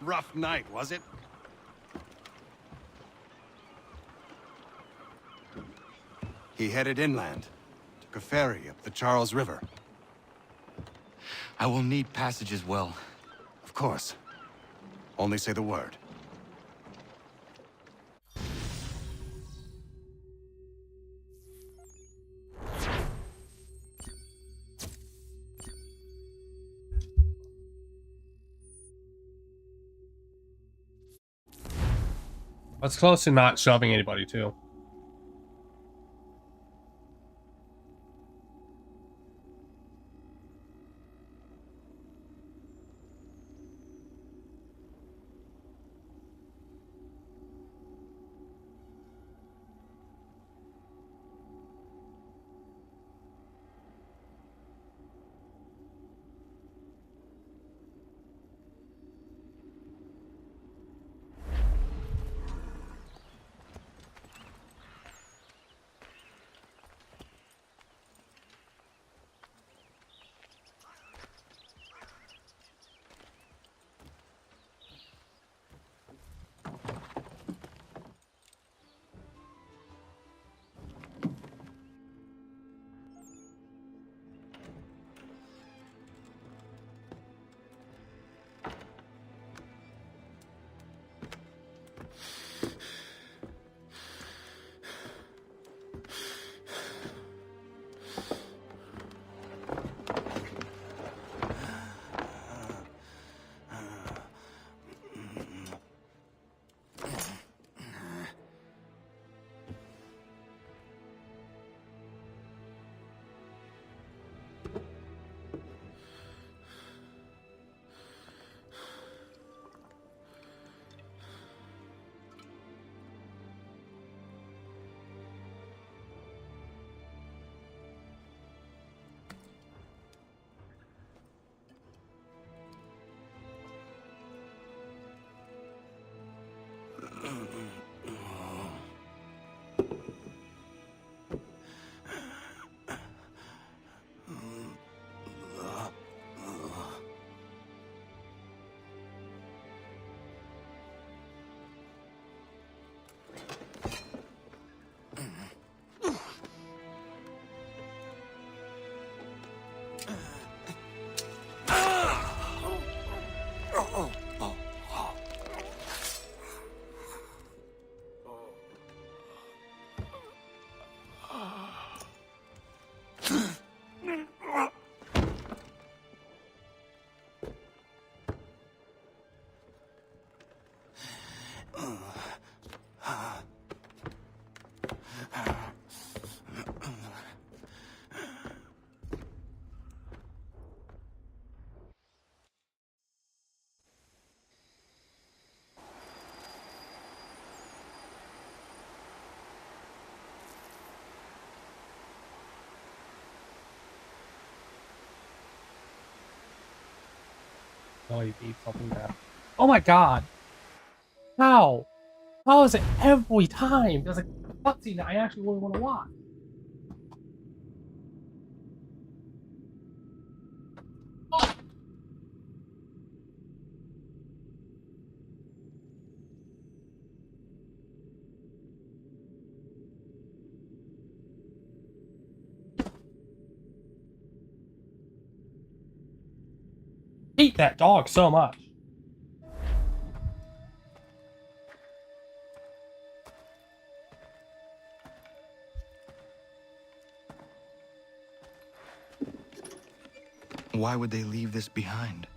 Rough night, was it? He headed inland, took a ferry up the Charles River. I will need passage as well. Of course. Only say the word. That's close to not shoving anybody, too. Oh, he beat something down. Oh my god! How? How is it every time? There's a cutscene that I actually really want to watch. Hate that dog so much. Why would they leave this behind?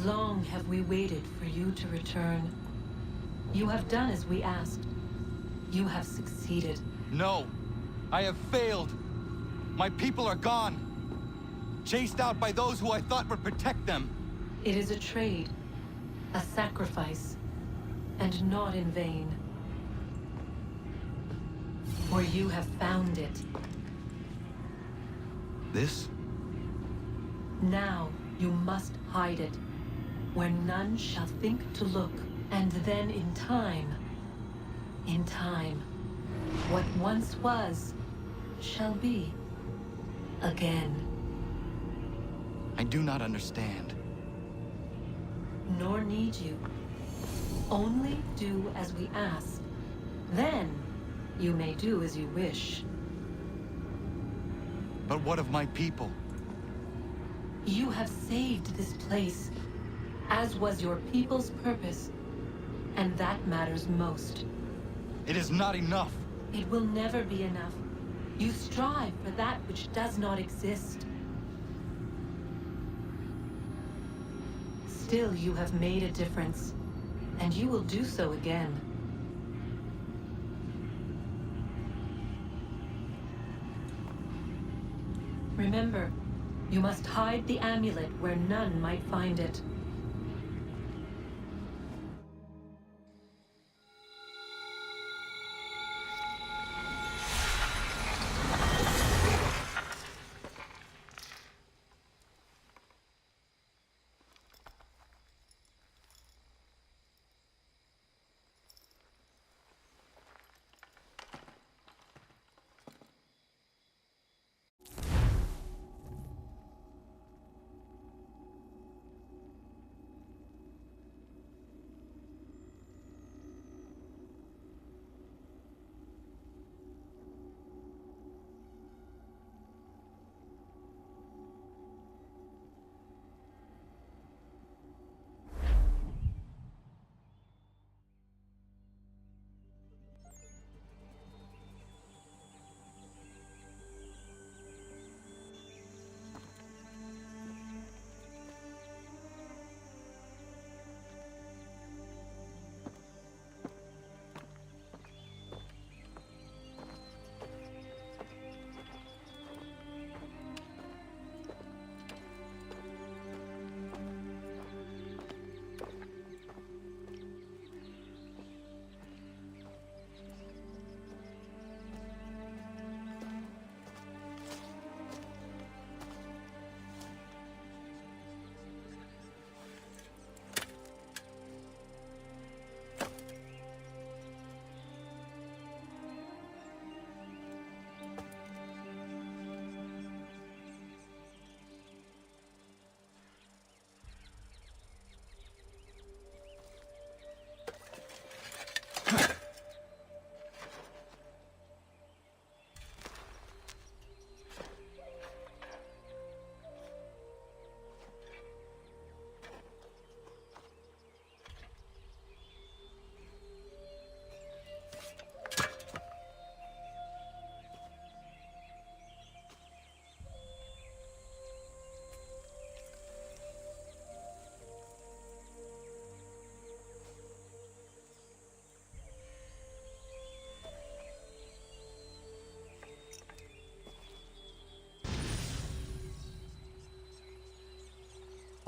Long have we waited for you to return. You have done as we asked. You have succeeded. No! I have failed! My people are gone! Chased out by those who I thought would protect them! It is a trade, a sacrifice, and not in vain. For you have found it. This? Now you must hide it, where none shall think to look, and then in time, what once was, shall be, again. I do not understand. Nor need you. Only do as we ask. Then, you may do as you wish. But what of my people? You have saved this place, as was your people's purpose, and that matters most. It is not enough. It will never be enough. You strive for that which does not exist. Still, you have made a difference, and you will do so again. Remember, you must hide the amulet where none might find it.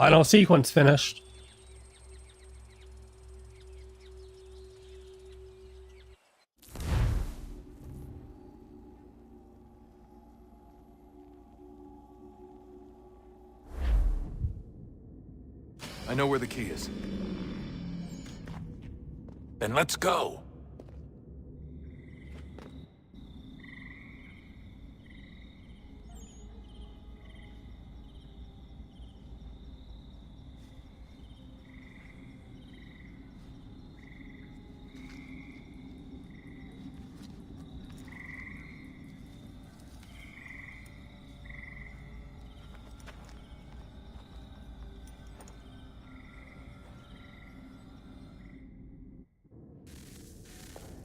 Final sequence finished. I know where the key is. Then let's go.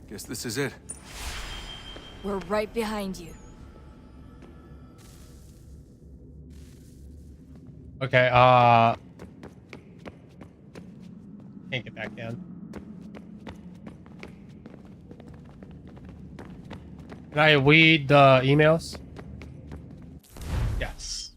Guess this is it. We're right behind you. Okay, can't get back down. Can I read the emails? Yes.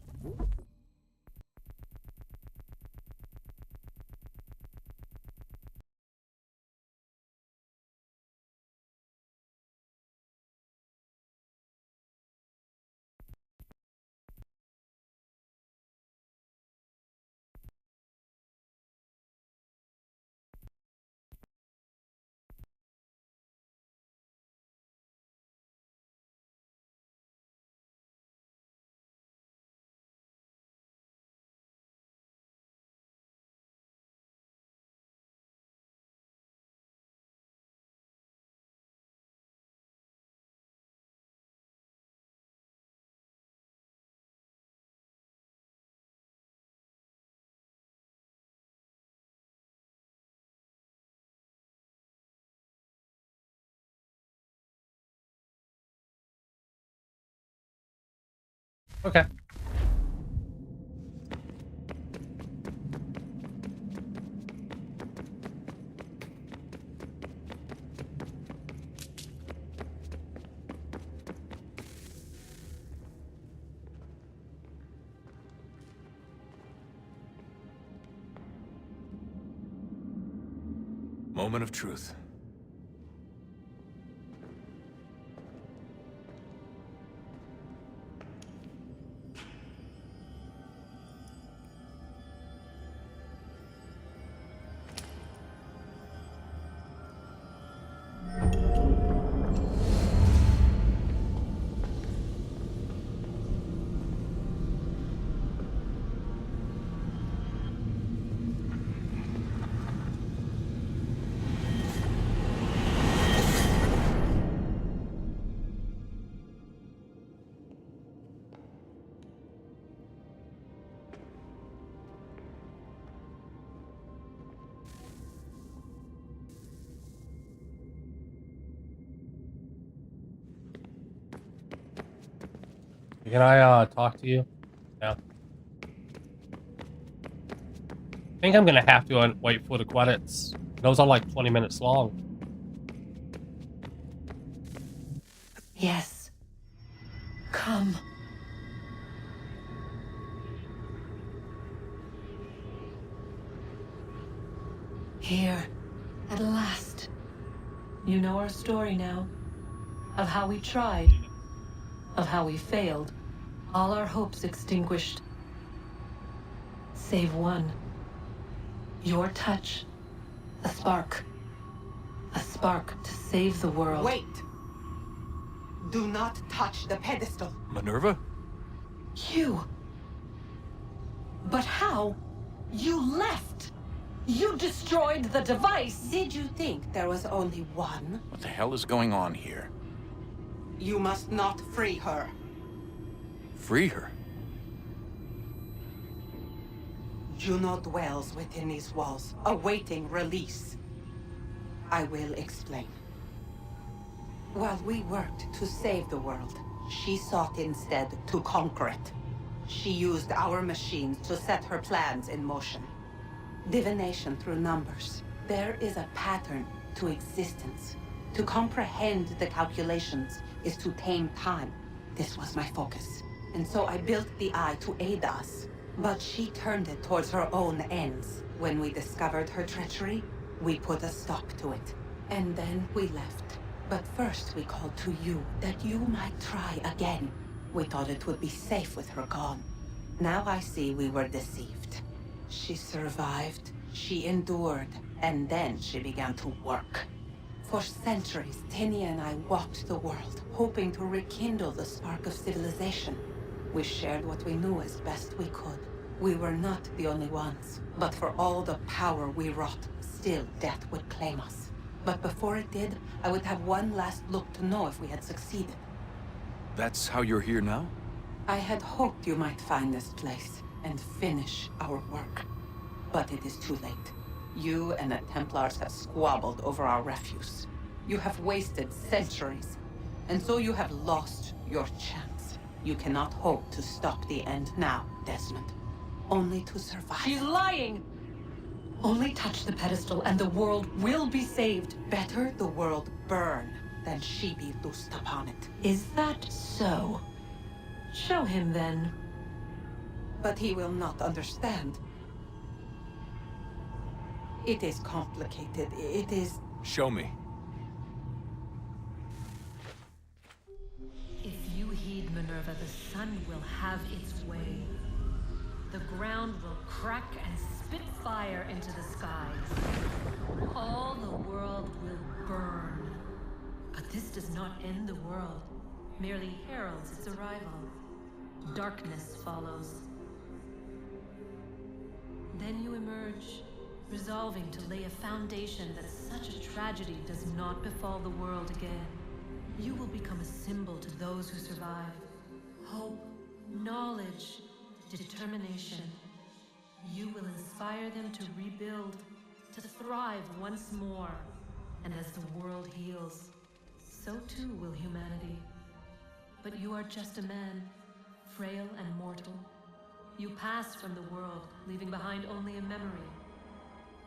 Okay. Moment of truth. Can I talk to you? Yeah. I think I'm gonna have to wait for the credits. Those are like 20 minutes long. Yes. Come. Here, at last. You know our story now. Of how we tried. Of how we failed. All our hopes extinguished. Save one. Your touch. A spark. A spark to save the world. Wait! Do not touch the pedestal. Minerva? You. But how? You left. You destroyed the device. Did you think there was only one? What the hell is going on here? You must not free her. Free her? Juno dwells within these walls, awaiting release. I will explain. While we worked to save the world, she sought instead to conquer it. She used our machines to set her plans in motion. Divination through numbers. There is a pattern to existence. To comprehend the calculations is to tame time. This was my focus. And so I built the Eye to aid us. But she turned it towards her own ends. When we discovered her treachery, we put a stop to it. And then we left. But first we called to you, that you might try again. We thought it would be safe with her gone. Now I see we were deceived. She survived, she endured, and then she began to work. For centuries, Tinia and I walked the world, hoping to rekindle the spark of civilization. We shared what we knew as best we could. We were not the only ones, but for all the power we wrought, still death would claim us. But before it did, I would have one last look to know if we had succeeded. That's how you're here now? I had hoped you might find this place and finish our work. But it is too late. You and the Templars have squabbled over our refuse. You have wasted centuries, and so you have lost your chance. You cannot hope to stop the end now, Desmond. Only to survive. She's lying! Only touch the pedestal and the world will be saved. Better the world burn than she be loosed upon it. Is that so? Show him then. But he will not understand. It is complicated. It is... Show me. If you heed Minerva, the sun will have its way. The ground will crack and spit fire into the skies. All the world will burn. But this does not end the world, merely heralds its arrival. Darkness follows. Then you emerge, resolving to lay a foundation that such a tragedy does not befall the world again. You will become a symbol to those who survive. Hope, knowledge, determination. You will inspire them to rebuild, to thrive once more. And as the world heals, so too will humanity. But you are just a man, frail and mortal. You pass from the world, leaving behind only a memory.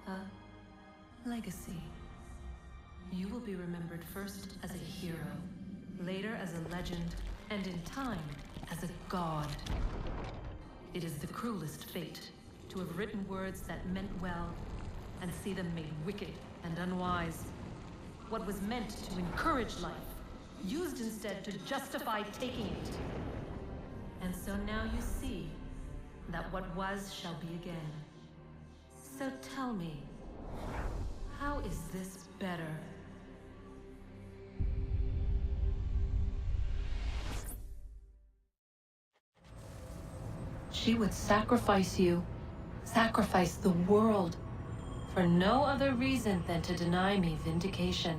A legacy. You will be remembered first as a hero, later as a legend, and in time, as a god. It is the cruelest fate, to have written words that meant well, and see them made wicked and unwise. What was meant to encourage life, used instead to justify taking it. And so now you see that what was shall be again. So tell me, how is this better? She would sacrifice you, sacrifice the world, for no other reason than to deny me vindication.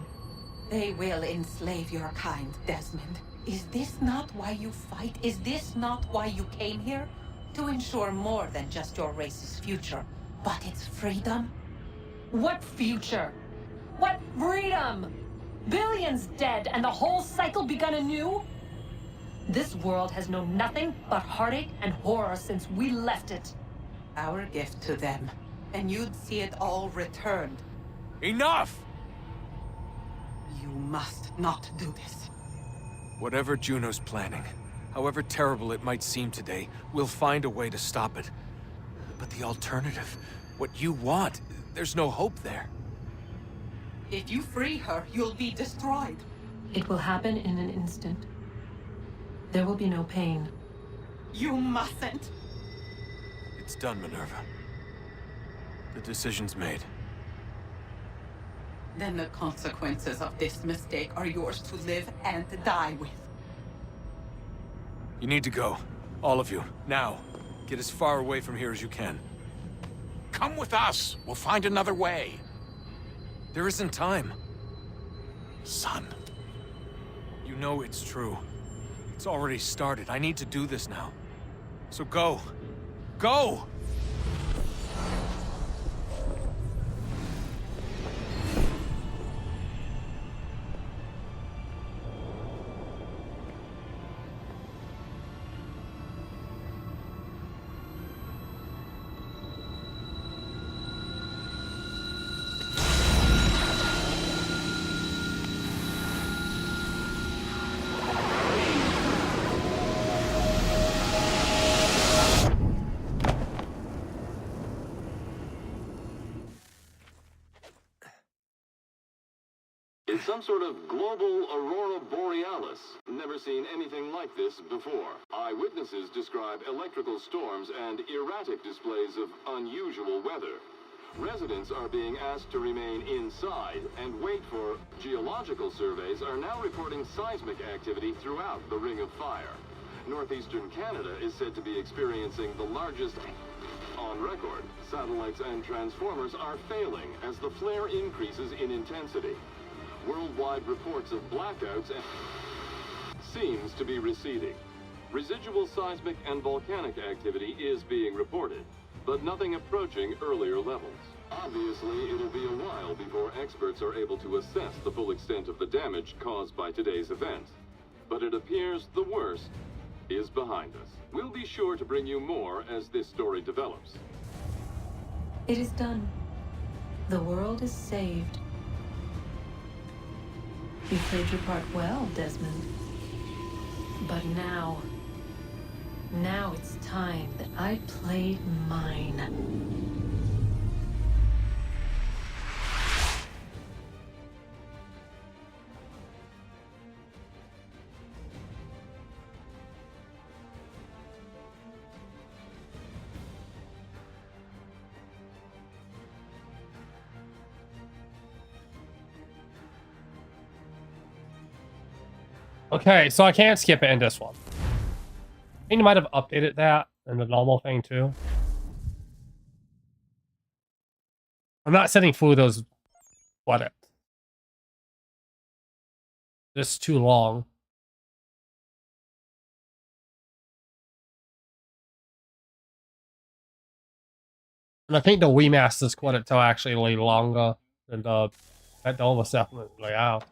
They will enslave your kind, Desmond. Is this not why you fight? Is this not why you came here? To ensure more than just your race's future, but its freedom? What future? What freedom? Billions dead and the whole cycle begun anew? This world has known nothing but heartache and horror since we left it. Our gift to them, and you'd see it all returned. Enough! You must not do this. Whatever Juno's planning, however terrible it might seem today, we'll find a way to stop it. But the alternative, what you want, there's no hope there. If you free her, you'll be destroyed. It will happen in an instant. There will be no pain. You mustn't. It's done, Minerva. The decision's made. Then the consequences of this mistake are yours to live and die with. You need to go. All of you. Now. Get as far away from here as you can. Come with us. We'll find another way. There isn't time. Son. You know it's true. It's already started. I need to do this now. So go. Go! Some sort of global aurora borealis. Never seen anything like this before. Eyewitnesses describe electrical storms and erratic displays of unusual weather. Residents are being asked to remain inside and wait for geological surveys are now reporting seismic activity throughout the Ring of Fire. Northeastern Canada is said to be experiencing the largest on record. Satellites and transformers are failing as the flare increases in intensity. Worldwide reports of blackouts seems to be receding. Residual seismic and volcanic activity is being reported, but nothing approaching earlier levels. Obviously, it'll be a while before experts are able to assess the full extent of the damage caused by today's event. But it appears the worst is behind us. We'll be sure to bring you more as this story develops. It is done. The world is saved. You played your part well, Desmond. But now it's time that I played mine. Okay, so I can't skip it in this one. I think you might have updated that in the normal thing too. I'm not sitting through those what this is too long. And I think the remasters quite it till actually way longer than the that was definitely out.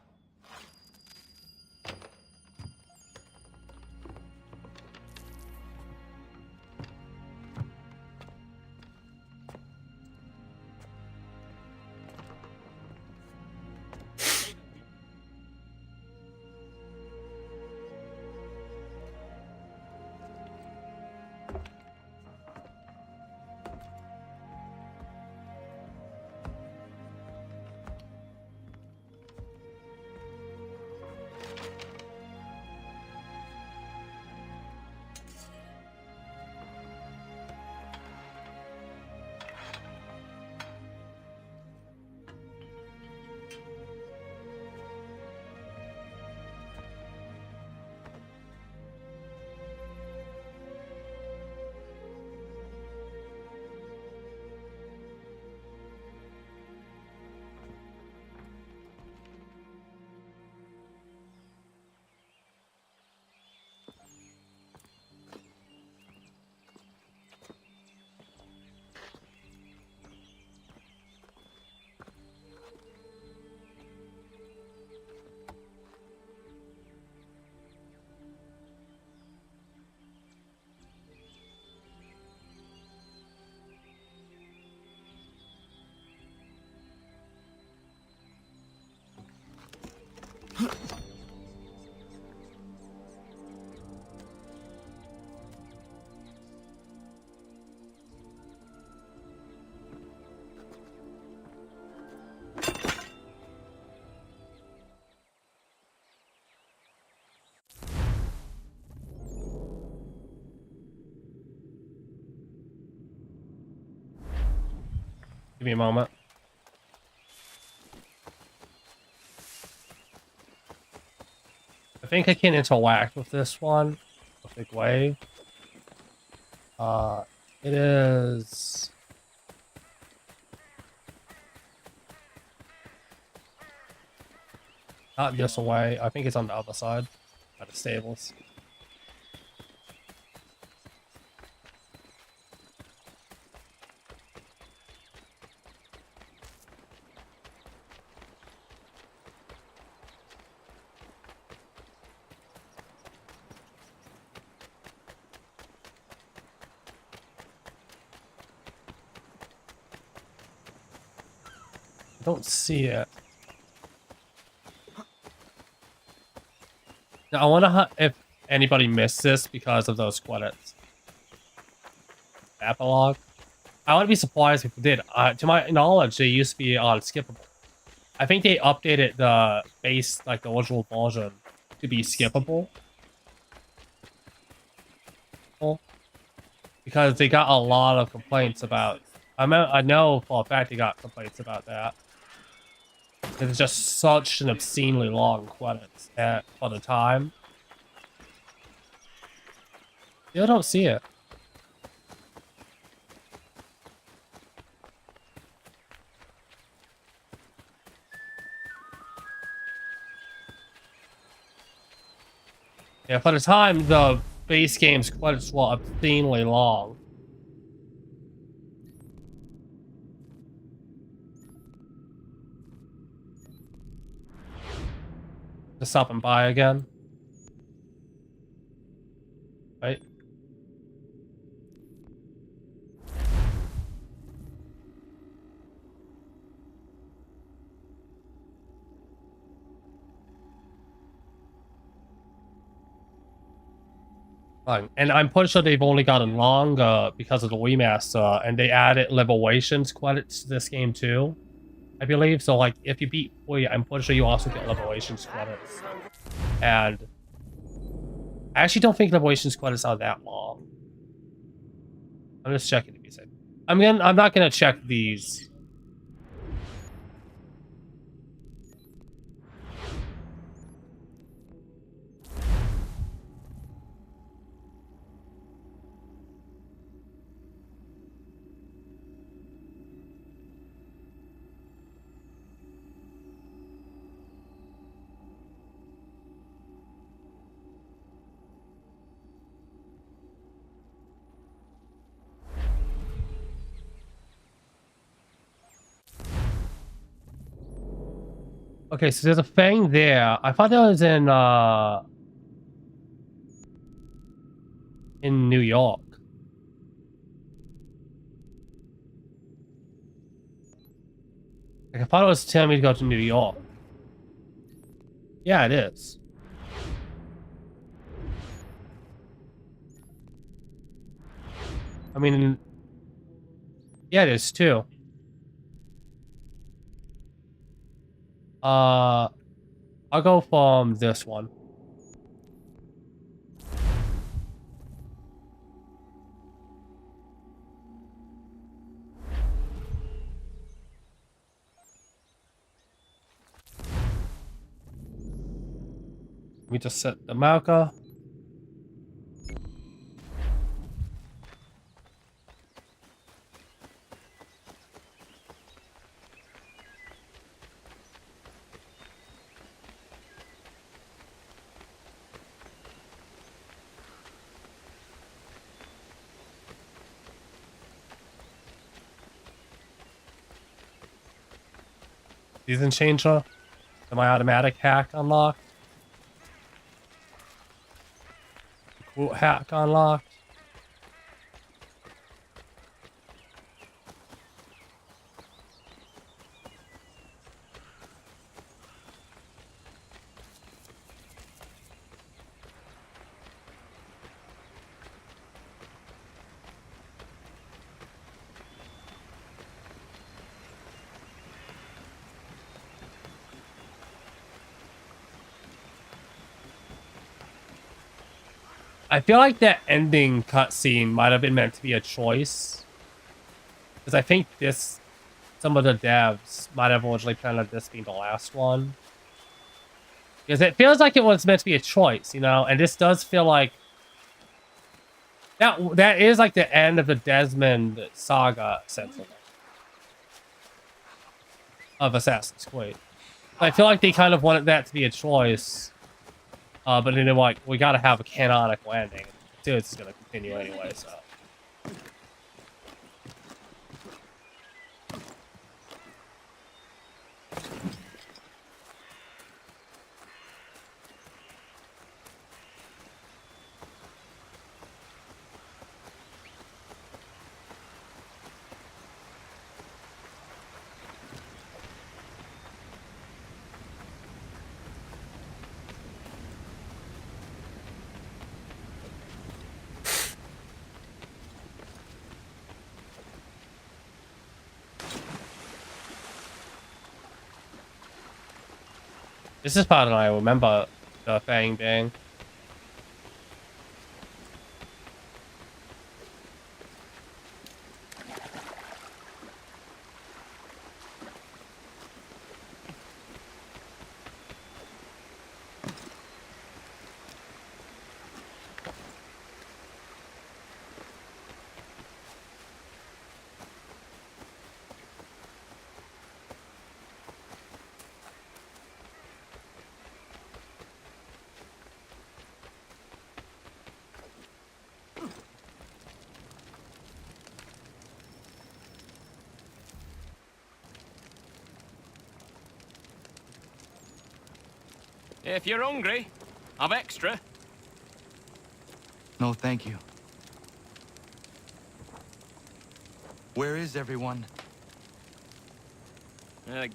Give me a moment. I think I can interact with this one a big way. It is not this way. I think it's on the other side at the stables. I don't see it. Now, I wonder if anybody missed this because of those credits. Epilogue. I wouldn't be surprised if it did. To my knowledge, they used to be unskippable. I think they updated the base, like the original version, to be skippable. Because they got a lot of complaints about. I know for a fact they got complaints about that. It's just such an obscenely long credits for the time. Still don't see it. Yeah, for the time, the base game's credits were obscenely long. To stop and buy again. Right? Fine. And I'm pretty sure they've only gotten longer because of the remaster, and they added liberations credits to this game too, I believe. So like, if you beat 3, I'm pretty sure you also get liberations credits. And I actually don't think liberations credits are that long. I'm just checking to be safe. I'm not gonna check these. Okay, so there's a thing there. I thought that was in New York. Like, I thought it was telling me to go to New York. Yeah, it is. I mean, yeah, it is too. I'll go from this one. We just set the marker. Season changer. My automatic hack unlocked. Quote hack unlocked. I feel like that ending cutscene might have been meant to be a choice. Because I think some of the devs might have originally planned on this being the last one. Because it feels like it was meant to be a choice, you know? And this does feel like... That is like the end of the Desmond saga, essentially. Of Assassin's Creed. I feel like they kind of wanted that to be a choice. But then they're like, we gotta have a canonical ending. Dude, it's gonna continue anyway, so. This is part of I remember the thing being. If you're hungry, have extra. No, thank you. Where is everyone?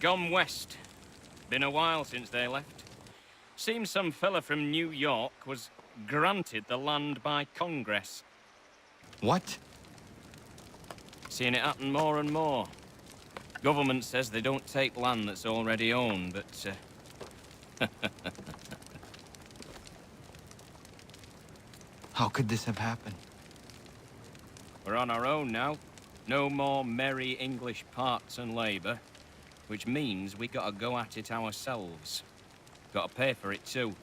Gone west. Been a while since they left. Seems some fella from New York was granted the land by Congress. What? Seeing it happen more and more. Government says they don't take land that's already owned, but How could this have happened? we're on our own now. No more merry English parts and labour, which means we gotta go at it ourselves. Gotta pay for it too.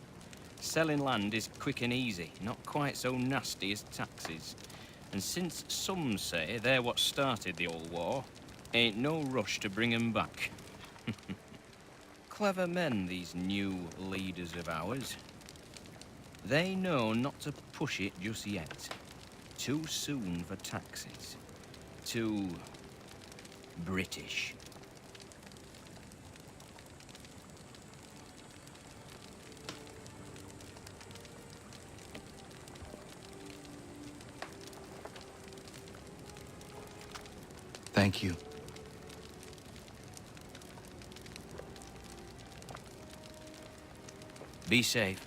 Selling land is quick and easy, not quite so nasty as taxes. And since some say they're what started the old war, ain't no rush to bring 'em back. Clever men, these new leaders of ours. They know not to push it just yet. Too soon for taxes. Too British. Thank you. Be safe.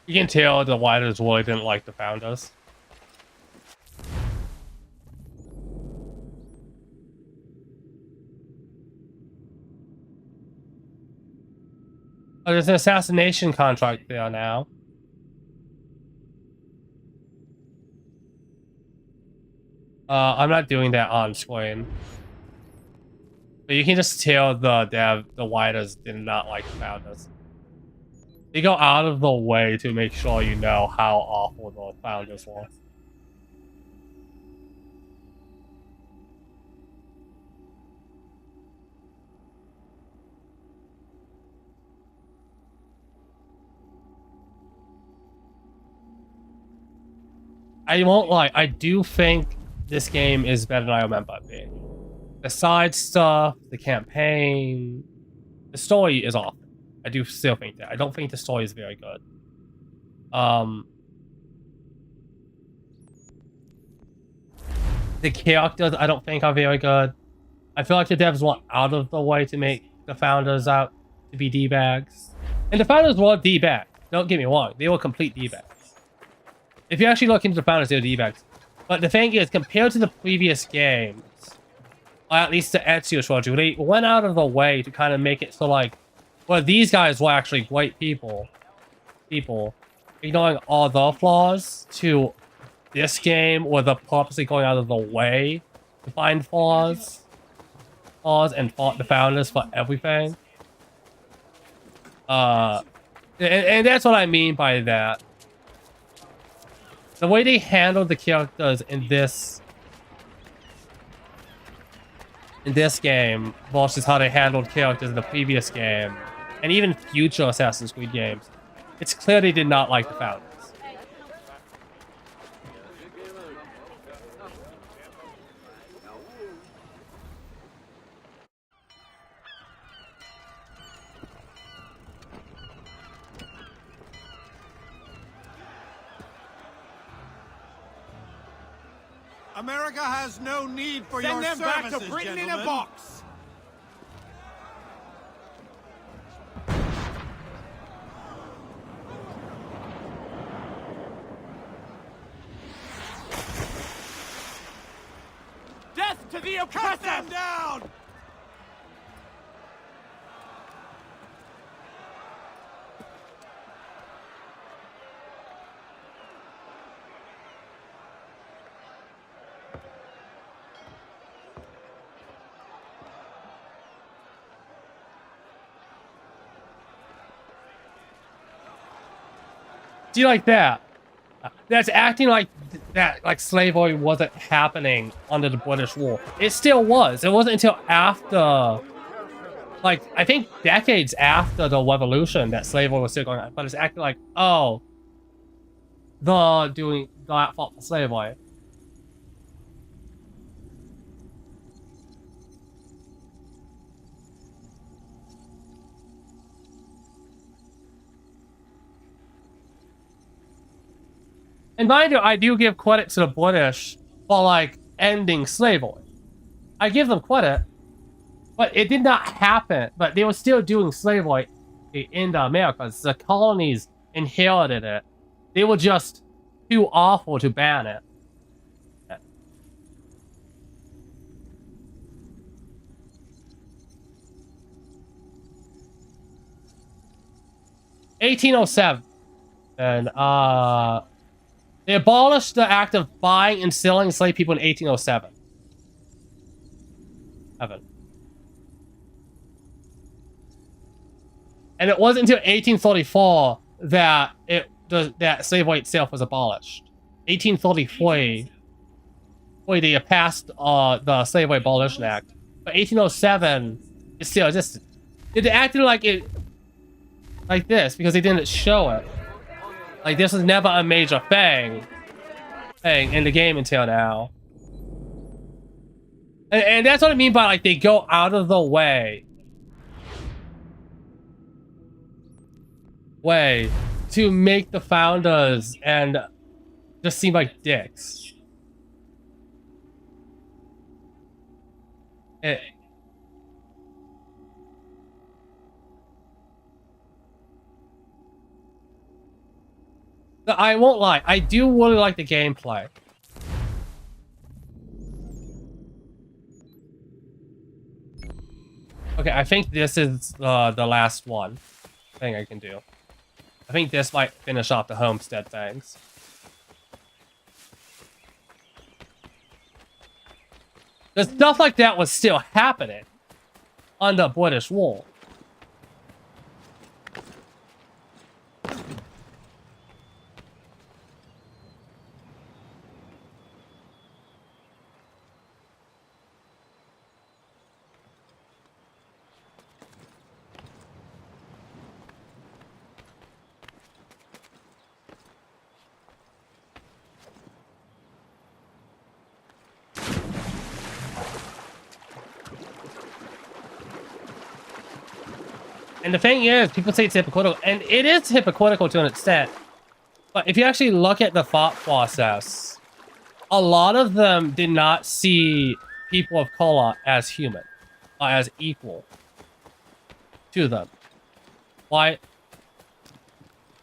You can tell the Whiters really didn't like the Founders. Oh, there's an assassination contract there now. I'm not doing that on screen. But you can just tell the Whiters did not like the Founders. They go out of the way to make sure you know how awful the Founders were. I won't lie, I do think this game is better than I remember it being. The side stuff, the campaign, the story is awful. I do still think that. I don't think the story is very good. The characters I don't think are very good. I feel like the devs went out of the way to make the Founders out to be D-bags. And the Founders were D-bags. Don't get me wrong. They were complete D-bags. If you actually look into the Founders, they were D-bags. But the thing is, compared to the previous games, or at least the Ezio trilogy, they went out of the way to kind of make it so like, well, these guys were actually great people, ignoring all the flaws, to this game where they're purposely going out of the way to find flaws and fault the Founders for everything. And that's what I mean by that. The way they handled the characters in this game versus how they handled characters in the previous game, and even future Assassin's Creed games, it's clear they did not like the Founders. America has no need for Send your them services, back to Britain in a box. Death to the oppressor! Cut them down! See, like that. That's acting like that, like slavery wasn't happening under the British rule. It still was. It wasn't until after, like, I think decades after the revolution that slavery was still going on. But it's acting like, oh, the doing that fault for slavery. And mind you, I do give credit to the British for, like, ending slavery. I give them credit, but it did not happen. But they were still doing slavery in the Americas. The colonies inherited it. They were just too awful to ban it. 1807. And, they abolished the act of buying and selling enslaved people in 1807. And it wasn't until 1834 that that slavery itself was abolished. 1833, they passed the Slavery Abolition Act. But 1807, it still existed. It acted like it, like this, because they didn't show it. Like, this was never a major thing in the game until now. And that's what I mean by, like, they go out of the way to make the founders and just seem like dicks. I won't lie, I do really like the gameplay. Okay, I think this is the last one thing I can do. I think this might finish off the Homestead things. The stuff like that was still happening under British rule. And the thing is, people say it's hypocritical, and it is hypocritical to an extent. But if you actually look at the thought process, a lot of them did not see people of color as human, or as equal to them. Why?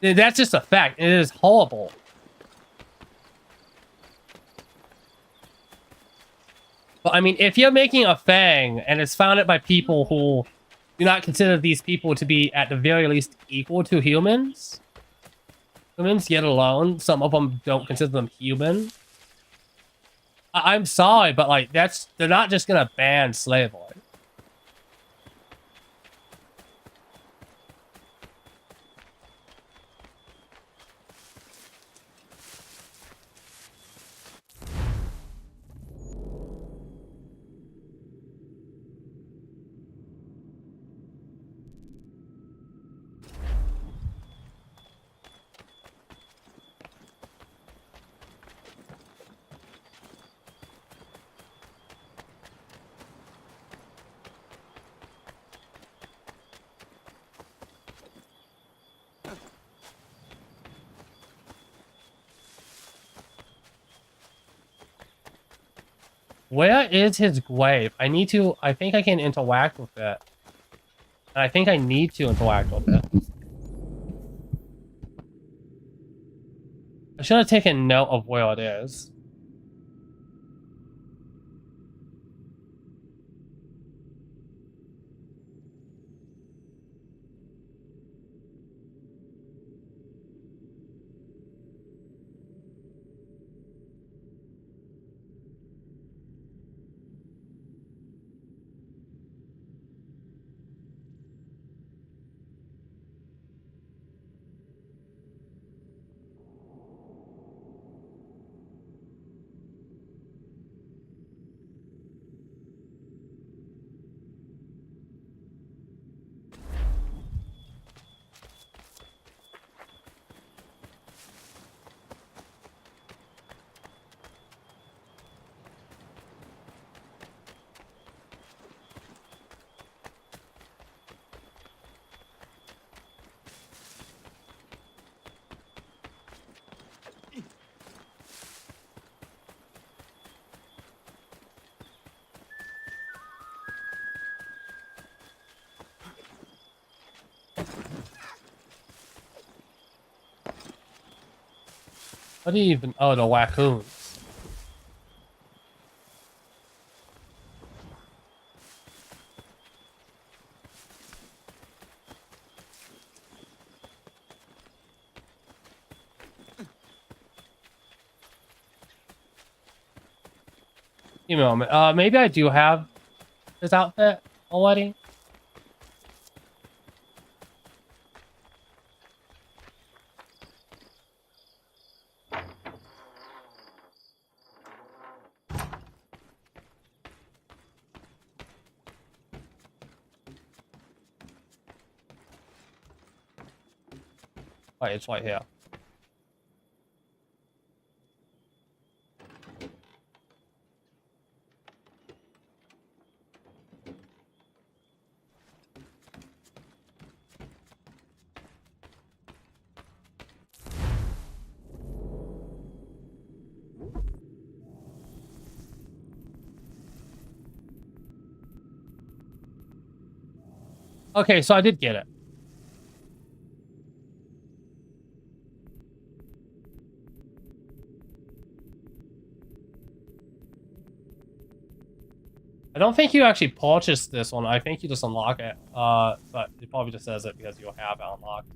That's just a fact. It is horrible. But I mean, if you're making a thing and it's founded by people who do not consider these people to be at the very least equal to humans, yet alone some of them don't consider them human. I'm sorry, but like they're not just gonna ban slavery. Where is his grave? I think I can interact with it. And I think I need to interact with it. I should have taken note of where it is. What do you even... Oh, the raccoons. Give me a moment. Maybe I do have this outfit already. Wait, it's right here. Okay, so I did get it. I don't think you actually purchased this one. I think you just unlock it. But it probably just says it because you have it unlocked.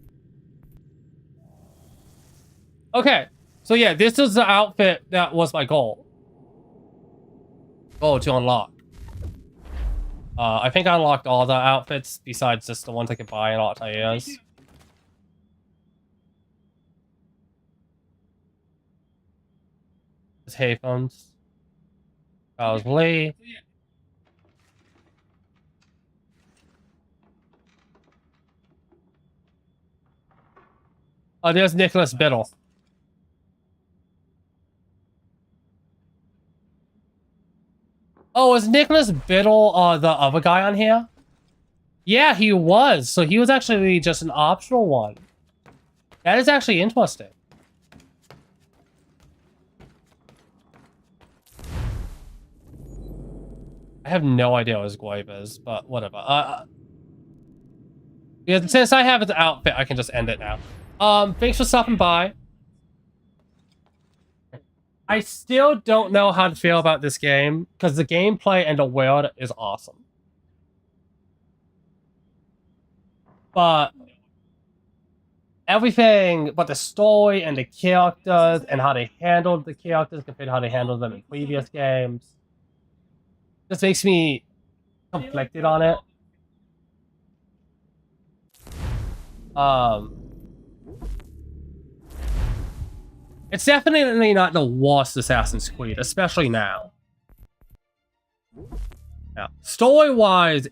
Okay, so yeah, this is the outfit that was my goal. Goal to unlock. I think I unlocked all the outfits besides just the ones I could buy in Altair's. It's Haytham's. That was Lee. Oh, there's Nicholas Biddle. Oh, was Nicholas Biddle the other guy on here? Yeah, he was. So he was actually just an optional one. That is actually interesting. I have no idea what his glaive is, but whatever. Yeah, since I have the outfit, I can just end it now. Thanks for stopping by. I still don't know how to feel about this game, because the gameplay and the world is awesome. But everything but the story and the characters and how they handled the characters compared to how they handled them in previous games just makes me conflicted on it. It's definitely not the worst Assassin's Creed, especially now. Yeah. Story-wise,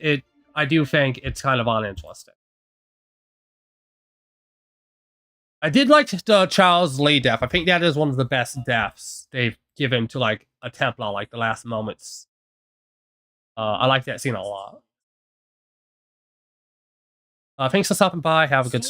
I do think it's kind of uninteresting. I did like the Charles Lee death. I think that is one of the best deaths they've given to like a Templar, like the last moments. I like that scene a lot. Thanks for stopping by. Have a good